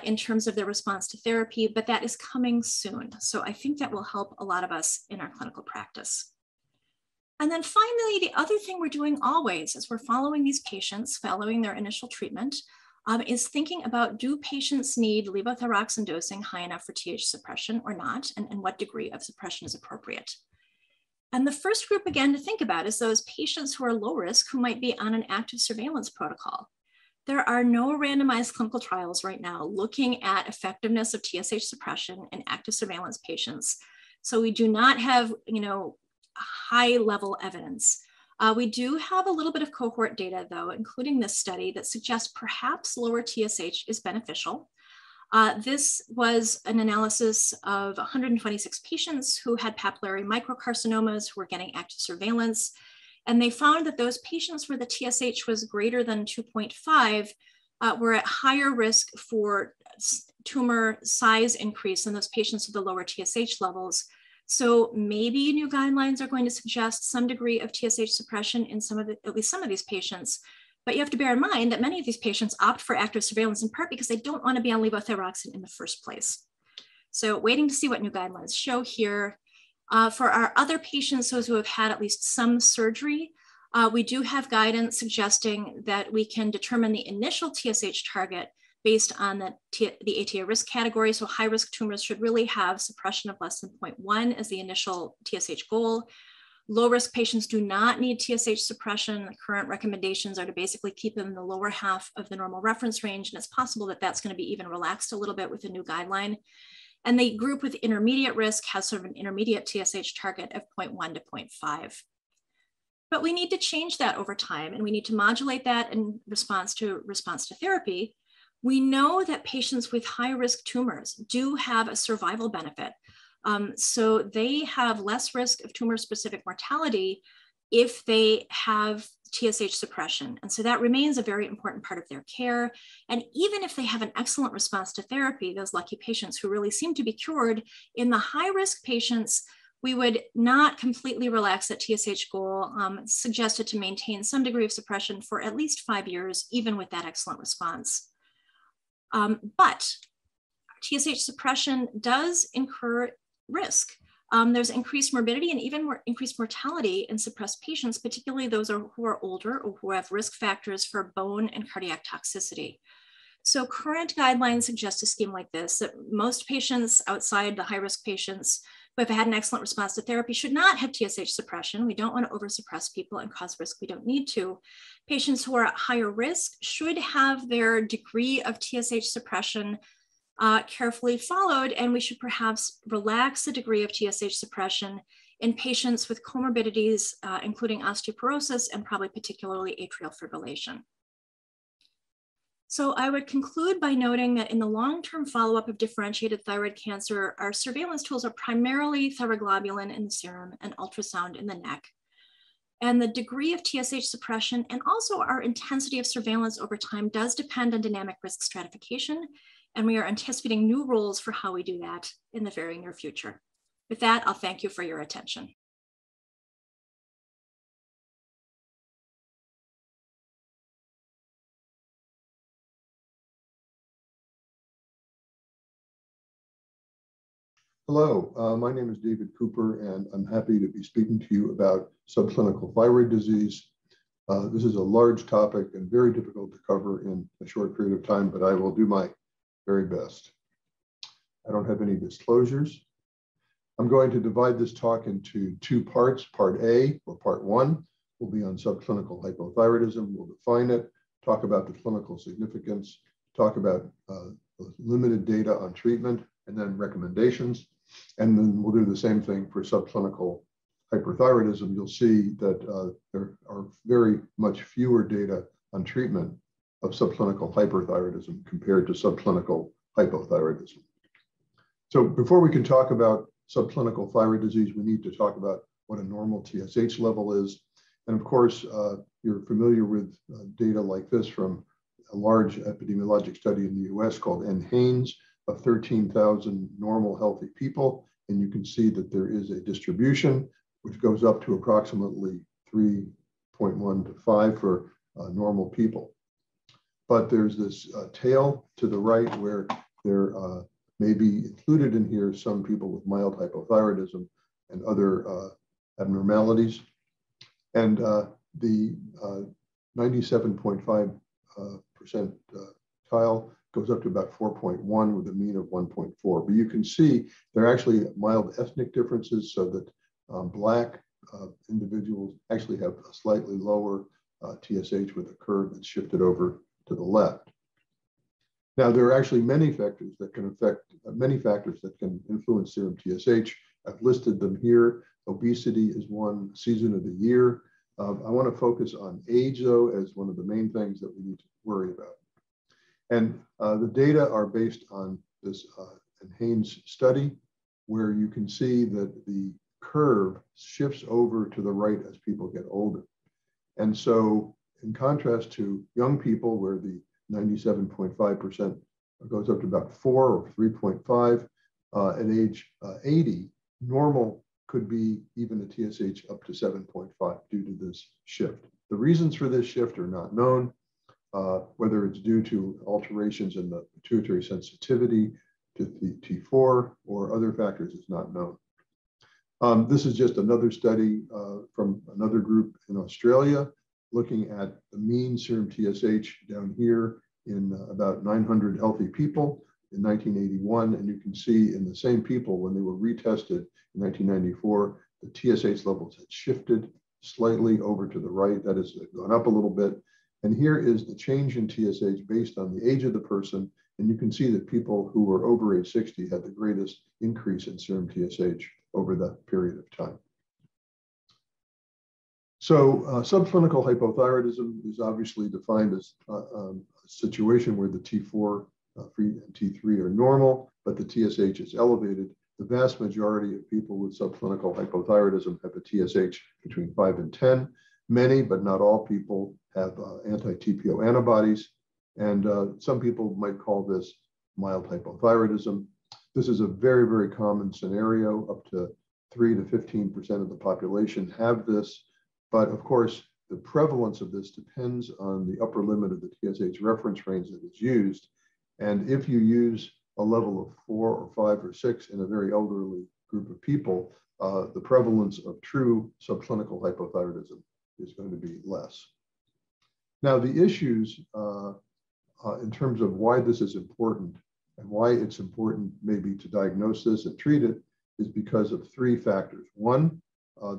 in terms of their response to therapy, but that is coming soon. So I think that will help a lot of us in our clinical practice. And then finally, the other thing we're doing always as we're following these patients, following their initial treatment, is thinking about, do patients need levothyroxine dosing high enough for TH suppression or not, and what degree of suppression is appropriate? And the first group, again, to think about is those patients who are low risk who might be on an active surveillance protocol. There are no randomized clinical trials right now looking at effectiveness of TSH suppression in active surveillance patients. So we do not have, high level evidence. We do have a little bit of cohort data though, including this study that suggests perhaps lower TSH is beneficial. This was an analysis of 126 patients who had papillary microcarcinomas who were getting active surveillance. And they found that those patients where the TSH was greater than 2.5 were at higher risk for tumor size increase than those patients with the lower TSH levels. So maybe new guidelines are going to suggest some degree of TSH suppression in at least some of these patients. But you have to bear in mind that many of these patients opt for active surveillance in part because they don't want to be on levothyroxine in the first place. So waiting to see what new guidelines show here. For our other patients, those who have had at least some surgery, we do have guidance suggesting that we can determine the initial TSH target based on the ATA risk category. So high risk tumors should really have suppression of less than 0.1 as the initial TSH goal. Low risk patients do not need TSH suppression. The current recommendations are to basically keep them in the lower half of the normal reference range. And it's possible that that's going to be even relaxed a little bit with a new guideline. And the group with intermediate risk has sort of an intermediate TSH target of 0.1 to 0.5. But we need to change that over time, and we need to modulate that in response to therapy. We know that patients with high risk tumors do have a survival benefit. So they have less risk of tumor-specific mortality if they have TSH suppression. And so that remains a very important part of their care. And even if they have an excellent response to therapy, those lucky patients who really seem to be cured, in the high-risk patients, we would not completely relax that TSH goal, suggested to maintain some degree of suppression for at least 5 years, even with that excellent response. But TSH suppression does incur risk. There's increased morbidity and even more increased mortality in suppressed patients, particularly those who are older or who have risk factors for bone and cardiac toxicity. So current guidelines suggest a scheme like this, that most patients outside the high-risk patients who have had an excellent response to therapy should not have TSH suppression. We don't want to oversuppress people and cause risk we don't need to. Patients who are at higher risk should have their degree of TSH suppression carefully followed, and we should perhaps relax the degree of TSH suppression in patients with comorbidities, including osteoporosis and probably particularly atrial fibrillation. So I would conclude by noting that in the long-term follow-up of differentiated thyroid cancer, our surveillance tools are primarily thyroglobulin in the serum and ultrasound in the neck. And the degree of TSH suppression and also our intensity of surveillance over time does depend on dynamic risk stratification. And we are anticipating new rules for how we do that in the very near future. With that, I'll thank you for your attention. Hello, my name is David Cooper, and I'm happy to be speaking to you about subclinical thyroid disease. This is a large topic and very difficult to cover in a short period of time, but I will do my very best. I don't have any disclosures. I'm going to divide this talk into two parts. Part A, or part one, will be on subclinical hypothyroidism. We'll define it, talk about the clinical significance, talk about limited data on treatment, and then recommendations. And then we'll do the same thing for subclinical hyperthyroidism. You'll see that there are very much fewer data on treatment of subclinical hyperthyroidism compared to subclinical hypothyroidism. So before we can talk about subclinical thyroid disease, we need to talk about what a normal TSH level is. And of course, you're familiar with data like this from a large epidemiologic study in the US called NHANES, of 13,000 normal healthy people. And you can see that there is a distribution which goes up to approximately 3.1 to 5 for normal people. But there's this tail to the right where there may be included in here some people with mild hypothyroidism and other abnormalities. And the 97.5% tile goes up to about 4.1 with a mean of 1.4. But you can see there are actually mild ethnic differences, so that Black individuals actually have a slightly lower TSH with a curve that's shifted over to the left. Now, there are actually many factors that can influence serum TSH. I've listed them here. Obesity is one, season of the year. I want to focus on age, though, as one of the main things that we need to worry about. And the data are based on this NHANES study, where you can see that the curve shifts over to the right as people get older. And so in contrast to young people, where the 97.5% goes up to about 4 or 3.5, at age 80, normal could be even a TSH up to 7.5 due to this shift. The reasons for this shift are not known, whether it's due to alterations in the pituitary sensitivity to the T4 or other factors is not known. This is just another study from another group in Australia, looking at the mean serum TSH down here in about 900 healthy people in 1981. And you can see in the same people, when they were retested in 1994, the TSH levels had shifted slightly over to the right. That has gone up a little bit. And here is the change in TSH based on the age of the person. And you can see that people who were over age 60 had the greatest increase in serum TSH over that period of time. So subclinical hypothyroidism is obviously defined as a situation where the T4 and T3 are normal, but the TSH is elevated. The vast majority of people with subclinical hypothyroidism have a TSH between 5 and 10. Many, but not all people, have anti-TPO antibodies. And some people might call this mild hypothyroidism. This is a very, very common scenario. Up to 3 to 15% of the population have this. But of course, the prevalence of this depends on the upper limit of the TSH reference range that is used. And if you use a level of 4 or 5 or 6 in a very elderly group of people, the prevalence of true subclinical hypothyroidism is going to be less. Now, the issues in terms of why this is important and why it's important maybe to diagnose this and treat it is because of 3 factors. One,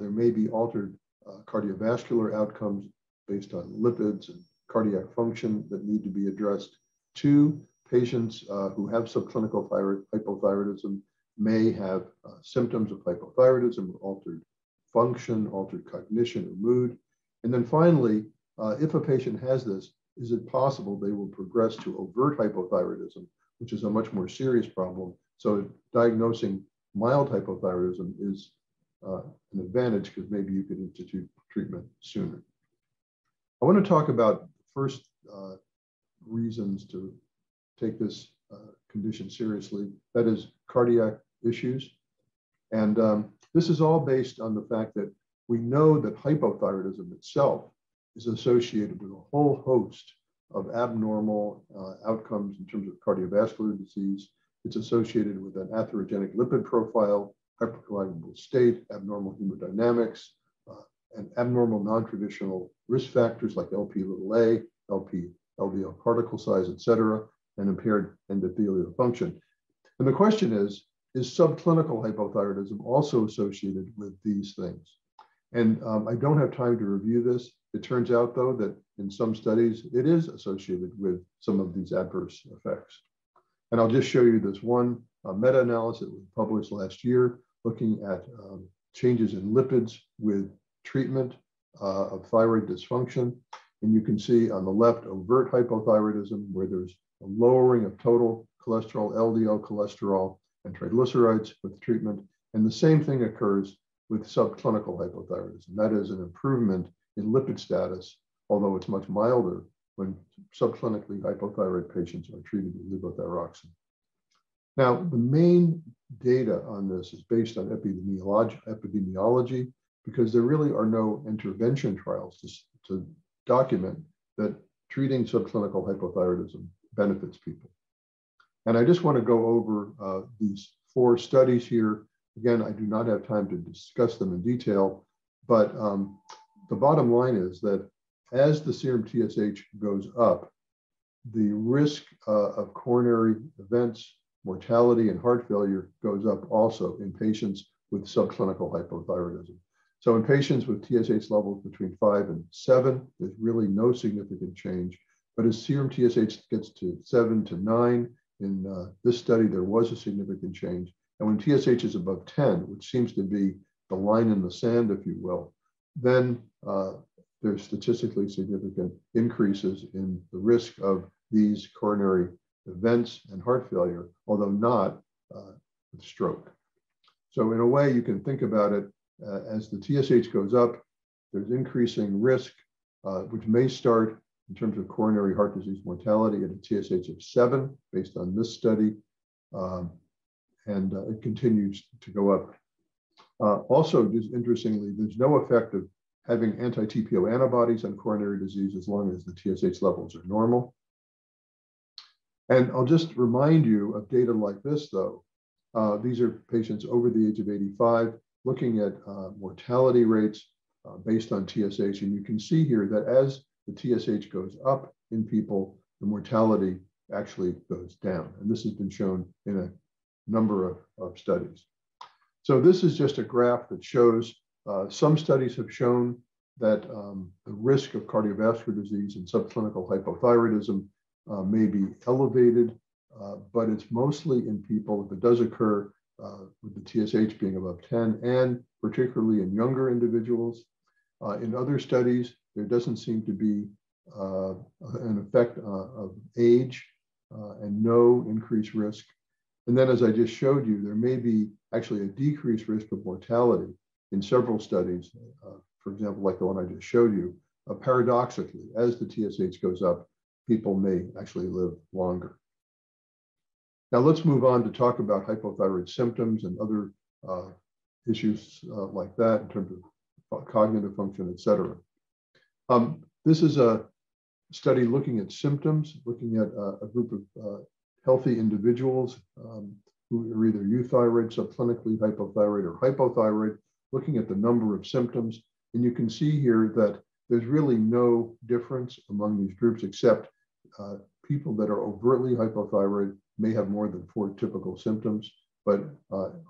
there may be altered cardiovascular outcomes based on lipids and cardiac function that need to be addressed. 2, patients who have subclinical hypothyroidism may have symptoms of hypothyroidism, altered function, altered cognition or mood. And then finally, if a patient has this, is it possible they will progress to overt hypothyroidism, which is a much more serious problem? So diagnosing mild hypothyroidism is an advantage because maybe you could institute treatment sooner. I want to talk about the first reasons to take this condition seriously, that is cardiac issues. And this is all based on the fact that we know that hypothyroidism itself is associated with a whole host of abnormal outcomes in terms of cardiovascular disease. It's associated with an atherogenic lipid profile, hypercoagulable state, abnormal hemodynamics, and abnormal non-traditional risk factors like Lp(a), LDL particle size, et cetera, and impaired endothelial function. And the question is subclinical hypothyroidism also associated with these things? And I don't have time to review this. It turns out, though, that in some studies, it is associated with some of these adverse effects. And I'll just show you this one meta-analysis that was published last year, looking at changes in lipids with treatment of thyroid dysfunction. And you can see on the left, overt hypothyroidism, where there's a lowering of total cholesterol, LDL cholesterol, and triglycerides with treatment. And the same thing occurs with subclinical hypothyroidism. That is an improvement in lipid status, although it's much milder when subclinically hypothyroid patients are treated with levothyroxine. Now, the main data on this is based on epidemiology, because there really are no intervention trials to document that treating subclinical hypothyroidism benefits people. And I just want to go over these 4 studies here. Again, I do not have time to discuss them in detail, but the bottom line is that as the serum TSH goes up, the risk of coronary events, mortality, and heart failure goes up also in patients with subclinical hypothyroidism. So in patients with TSH levels between 5 and 7, there's really no significant change. But as serum TSH gets to 7 to 9, in this study, there was a significant change. And when TSH is above 10, which seems to be the line in the sand, if you will, then there's statistically significant increases in the risk of these coronary events and heart failure, although not with stroke. So in a way, you can think about it as the TSH goes up, there's increasing risk, which may start in terms of coronary heart disease mortality at a TSH of 7, based on this study, and it continues to go up. Also, just interestingly, there's no effect of having anti-TPO antibodies on coronary disease as long as the TSH levels are normal. And I'll just remind you of data like this, though. These are patients over the age of 85, looking at mortality rates based on TSH. And you can see here that as the TSH goes up in people, the mortality actually goes down. And this has been shown in a number of studies. So this is just a graph that shows some studies have shown that the risk of cardiovascular disease and subclinical hypothyroidism may be elevated, but it's mostly in people, if it does occur, with the TSH being above 10, and particularly in younger individuals. In other studies, there doesn't seem to be an effect of age and no increased risk. And then, as I just showed you, there may be actually a decreased risk of mortality in several studies, for example, like the one I just showed you. Paradoxically, as the TSH goes up, people may actually live longer. Now let's move on to talk about hypothyroid symptoms and other issues like that in terms of cognitive function, et cetera. This is a study looking at symptoms, looking at a group of healthy individuals who are either euthyroid, subclinically hypothyroid, or hypothyroid, looking at the number of symptoms. And you can see here that there's really no difference among these groups, except people that are overtly hypothyroid may have more than 4 typical symptoms, but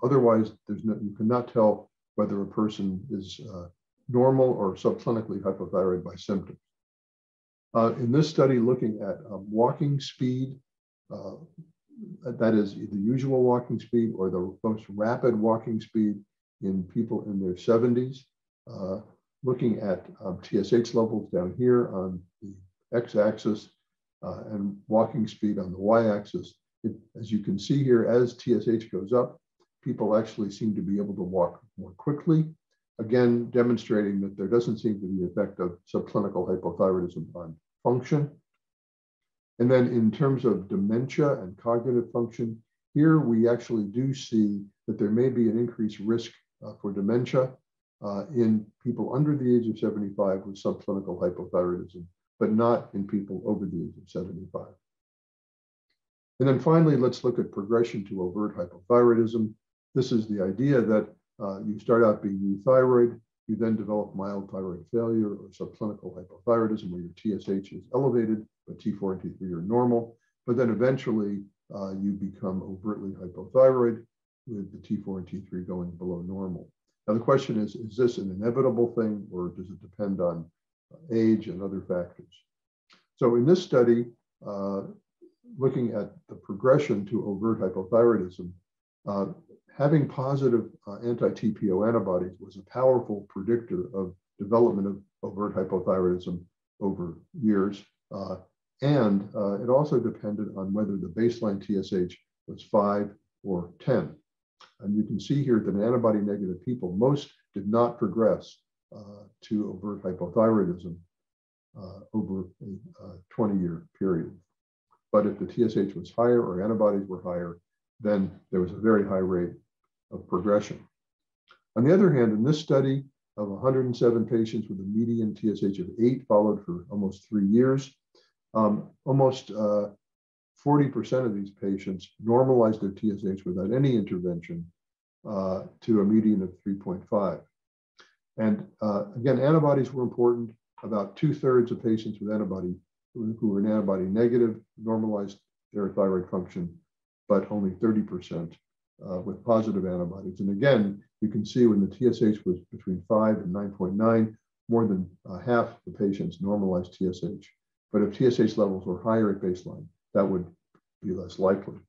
otherwise you cannot tell whether a person is normal or subclinically hypothyroid by symptoms. In this study, looking at walking speed, that is the usual walking speed or the most rapid walking speed in people in their 70s, looking at TSH levels down here on the x-axis and walking speed on the y-axis. As you can see here, as TSH goes up, people actually seem to be able to walk more quickly, again, demonstrating that there doesn't seem to be an effect of subclinical hypothyroidism on function. And then in terms of dementia and cognitive function, here we actually do see that there may be an increased risk for dementia in people under the age of 75 with subclinical hypothyroidism, but not in people over the age of 75. And then finally, let's look at progression to overt hypothyroidism. This is the idea that you start out being euthyroid, you then develop mild thyroid failure or subclinical hypothyroidism where your TSH is elevated, but T4 and T3 are normal. But then eventually you become overtly hypothyroid with the T4 and T3 going below normal. Now the question is this an inevitable thing or does it depend on age and other factors? So in this study, looking at the progression to overt hypothyroidism, having positive anti-TPO antibodies was a powerful predictor of development of overt hypothyroidism over years. And it also depended on whether the baseline TSH was 5 or 10. And you can see here that in antibody-negative people, most did not progress to overt hypothyroidism over a 20-year period. But if the TSH was higher or antibodies were higher, then there was a very high rate of progression. On the other hand, in this study of 107 patients with a median TSH of 8, followed for almost 3 years, almost 40% of these patients normalized their TSH without any intervention to a median of 3.5. And again, antibodies were important. About 2/3 of patients with antibody who were antibody negative normalized their thyroid function, but only 30% with positive antibodies. And again, you can see when the TSH was between 5 and 9.9, more than half the patients normalized TSH. But if TSH levels were higher at baseline, that would be less likely.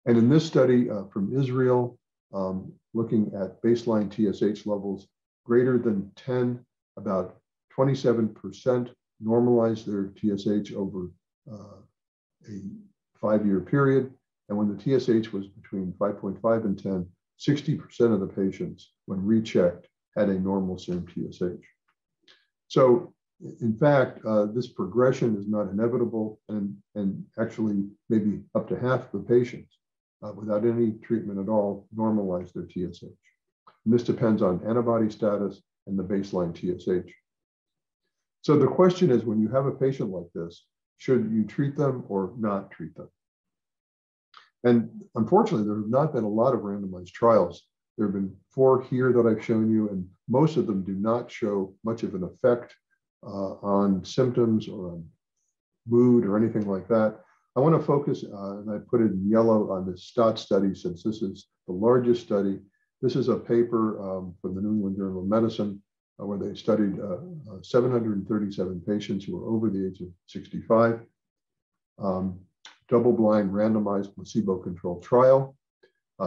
And in this study from Israel, looking at baseline TSH levels greater than 10, about 27% normalized their TSH over a 5-year period. And when the TSH was between 5.5 and 10, 60% of the patients, when rechecked, had a normal serum TSH. So in fact, this progression is not inevitable, and actually maybe up to half the patients without any treatment at all normalize their TSH. And this depends on antibody status and the baseline TSH. So the question is, when you have a patient like this, should you treat them or not treat them? And unfortunately, there have not been a lot of randomized trials. There have been 4 here that I've shown you, and most of them do not show much of an effect on symptoms or on mood or anything like that. I want to focus, and I put it in yellow, on the STOT study, since this is the largest study. This is a paper from the New England Journal of Medicine where they studied 737 patients who were over the age of 65. Double-blind, randomized, placebo-controlled trial.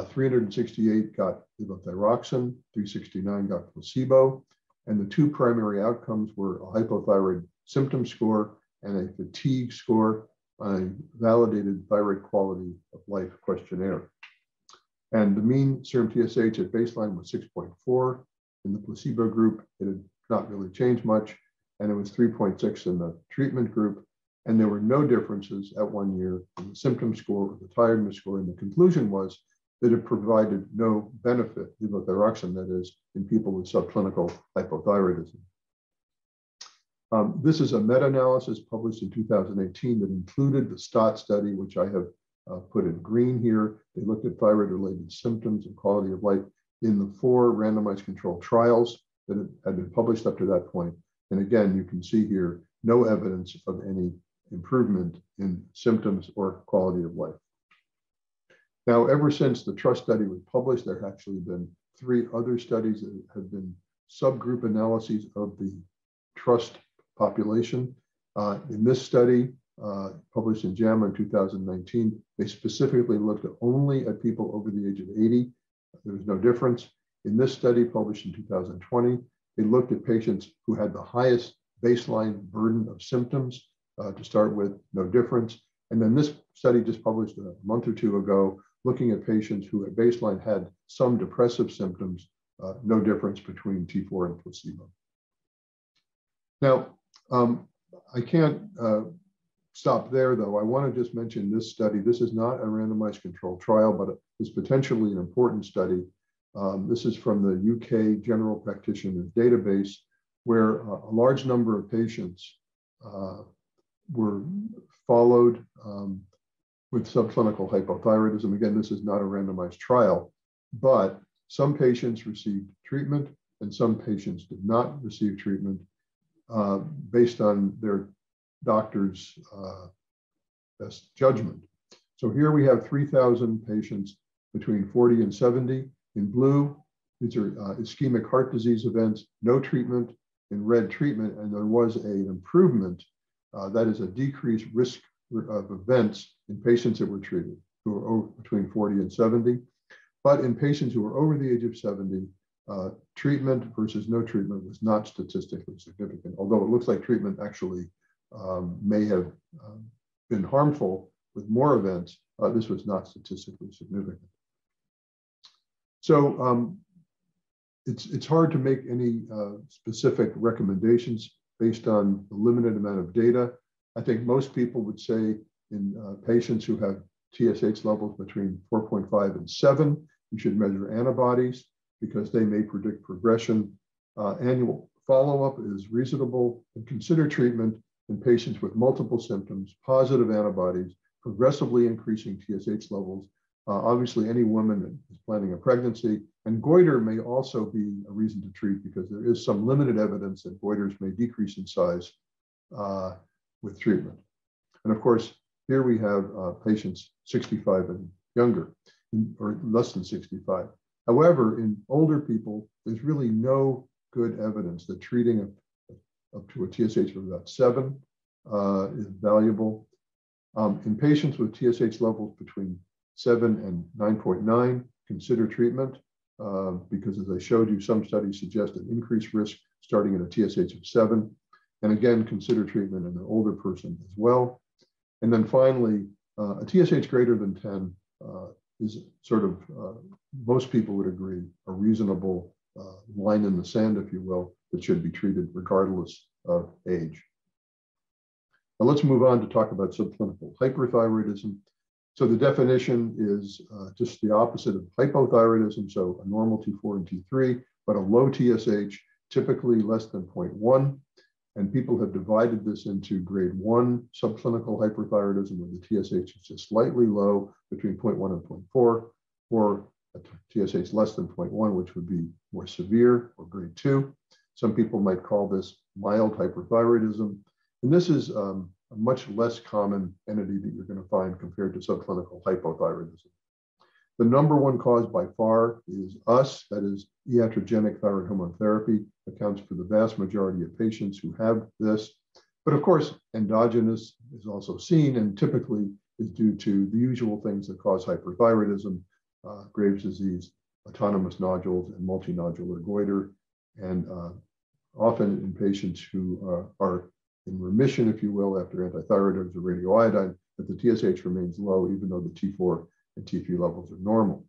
368 got levothyroxine, 369 got placebo, and the 2 primary outcomes were a hypothyroid symptom score and a fatigue score on a validated thyroid quality of life questionnaire. And the mean serum TSH at baseline was 6.4. In the placebo group, it had not really changed much, and it was 3.6 in the treatment group. And there were no differences at 1 year in the symptom score or the tiredness score. And the conclusion was that it provided no benefit, levothyroxine, that is, in people with subclinical hypothyroidism. This is a meta-analysis published in 2018 that included the STOT study, which I have put in green here. They looked at thyroid-related symptoms and quality of life in the 4 randomized controlled trials that had been published up to that point. And again, you can see here no evidence of any improvement in symptoms or quality of life. Now, ever since the TRUST study was published, there have actually been 3 other studies that have been subgroup analyses of the TRUST population. In this study, published in JAMA in 2019, they specifically looked only at people over the age of 80. There was no difference. In this study, published in 2020, they looked at patients who had the highest baseline burden of symptoms to start with, no difference. And then this study just published a month or 2 ago, looking at patients who at baseline had some depressive symptoms, no difference between T4 and placebo. Now, I can't stop there, though. I want to just mention this study. This is not a randomized controlled trial, but it's potentially an important study. This is from the UK General Practitioners Database, where a large number of patients were followed with subclinical hypothyroidism. Again, this is not a randomized trial, but some patients received treatment and some patients did not receive treatment based on their doctor's best judgment. So here we have 3,000 patients between 40 and 70. In blue, these are ischemic heart disease events, no treatment. In red, treatment, and there was an improvement, that is a decreased risk of events in patients that were treated who were over, between 40 and 70. But in patients who were over the age of 70, treatment versus no treatment was not statistically significant, although it looks like treatment actually may have been harmful with more events. This was not statistically significant. So it's hard to make any specific recommendations based on the limited amount of data. I think most people would say in patients who have TSH levels between 4.5 and 7. You should measure antibodies because they may predict progression. Annual follow-up is reasonable, and consider treatment in patients with multiple symptoms, positive antibodies, progressively increasing TSH levels. Obviously, any woman that is planning a pregnancy, and goiter may also be a reason to treat because there is some limited evidence that goiters may decrease in size with treatment. And of course, here we have patients 65 and younger, or less than 65. However, in older people, there's really no good evidence that treating up to a TSH of about 7 is valuable. In patients with TSH levels between 7 and 9.9, consider treatment because, as I showed you, some studies suggest an increased risk starting at a TSH of 7. And again, consider treatment in an older person as well. And then finally, a TSH greater than 10 is sort of, most people would agree, a reasonable line in the sand, if you will, that should be treated regardless of age. Now let's move on to talk about subclinical hyperthyroidism. So the definition is just the opposite of hypothyroidism, so a normal T4 and T3, but a low TSH, typically less than 0.1. And people have divided this into grade 1 subclinical hyperthyroidism, where the TSH is just slightly low, between 0.1 and 0.4, or a TSH less than 0.1, which would be more severe, or grade 2. Some people might call this mild hyperthyroidism. And this is a much less common entity that you're going to find compared to subclinical hypothyroidism. The number one cause by far is US, that is iatrogenic thyroid hormone therapy, accounts for the vast majority of patients who have this. But of course, endogenous is also seen and typically is due to the usual things that cause hyperthyroidism, Graves' disease, autonomous nodules, and multinodular goiter. And often in patients who are in remission, if you will, after antithyroid drugs or radioiodine, that the TSH remains low, even though the T4 and T3 levels are normal.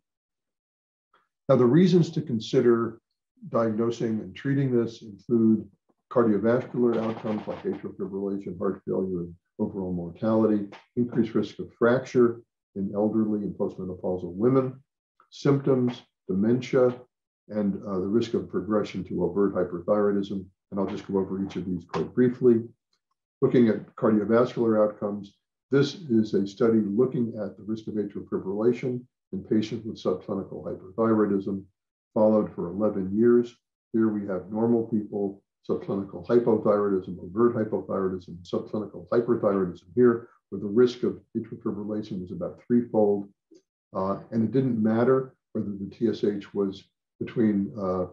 Now, the reasons to consider diagnosing and treating this include cardiovascular outcomes like atrial fibrillation, heart failure, and overall mortality, increased risk of fracture in elderly and postmenopausal women, symptoms, dementia, and the risk of progression to overt hyperthyroidism. And I'll just go over each of these quite briefly. Looking at cardiovascular outcomes, this is a study looking at the risk of atrial fibrillation in patients with subclinical hyperthyroidism, followed for 11 years. Here we have normal people, subclinical hypothyroidism, overt hypothyroidism, subclinical hyperthyroidism here, where the risk of atrial fibrillation was about 3-fold. And it didn't matter whether the TSH was between 0.1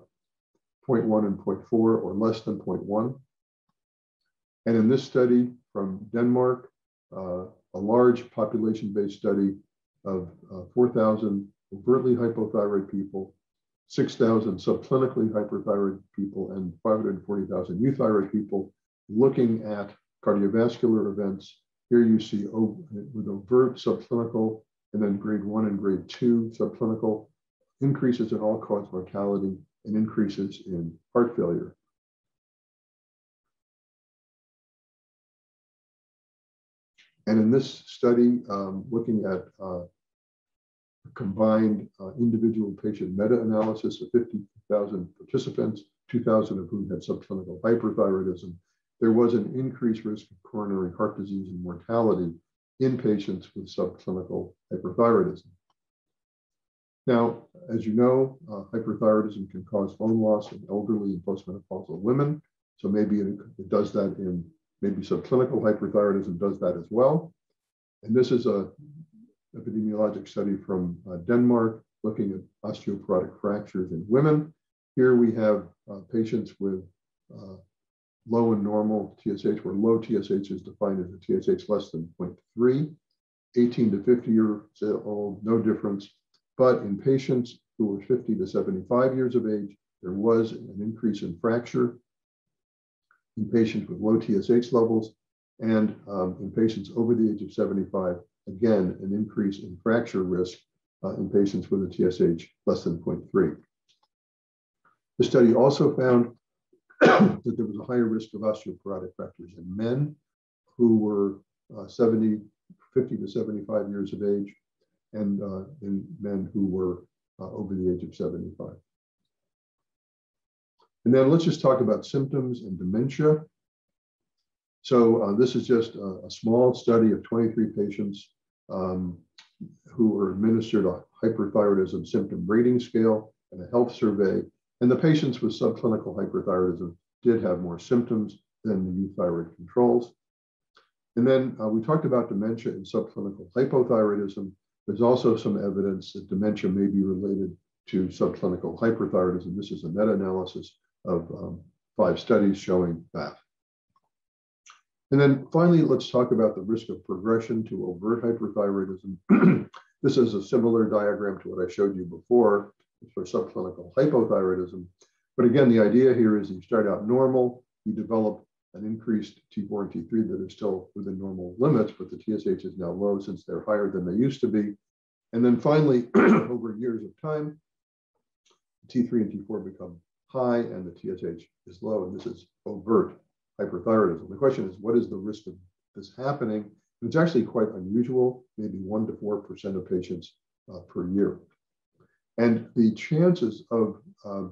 and 0.4 or less than 0.1. And in this study from Denmark, a large population-based study of 4,000 overtly hypothyroid people, 6,000 subclinically hyperthyroid people, and 540,000 euthyroid people, looking at cardiovascular events. Here you see with overt subclinical and then grade 1 and grade 2 subclinical, increases in all-cause mortality and increases in heart failure. And in this study, looking at combined individual patient meta-analysis of 50,000 participants, 2,000 of whom had subclinical hyperthyroidism, there was an increased risk of coronary heart disease and mortality in patients with subclinical hyperthyroidism. Now, as you know, hyperthyroidism can cause bone loss in elderly and postmenopausal women. So maybe it does that in, maybe subclinical hyperthyroidism does that as well. And this is a epidemiologic study from Denmark looking at osteoporotic fractures in women. Here we have patients with low and normal TSH, where low TSH is defined as a TSH less than 0.3, 18 to 50 years old, no difference. But in patients who were 50 to 75 years of age, there was an increase in fracture in patients with low TSH levels, and in patients over the age of 75, again, an increase in fracture risk in patients with a TSH less than 0.3. The study also found that there was a higher risk of osteoporotic fractures in men who were 70 50 to 75 years of age, and in men who were over the age of 75. And then let's just talk about symptoms and dementia. So this is just a small study of 23 patients who were administered a hyperthyroidism symptom rating scale and a health survey. And the patients with subclinical hyperthyroidism did have more symptoms than the euthyroid controls. And then we talked about dementia and subclinical hypothyroidism. There's also some evidence that dementia may be related to subclinical hyperthyroidism. This is a meta-analysis of 5 studies showing that. And then finally, let's talk about the risk of progression to overt hyperthyroidism. This is a similar diagram to what I showed you before for subclinical hypothyroidism. But again, the idea here is you start out normal, you develop an increased T4 and T3 that are still within normal limits, but the TSH is now low since they're higher than they used to be. And then finally, over years of time, T3 and T4 become high and the TSH is low, and this is overt hyperthyroidism. The question is, what is the risk of this happening? And it's actually quite unusual, maybe 1 to 4% of patients per year. And the chances of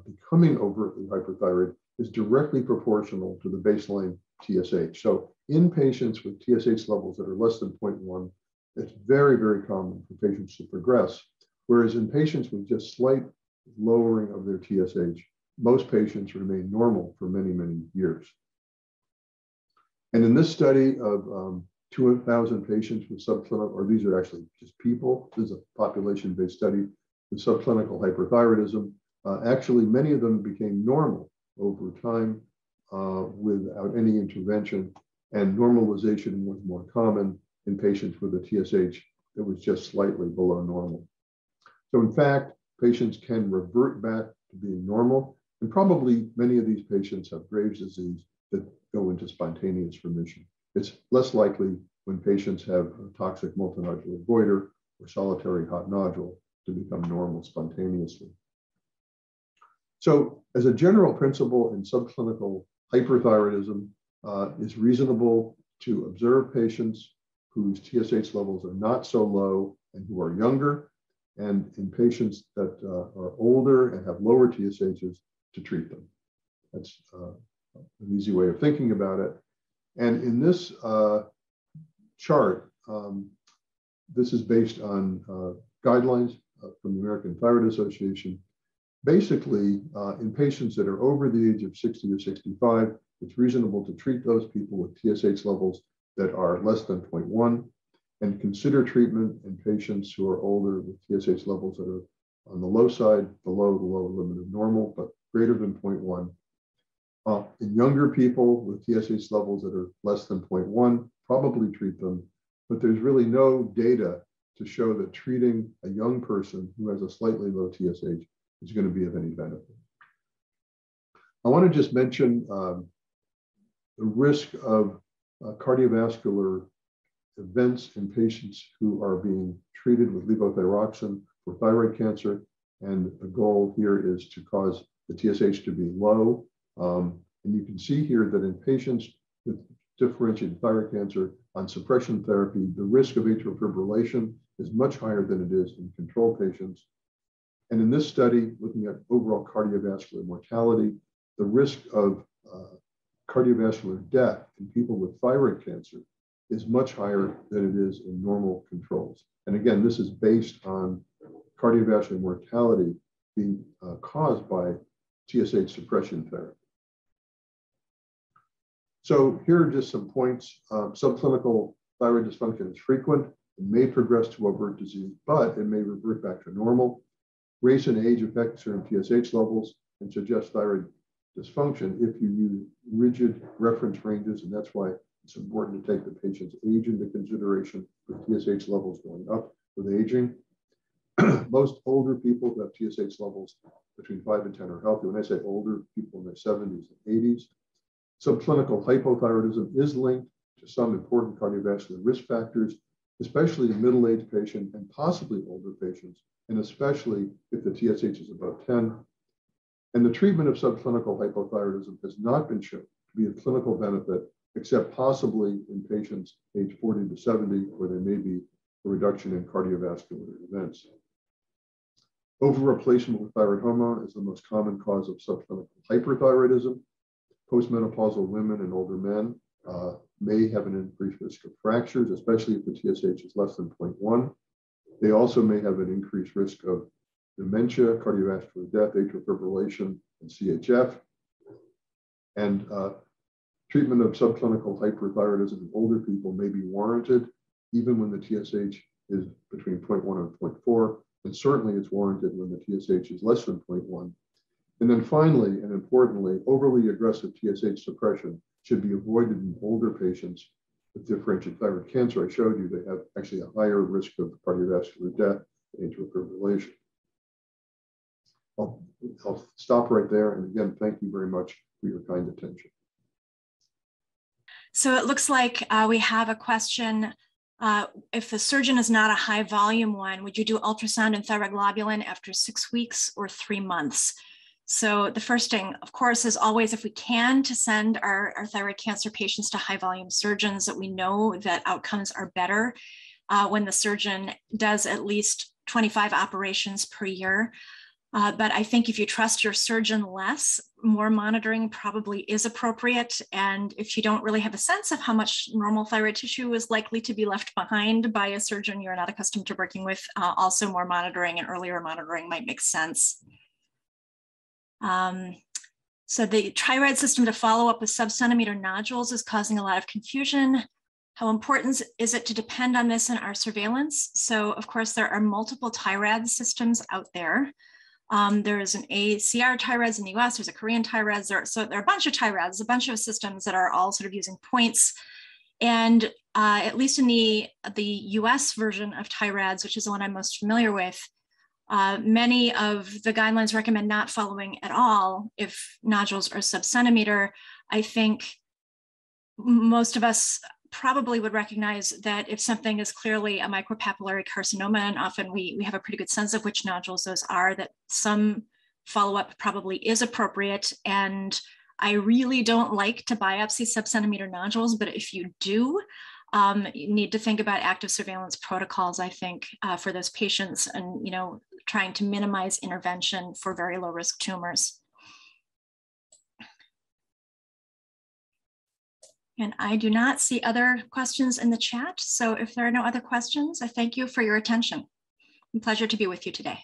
becoming overtly hyperthyroid is directly proportional to the baseline TSH. So in patients with TSH levels that are less than 0.1, it's very, very common for patients to progress. Whereas in patients with just slight lowering of their TSH, most patients remain normal for many, many years. And in this study of 2,000 patients with subclinical, or these are actually just people, this is a population-based study with subclinical hyperthyroidism, actually many of them became normal over time without any intervention, and normalization was more common in patients with a TSH that was just slightly below normal. So in fact, patients can revert back to being normal, and probably many of these patients have Graves' disease that go into spontaneous remission. It's less likely when patients have a toxic multinodular goiter or solitary hot nodule to become normal spontaneously. So as a general principle in subclinical hyperthyroidism, it's reasonable to observe patients whose TSH levels are not so low and who are younger, and in patients that are older and have lower TSHs to treat them. That's an easy way of thinking about it. And in this chart, this is based on guidelines from the American Thyroid Association. Basically, in patients that are over the age of 60 or 65, it's reasonable to treat those people with TSH levels that are less than 0.1 and consider treatment in patients who are older with TSH levels that are on the low side, below the lower limit of normal, but greater than 0.1. In younger people with TSH levels that are less than 0.1, probably treat them, but there's really no data to show that treating a young person who has a slightly low TSH is going to be of any benefit. I want to just mention the risk of cardiovascular events in patients who are being treated with levothyroxine for thyroid cancer. And the goal here is to cause the TSH to be low. And you can see here that in patients with differentiated thyroid cancer on suppression therapy, the risk of atrial fibrillation is much higher than it is in control patients. And in this study, looking at overall cardiovascular mortality, the risk of cardiovascular death in people with thyroid cancer is much higher than it is in normal controls. And again, this is based on cardiovascular mortality being caused by TSH suppression therapy. So here are just some points. Subclinical thyroid dysfunction is frequent. It may progress to overt disease, but it may revert back to normal. Race and age affect certain TSH levels and suggest thyroid dysfunction if you use rigid reference ranges, and that's why it's important to take the patient's age into consideration with TSH levels going up with aging. Most older people who have TSH levels between 5 and 10 are healthy. When I say older, people in their 70s and 80s. Subclinical hypothyroidism is linked to some important cardiovascular risk factors, especially in middle-aged patients and possibly older patients, and especially if the TSH is above 10. And the treatment of subclinical hypothyroidism has not been shown to be of clinical benefit except possibly in patients age 40 to 70, where there may be a reduction in cardiovascular events. Overreplacement with thyroid hormone is the most common cause of subclinical hyperthyroidism. Postmenopausal women and older men may have an increased risk of fractures, especially if the TSH is less than 0.1. They also may have an increased risk of dementia, cardiovascular death, atrial fibrillation, and CHF. And treatment of subclinical hyperthyroidism in older people may be warranted, even when the TSH is between 0.1 and 0.4, and certainly it's warranted when the TSH is less than 0.1. And then finally, and importantly, overly aggressive TSH suppression should be avoided in older patients with differentiated thyroid cancer. I showed you they have actually a higher risk of cardiovascular death and atrial fibrillation. I'll stop right there. And again, thank you very much for your kind attention. So it looks like we have a question. If the surgeon is not a high volume one, would you do ultrasound and thyroglobulin after 6 weeks or 3 months? So the first thing, of course, is always, if we can, to send our thyroid cancer patients to high volume surgeons that we know that outcomes are better when the surgeon does at least 25 operations per year. But I think if you trust your surgeon less, more monitoring probably is appropriate. And if you don't really have a sense of how much normal thyroid tissue is likely to be left behind by a surgeon you're not accustomed to working with, also more monitoring and earlier monitoring might make sense. So the TI-RADS system to follow up with sub-centimeter nodules is causing a lot of confusion. How important is it to depend on this in our surveillance? So of course, there are multiple TI-RADS systems out there. There is an ACR TI-RADS in the US, there's a Korean TI-RADS, so there are a bunch of TI-RADS, a bunch of systems that are all sort of using points. And at least in the US version of TI-RADS, which is the one I'm most familiar with, many of the guidelines recommend not following at all if nodules are sub-centimeter. I think most of us probably would recognize that if something is clearly a micropapillary carcinoma, and often we have a pretty good sense of which nodules those are, that some follow-up probably is appropriate. And I really don't like to biopsy sub-centimeter nodules, but if you do, you need to think about active surveillance protocols, I think, for those patients, and trying to minimize intervention for very low risk tumors. And I do not see other questions in the chat. So if there are no other questions, I thank you for your attention. It's a pleasure to be with you today.